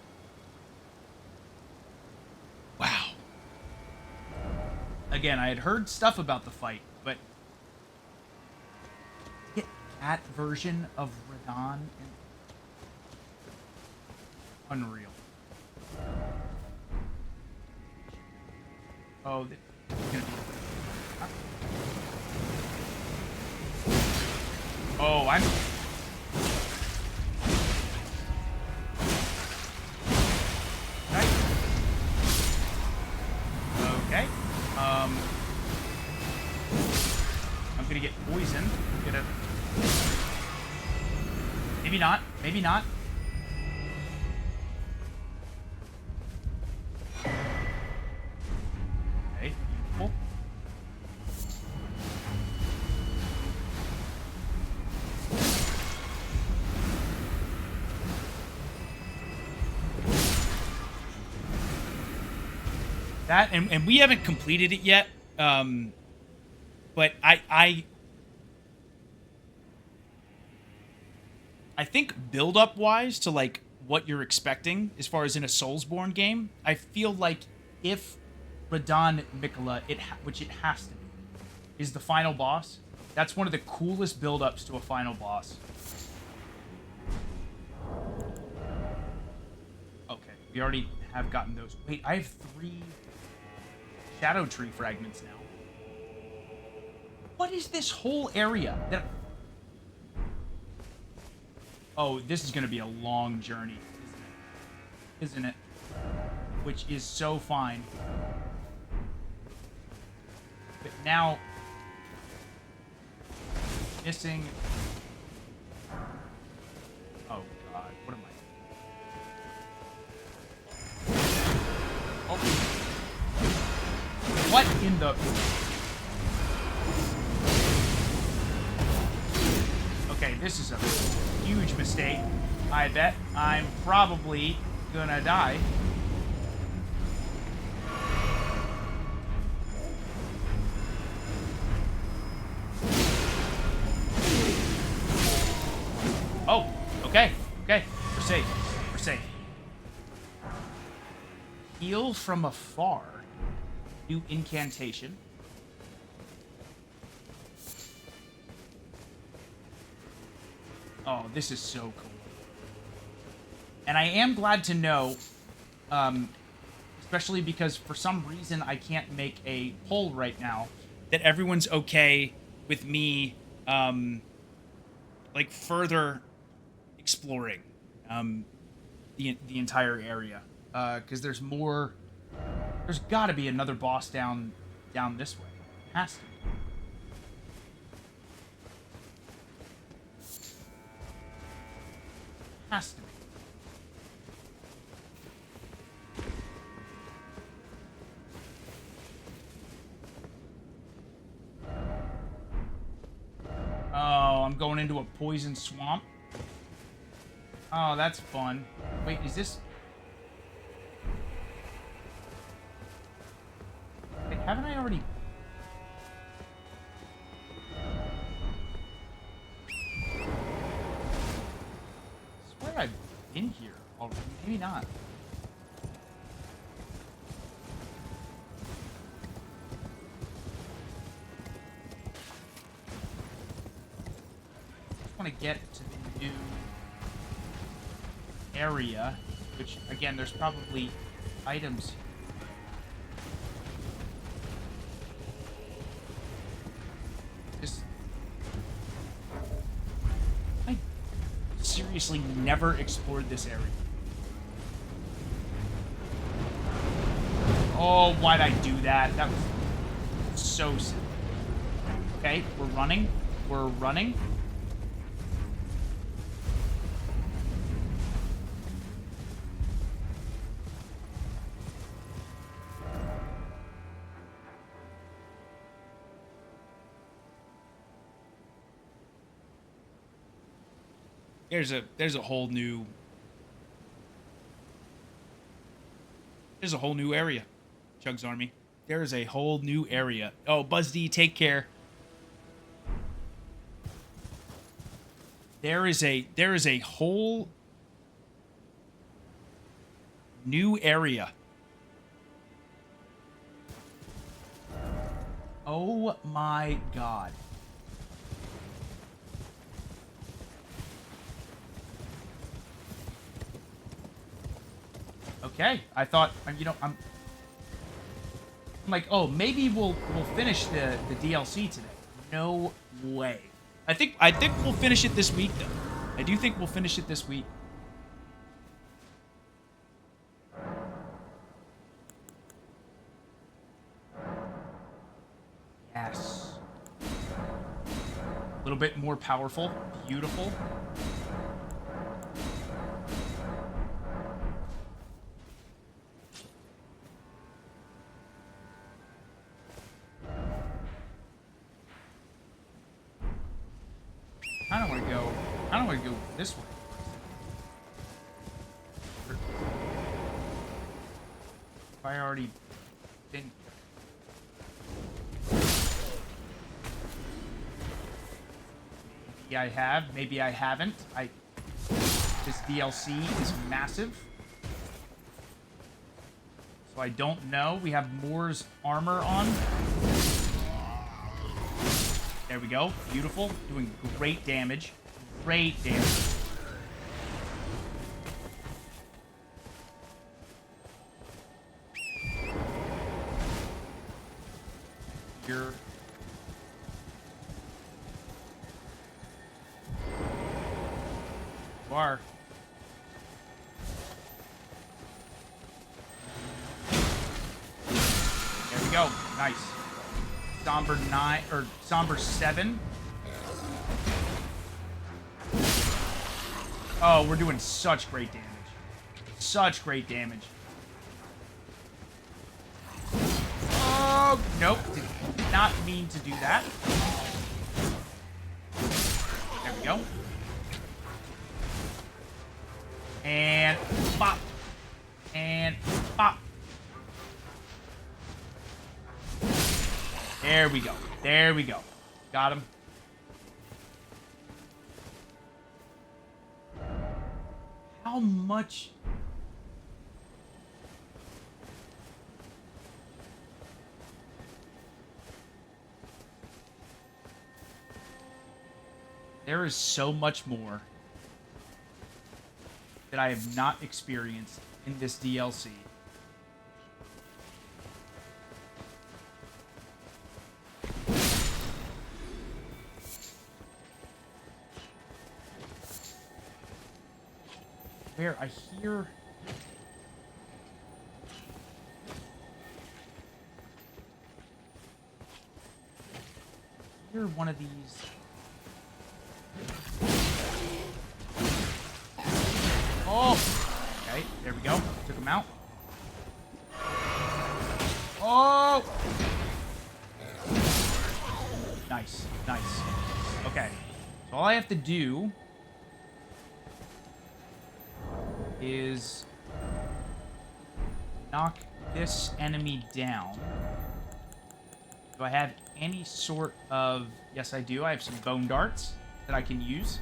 Wow. Again, I had heard stuff about the fight, but get that version of Radahn, unreal. Oh, it's gonna be... Oh, I'm... Okay. I'm gonna get poisoned. Maybe not. Maybe not. Okay, beautiful. That, and we haven't completed it yet, but I think build-up wise to like what you're expecting as far as in a Soulsborne game, I feel like if Radahn Miquella, which it has to be, is the final boss, that's one of the coolest build-ups to a final boss. Okay, we already have gotten those. Wait, I have 3... shadow tree fragments now. What is this whole area? Oh, this is going to be a long journey, isn't it? Which is so fine. But now, missing. Oh God, what am I? Oh. What in the? Okay, this is a huge mistake. I bet I'm probably gonna die. Oh, okay, okay. We're safe. We're safe. Heal from afar. New incantation. Oh, this is so cool. And I am glad to know, especially because for some reason I can't make a poll right now, that everyone's okay with me, like, further exploring the entire area. Because there's more... There's got to be another boss down this way. Has to be. Has to be. Oh, I'm going into a poison swamp. Oh, that's fun. Wait, is this... Wait, haven't I already... I swear I've been here already. Maybe not. I just want to get to the new area, which, again, there's probably items here. I seriously never explored this area. Oh, why'd I do that? That was so silly. Okay, we're running. We're running. There's a whole new area, Chugs Army. There is a whole new area. Oh, Buzz D, take care. There is a whole new area. Oh my God. Okay, I thought, you know, I'm like, oh, maybe we'll finish the DLC today. No way. I think we'll finish it this week, though. I do think we'll finish it this week. Yes. A little bit more powerful. Beautiful. I don't want to go this way. If I already been here. Maybe I have, maybe I haven't. This DLC is massive. So I don't know. We have Moore's armor on. There we go. Beautiful. Doing great damage. Great damage. are. There we go. Nice. Somber 9 or Somber 7. Oh, we're doing such great damage. Such great damage. Oh, nope. Did not mean to do that. There we go. And pop. And pop. There we go. There we go. Got him. How much? There is so much more that I have not experienced in this DLC. Where I hear... one of these... Oh! Okay, there we go. Took him out. Oh! Nice, nice. Okay. So all I have to do is knock this enemy down. Do I have any sort of... Yes, I do. I have some bone darts that I can use.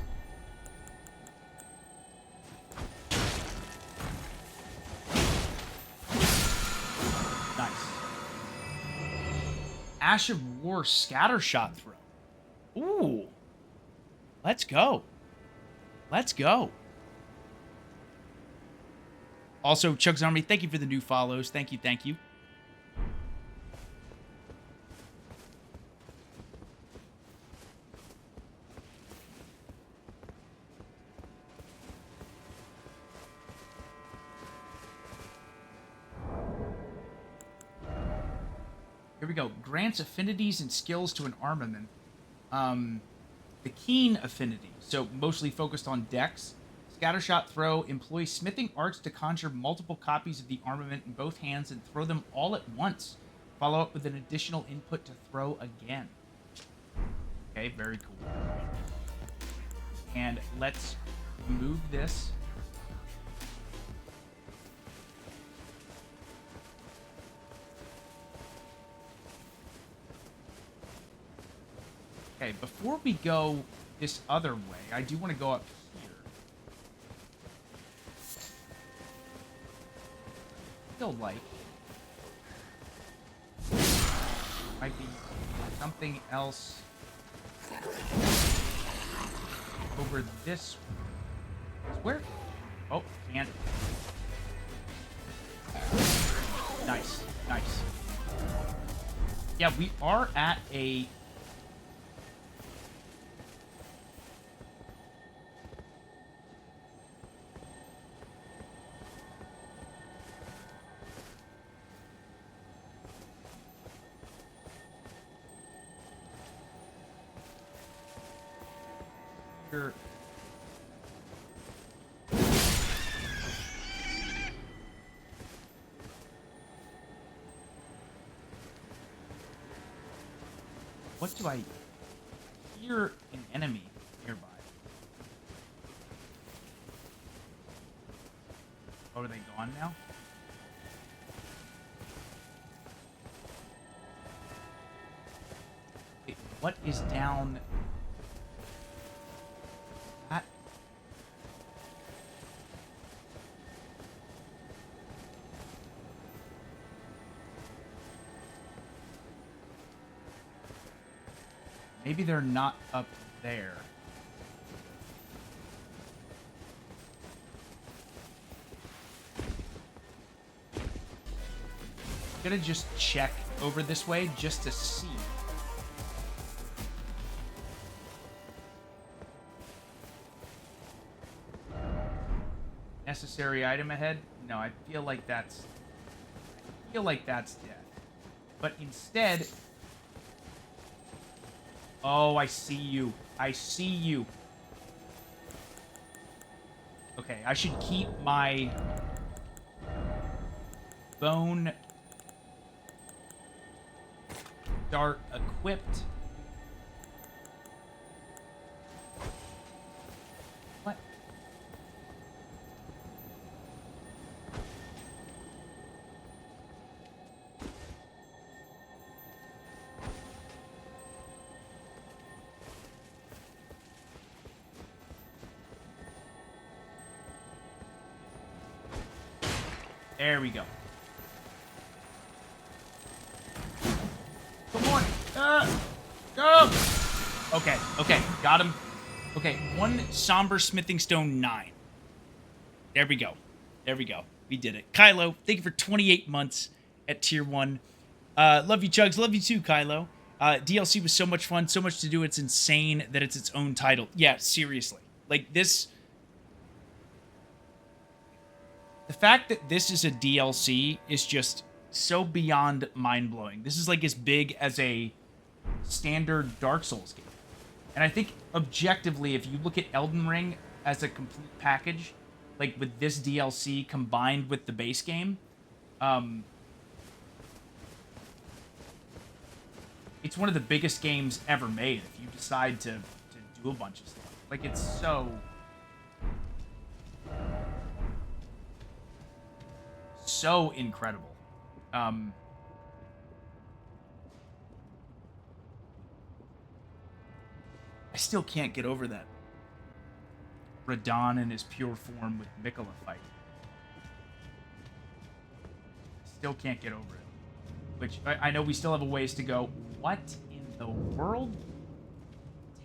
Nice. Ash of War Scattershot Throw. Ooh. Let's go. Let's go. Also, CHUGS Army, thank you for the new follows. Thank you, thank you. Here we go. Grants affinities and skills to an armament. The Keen affinity, so mostly focused on dex. Scattershot Throw employs smithing arts to conjure multiple copies of the armament in both hands and throw them all at once. Follow up with an additional input to throw again. Okay, very cool. And let's move this. Okay, before we go this other way, I do want to go up here. Feel like might be something else over this way. Where? Oh, can't. Nice, nice. Yeah, we are at a... What do I hear? An enemy nearby. Oh, are they gone now? Wait, what is down? That... Maybe they're not up there. I'm gonna just check over this way just to see. unnecessary item ahead. No, I feel like that's death. But instead, oh, I see you. I see you. Okay, I should keep my bone dart equipped. What? There we go. Come on. Go! Okay, okay. Got him. Okay, 1 somber smithing stone 9. There we go. There we go. We did it. Kylo, thank you for 28 months at tier 1. Love you, Chugs. Love you too, Kylo. DLC was so much fun, so much to do. It's insane that it's its own title. Yeah, seriously. Like, this... The fact that this is a DLC is just so beyond mind-blowing. This is like as big as a standard Dark Souls game. And I think objectively, if you look at Elden Ring as a complete package, like with this DLC combined with the base game, it's one of the biggest games ever made if you decide to do a bunch of stuff. Like, it's so incredible. I still can't get over that Radahn in his pure form with Miquella fight. Still can't get over it. Which, I know we still have a ways to go. What in the world?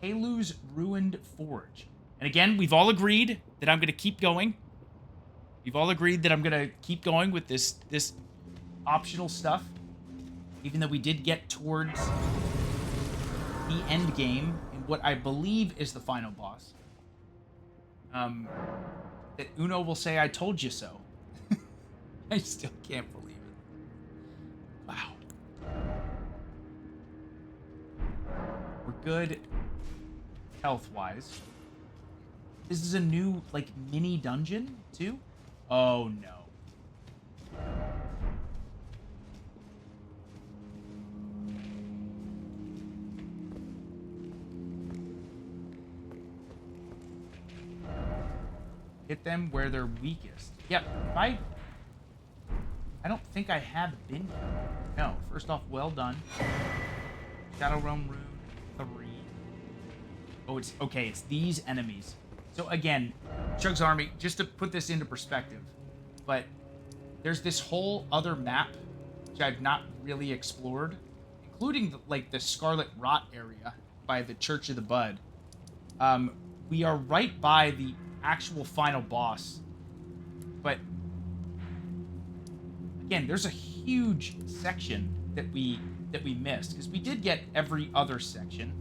Telu's Ruined Forge. And again, we've all agreed that I'm going to keep going. We've all agreed that I'm going to keep going with this optional stuff. Even though we did get towards the end game in what I believe is the final boss. That Uno will say, "I told you so." I still can't believe it. Wow. We're good health-wise. This is a new, like, mini dungeon, too? Oh, no. Hit them where they're weakest. Yep, I don't think I have been here. No, first off, well done. Shadow Realm Rune 3. Oh, it's okay, it's these enemies. So again, CHUGS Army, just to put this into perspective, but there's this whole other map which I've not really explored, including like the Scarlet Rot area by the Church of the Bud. We are right by the actual final boss, but again, there's a huge section that we missed because we did get every other section,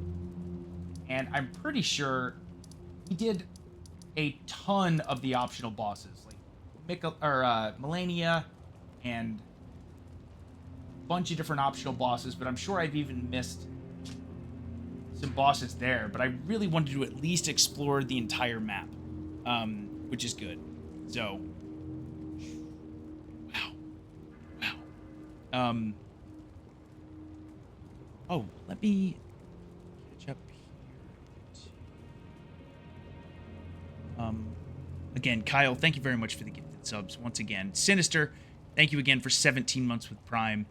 and I'm pretty sure we did a ton of the optional bosses, like Melania and a bunch of different optional bosses, but I'm sure I've even missed some bosses there, but I really wanted to at least explore the entire map, which is good. So, wow. Oh, let me catch up here. Again, Kyle, thank you very much for the gifted subs once again. Sinister, thank you again for 17 months with Prime.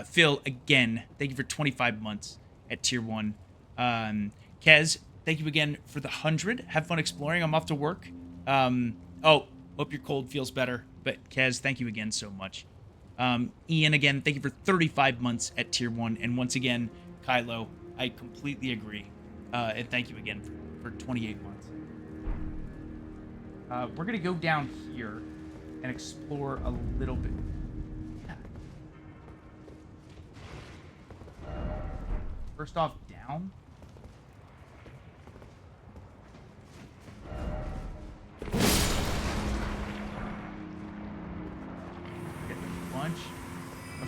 Phil, again, thank you for 25 months at Tier 1. Kez, thank you again for the 100. Have fun exploring. I'm off to work. Oh, hope your cold feels better. But Kez, thank you again so much. Ian, again, thank you for 35 months at Tier 1. And once again, Kylo, I completely agree. And thank you again for 28 months. We're going to go down here and explore a little bit. Yeah. First off, down.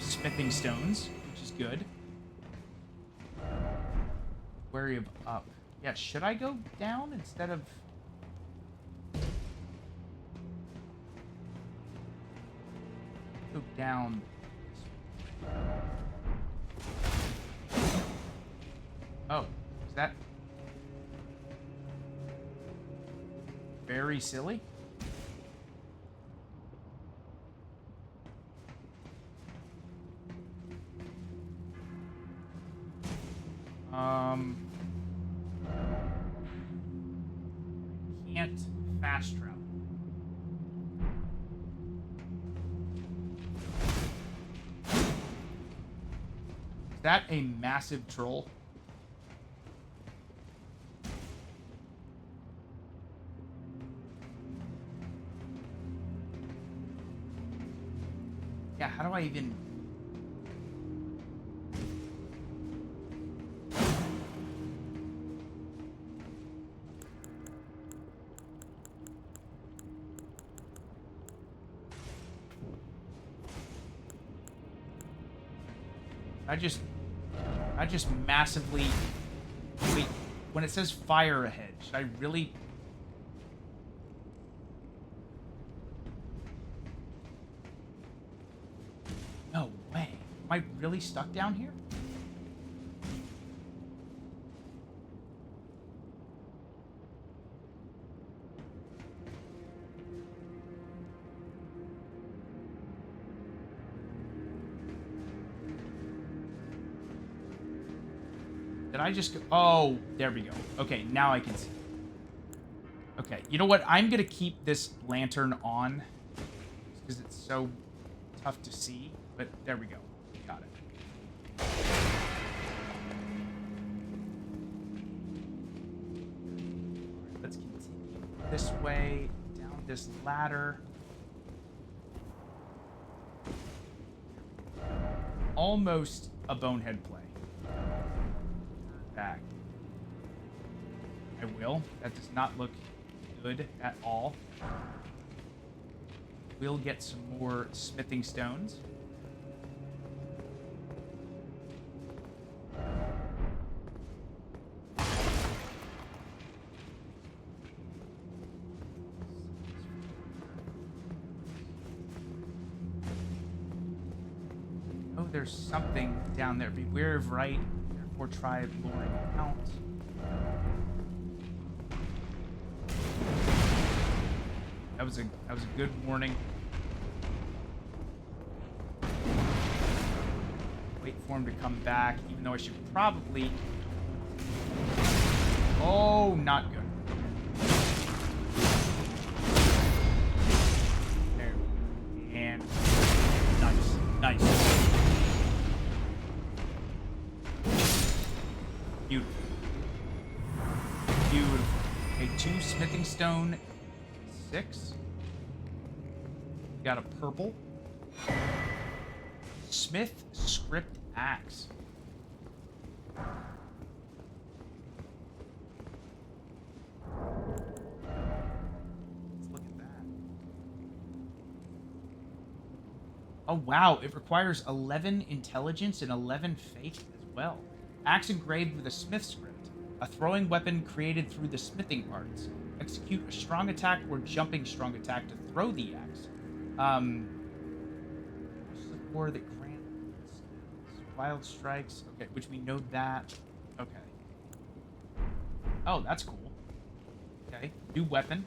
of smithing stones, which is good. Wary of up. Yeah, should I go down instead of... Go down. Oh, is that... very silly? Can't fast travel. Is that a massive troll? Yeah, how do I even... I just massively... Wait, when it says fire ahead, should I really... No way. Am I really stuck down here? Did I just go? Oh, there we go. Okay, now I can see. Okay, you know what? I'm going to keep this lantern on because it's so tough to see. But there we go. Got it. Let's continue this way, down this ladder. Almost a bonehead play. Back. I will. That does not look good at all. We'll get some more smithing stones. Oh, there's something down there. Beware of right. Therefore, try luring out. That was a good warning. Wait for him to come back, even though I should probably... Oh, not good. There. And... Nice. Nice. Beautiful. Beautiful. Okay, 2 smithing stone. 6. Got a purple. Smith script axe. Let's look at that. Oh wow, it requires 11 intelligence and 11 faith as well. Axe engraved with a smith script. A throwing weapon created through the smithing arts. Execute a strong attack or jumping strong attack to throw the axe. Or that grant wild strikes. Okay, which we know that. Okay. Oh, that's cool. Okay, new weapon.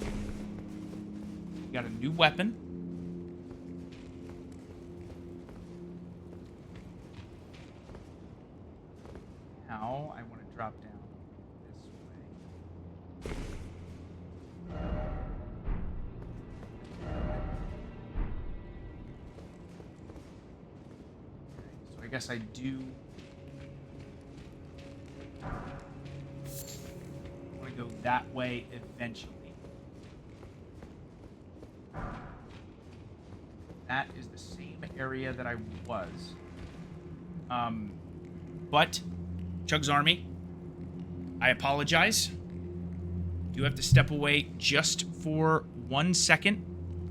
We got a new weapon. Now I want to drop down this way. So I guess I do want to go that way eventually. That is the same area that I was. But CHUGS Army, I apologize. Do have to step away just for 1 second.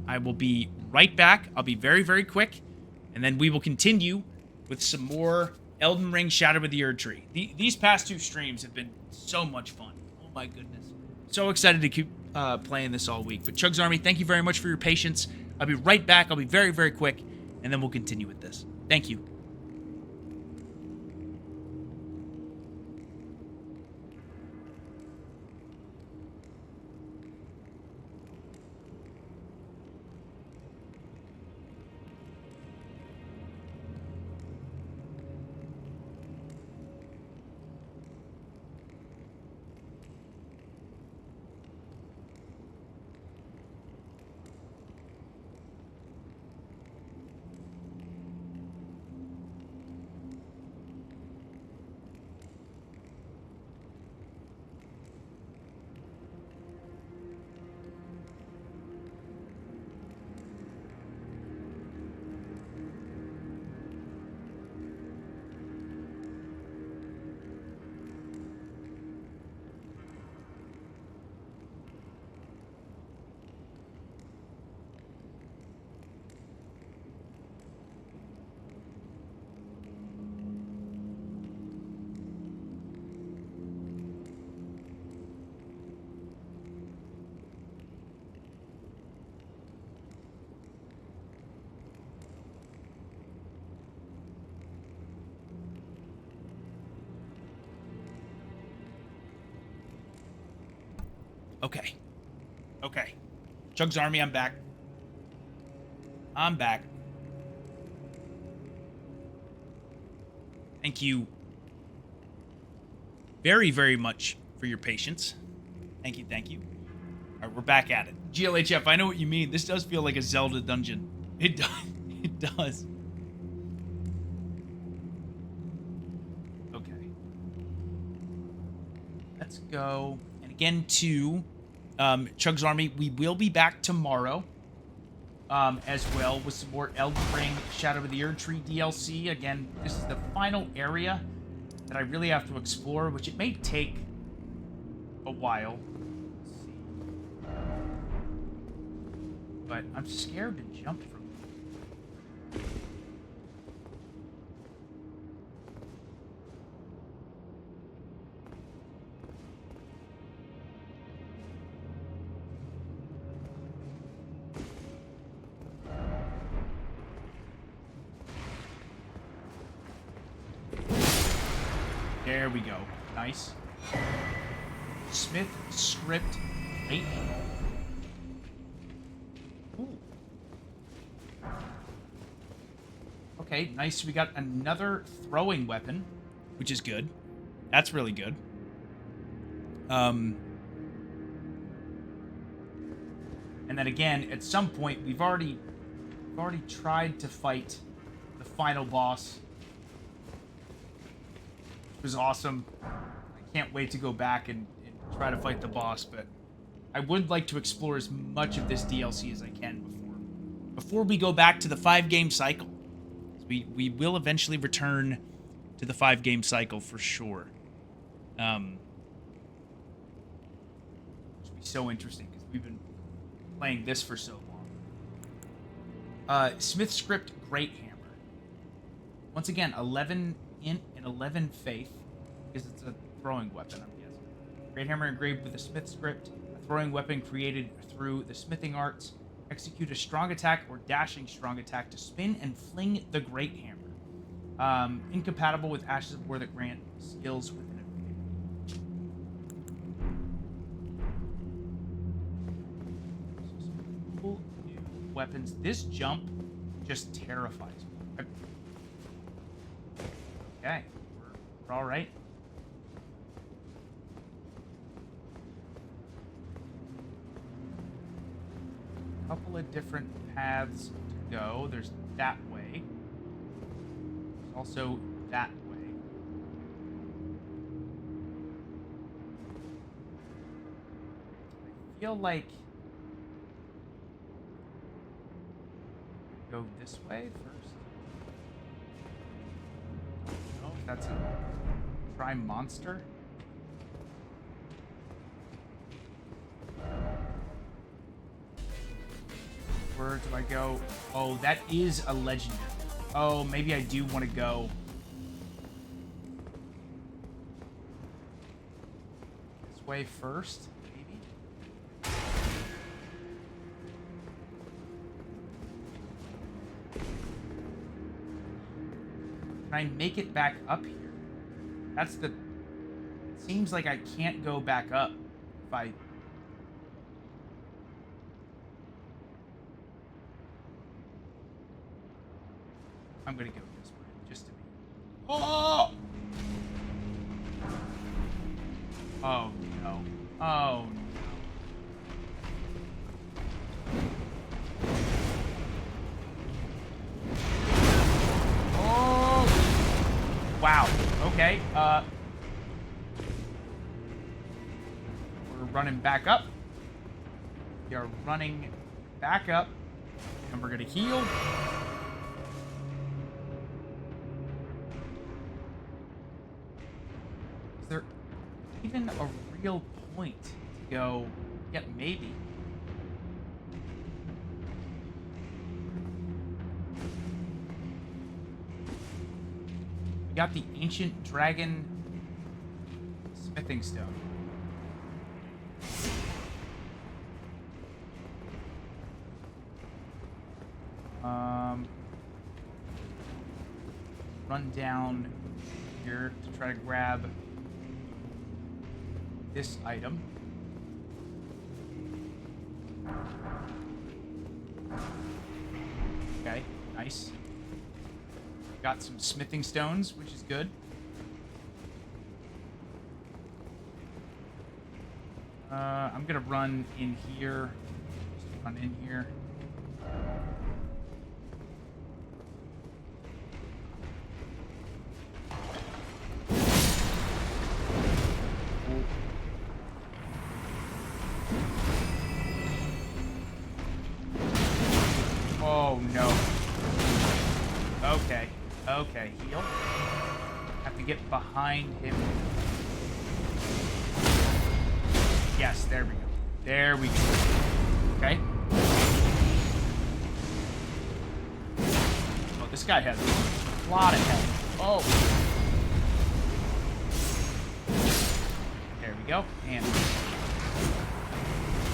I will be right back. I'll be very, very quick. And then we will continue with some more Elden Ring Shadow of the Erdtree. These past 2 streams have been so much fun. Oh my goodness. So excited to keep playing this all week. But Chugs Army, thank you very much for your patience. I'll be right back. I'll be very, very quick. And then we'll continue with this. Thank you. Okay. Okay. Chugs Army, I'm back. I'm back. Thank you very, very much for your patience. Thank you, thank you. All right, we're back at it. GLHF, I know what you mean. This does feel like a Zelda dungeon. It does. It does. Okay. Let's go. And again, to Chugs Army, we will be back tomorrow as well with some more Elden Ring Shadow of the Erdtree DLC. Again, this is the final area that I really have to explore, which it may take a while. Let's see. But I'm scared to jump from it. There we go. Nice. Smith script 8. Ooh. Okay, nice. We got another throwing weapon, which is good. That's really good. And then again, at some point, we've already tried to fight the final boss. Was awesome. I can't wait to go back and try to fight the boss, but I would like to explore as much of this DLC as I can before we go back to the 5-game cycle. We will eventually return to the 5-game cycle for sure. Which will be so interesting because we've been playing this for so long. Smith script Great Hammer. Once again, 11 int and 11 faith, because it's a throwing weapon, I'm guessing. Great hammer engraved with a smith script, a throwing weapon created through the smithing arts. Execute a strong attack or dashing strong attack to spin and fling the great hammer. Incompatible with Ashes of War that grant skills with an affinity. So some cool new weapons. This jump just terrifies me. Okay, we're all right. A couple of different paths to go. There's that way. There's also that way. I feel like go this way first. That's a prime monster. Where do I go? Oh, that is a legendary. Oh, maybe I do want to go. This way first, maybe? Can I make it back up here? That's the... It seems like I can't go back up if I... I'm gonna go this way, just to be... Oh! Oh, no. Oh, no. Oh! Wow. Okay, we're running back up. We are running back up. And we're gonna heal. Is there even a real point to go? Yeah, maybe. We got the ancient dragon smithing stone. Run down here to try to grab this item. Okay, nice. Got some smithing stones, which is good. I'm gonna run in here. Just run in here. Oh no. Okay. Okay, heal. Have to get behind him. Yes, there we go. There we go. Okay. Oh, this guy has a lot of health. Oh. There we go. And...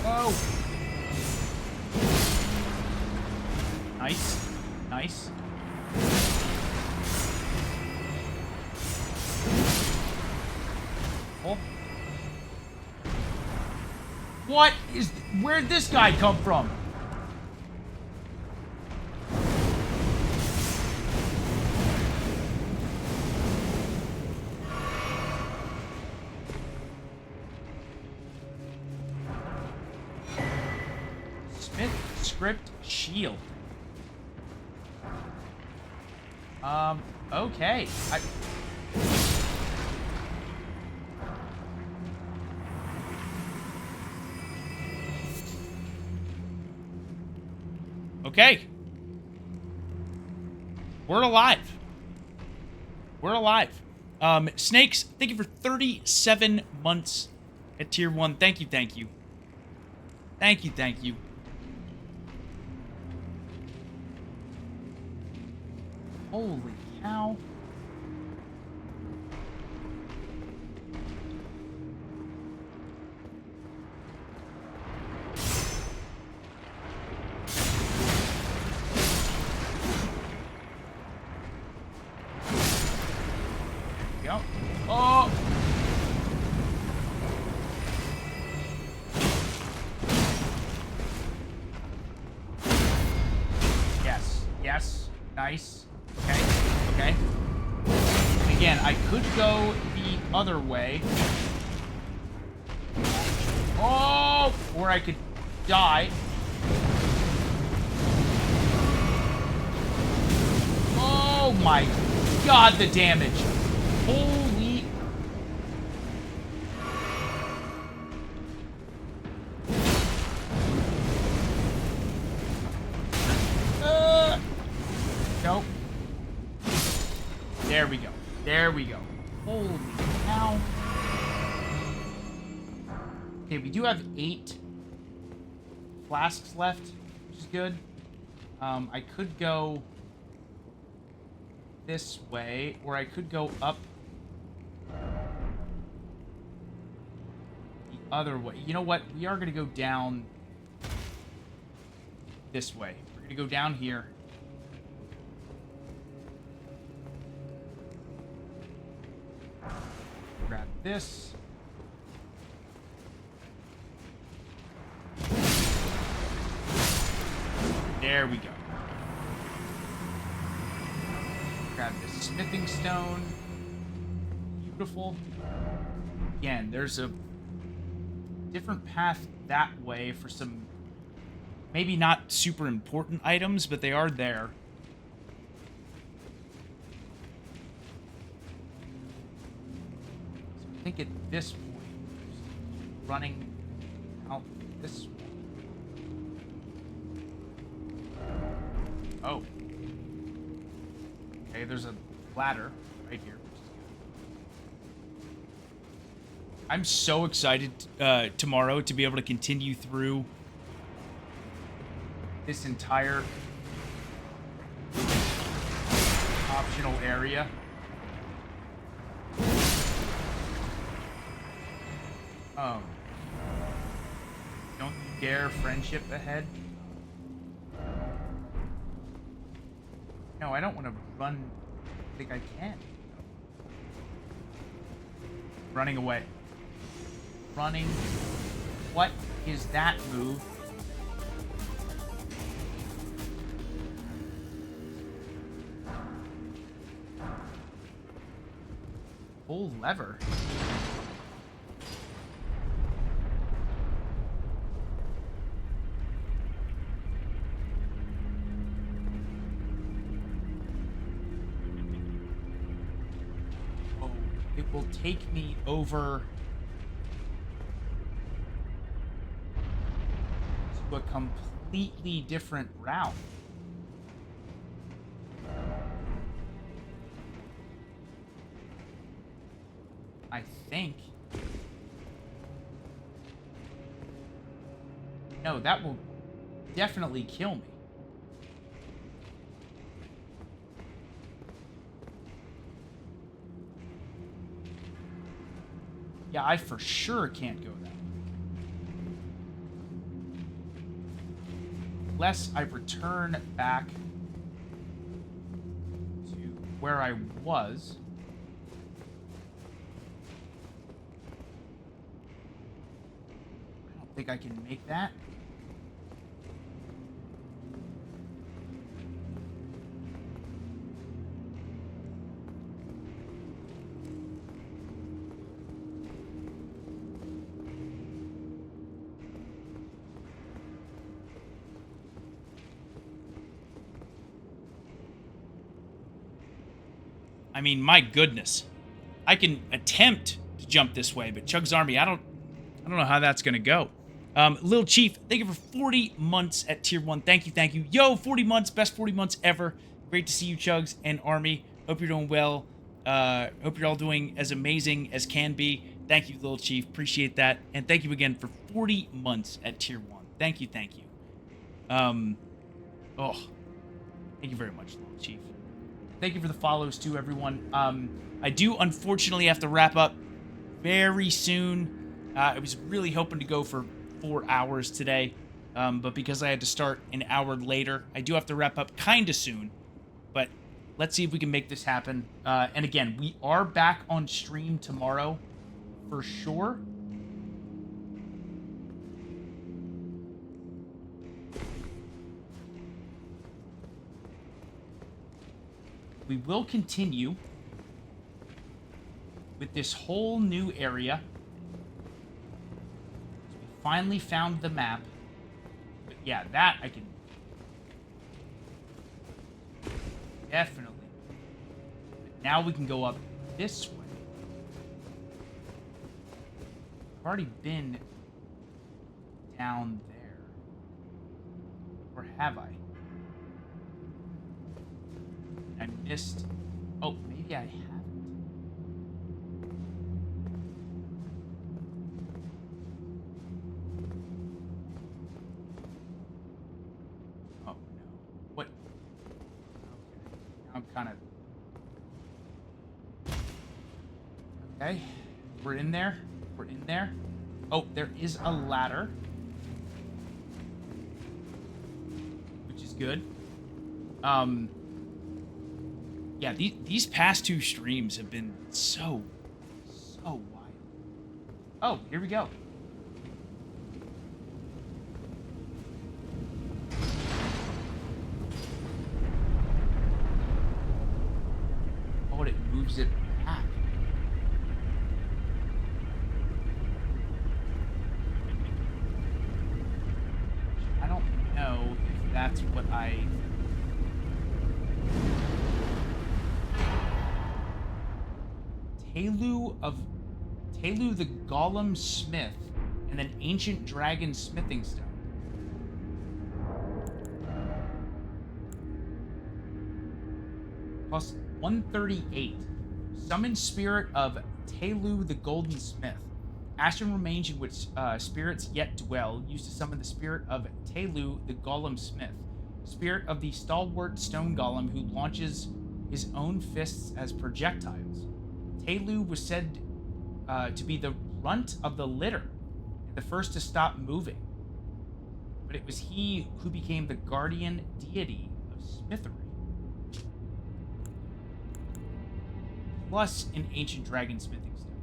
Oh. Nice. Nice. Oh. What is... Where'd this guy come from? Smith Script Shield. Okay. Okay. We're alive. We're alive. Snakes, thank you for 37 months at tier 1. Thank you, thank you. Thank you, thank you. Holy cow. Go. Oh! Yes. Yes. Nice. Okay. Okay. Again, I could go the other way. Oh! Or I could die. Oh my god, the damage. Holy... Nope. There we go. There we go. Holy cow. Okay, we do have 8 flasks left, which is good. I could go this way, or I could go up the other way. You know what? We are going to go down this way. We're going to go down here. Grab this. There we go. Grab this smithing stone. Beautiful. Again, there's a different path that way for some maybe not super important items, but they are there. So I think at this point, running out this way. Oh. Okay, there's a ladder right here. I'm so excited tomorrow to be able to continue through this entire optional area. Don't you dare friendship ahead. No, I don't want to run. I think I can. Running away. Running. What is that move? Pull lever. Oh, it will take me over to a completely different route. I think. No, that will definitely kill me. Yeah, I for sure can't go that way. Unless I return back to where I was. I don't think I can make that. I mean, my goodness. I can attempt to jump this way, but CHUGS Army, I don't know how that's going to go. Lil Chief, thank you for 40 months at Tier 1. Thank you, thank you. Yo, 40 months, best 40 months ever. Great to see you, CHUGS and Army. Hope you're doing well. Hope you're all doing as amazing as can be. Thank you, Lil Chief. Appreciate that. And thank you again for 40 months at Tier 1. Thank you, thank you. Thank you very much, Lil Chief. Thank you for the follows, too, everyone. I do, unfortunately, have to wrap up very soon. I was really hoping to go for 4 hours today, but because I had to start an hour later, I do have to wrap up kind of soon. But let's see if we can make this happen. And again, we are back on stream tomorrow, for sure. We will continue with this whole new area. So we finally found the map. But yeah, that I can definitely. But now we can go up this way. I've already been down there. Or have I? I missed. Oh, maybe I haven't. Oh no. kind of... Okay. We're in there. We're in there. Oh, there is a ladder. Which is good. Yeah, these past 2 streams have been so wild. Oh, here we go. Oh, it moves it back. I don't know if that's what I... Tehlu the Golem Smith, and then Ancient Dragon Smithing Stone. Plus 138. Summon Spirit of Tehlu the Golden Smith. Ashen remains in which spirits yet dwell, used to summon the spirit of Tehlu the Golem Smith. Spirit of the stalwart stone golem who launches his own fists as projectiles. Tehlu was said to be the runt of the litter, the first to stop moving. But it was he who became the guardian deity of smithery. Plus an ancient dragon smithing stone.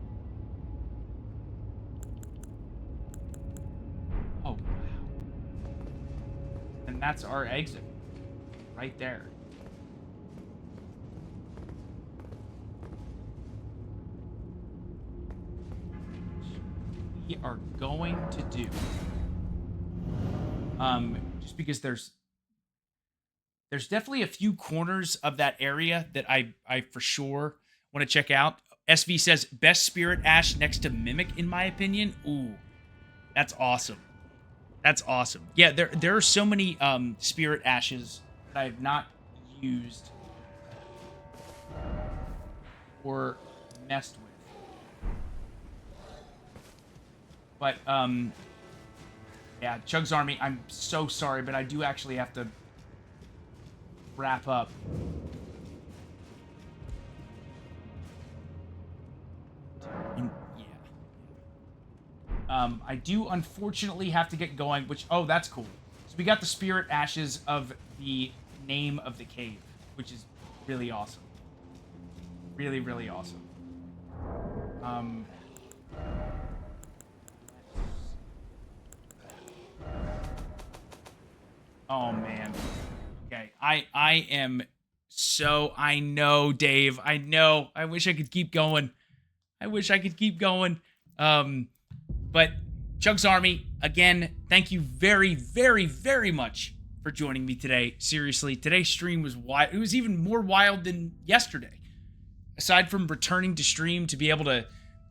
Oh, wow. And that's our exit. Right there. We are going to do, just because there's definitely a few corners of that area that I for sure want to check out. SV says best spirit ash next to mimic in my opinion. Ooh, that's awesome. That's awesome. Yeah, there are so many spirit ashes that I have not used or messed with. But, yeah, Chug's Army, I'm so sorry, but I do actually have to wrap up. I do unfortunately have to get going, which, oh, that's cool. So we got the spirit ashes of the name of the cave, which is really awesome. Really, really awesome. Oh, man. Okay, I am so... I know, Dave. I know. I wish I could keep going. I wish I could keep going. But Chug's Army, again, thank you very, very, very much for joining me today. Seriously, today's stream was wild. It was even more wild than yesterday. Aside from returning to stream to be able to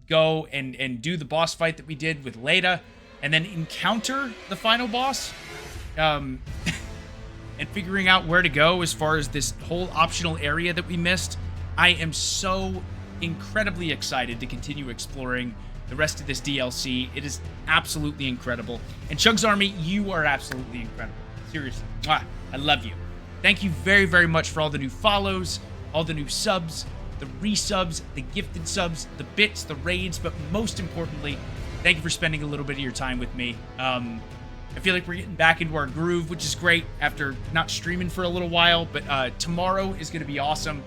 go and do the boss fight that we did with Leda, and then encounter the final boss, and figuring out where to go as far as this whole optional area that we missed, I am so incredibly excited to continue exploring the rest of this DLC. It is absolutely incredible. And Chug's Army, you are absolutely incredible. Seriously. Mwah, I love you. Thank you very, very much for all the new follows, all the new subs, the resubs, the gifted subs, the bits, the raids, but most importantly, thank you for spending a little bit of your time with me. I feel like we're getting back into our groove, which is great after not streaming for a little while, but tomorrow is going to be awesome.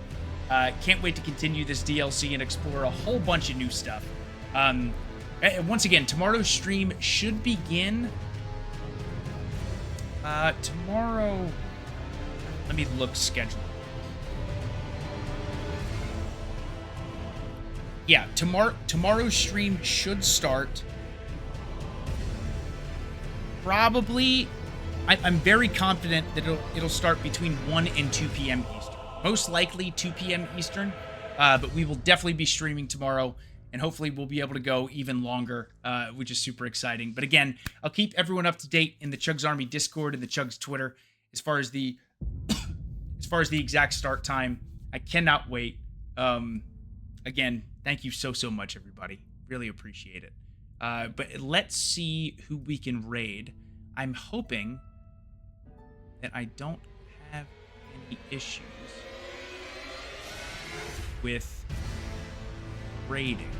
Can't wait to continue this DLC and explore a whole bunch of new stuff. Once again, tomorrow's stream should begin tomorrow. Let me look schedule. Yeah, tomorrow's stream should start probably, I'm very confident that it'll start between 1 and 2 p.m. Eastern. Most likely 2 p.m. Eastern, but we will definitely be streaming tomorrow, and hopefully we'll be able to go even longer, which is super exciting. But again, I'll keep everyone up to date in the Chug's Army Discord and the Chug's Twitter as far as the exact start time. I cannot wait. Again, thank you so much, everybody. Really appreciate it. But let's see who we can raid. I'm hoping that I don't have any issues with raiding.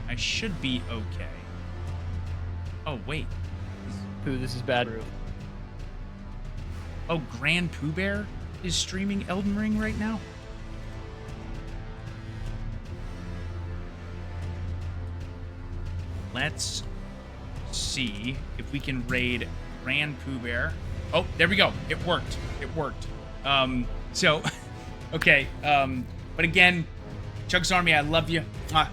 I should be okay. Oh, wait. Ooh, this is bad. Oh, Grand Pooh Bear is streaming Elden Ring right now? Let's see if we can raid Grand Pooh Bear. Oh, there we go. It worked. It worked. So, okay. But again, CHUGS Army, I love you. Mwah.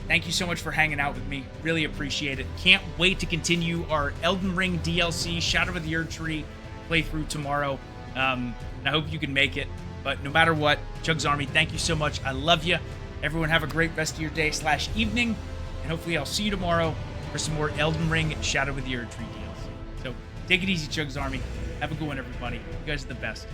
Thank you so much for hanging out with me. Really appreciate it. Can't wait to continue our Elden Ring DLC, Shadow of the Erdtree playthrough tomorrow. And I hope you can make it. But no matter what, CHUGS Army, thank you so much. I love you. Everyone have a great rest of your day / evening. And hopefully I'll see you tomorrow for some more Elden Ring, Shadow of the Erdtree DLC. So take it easy, CHUGS Army. Have a good one, everybody. You guys are the best.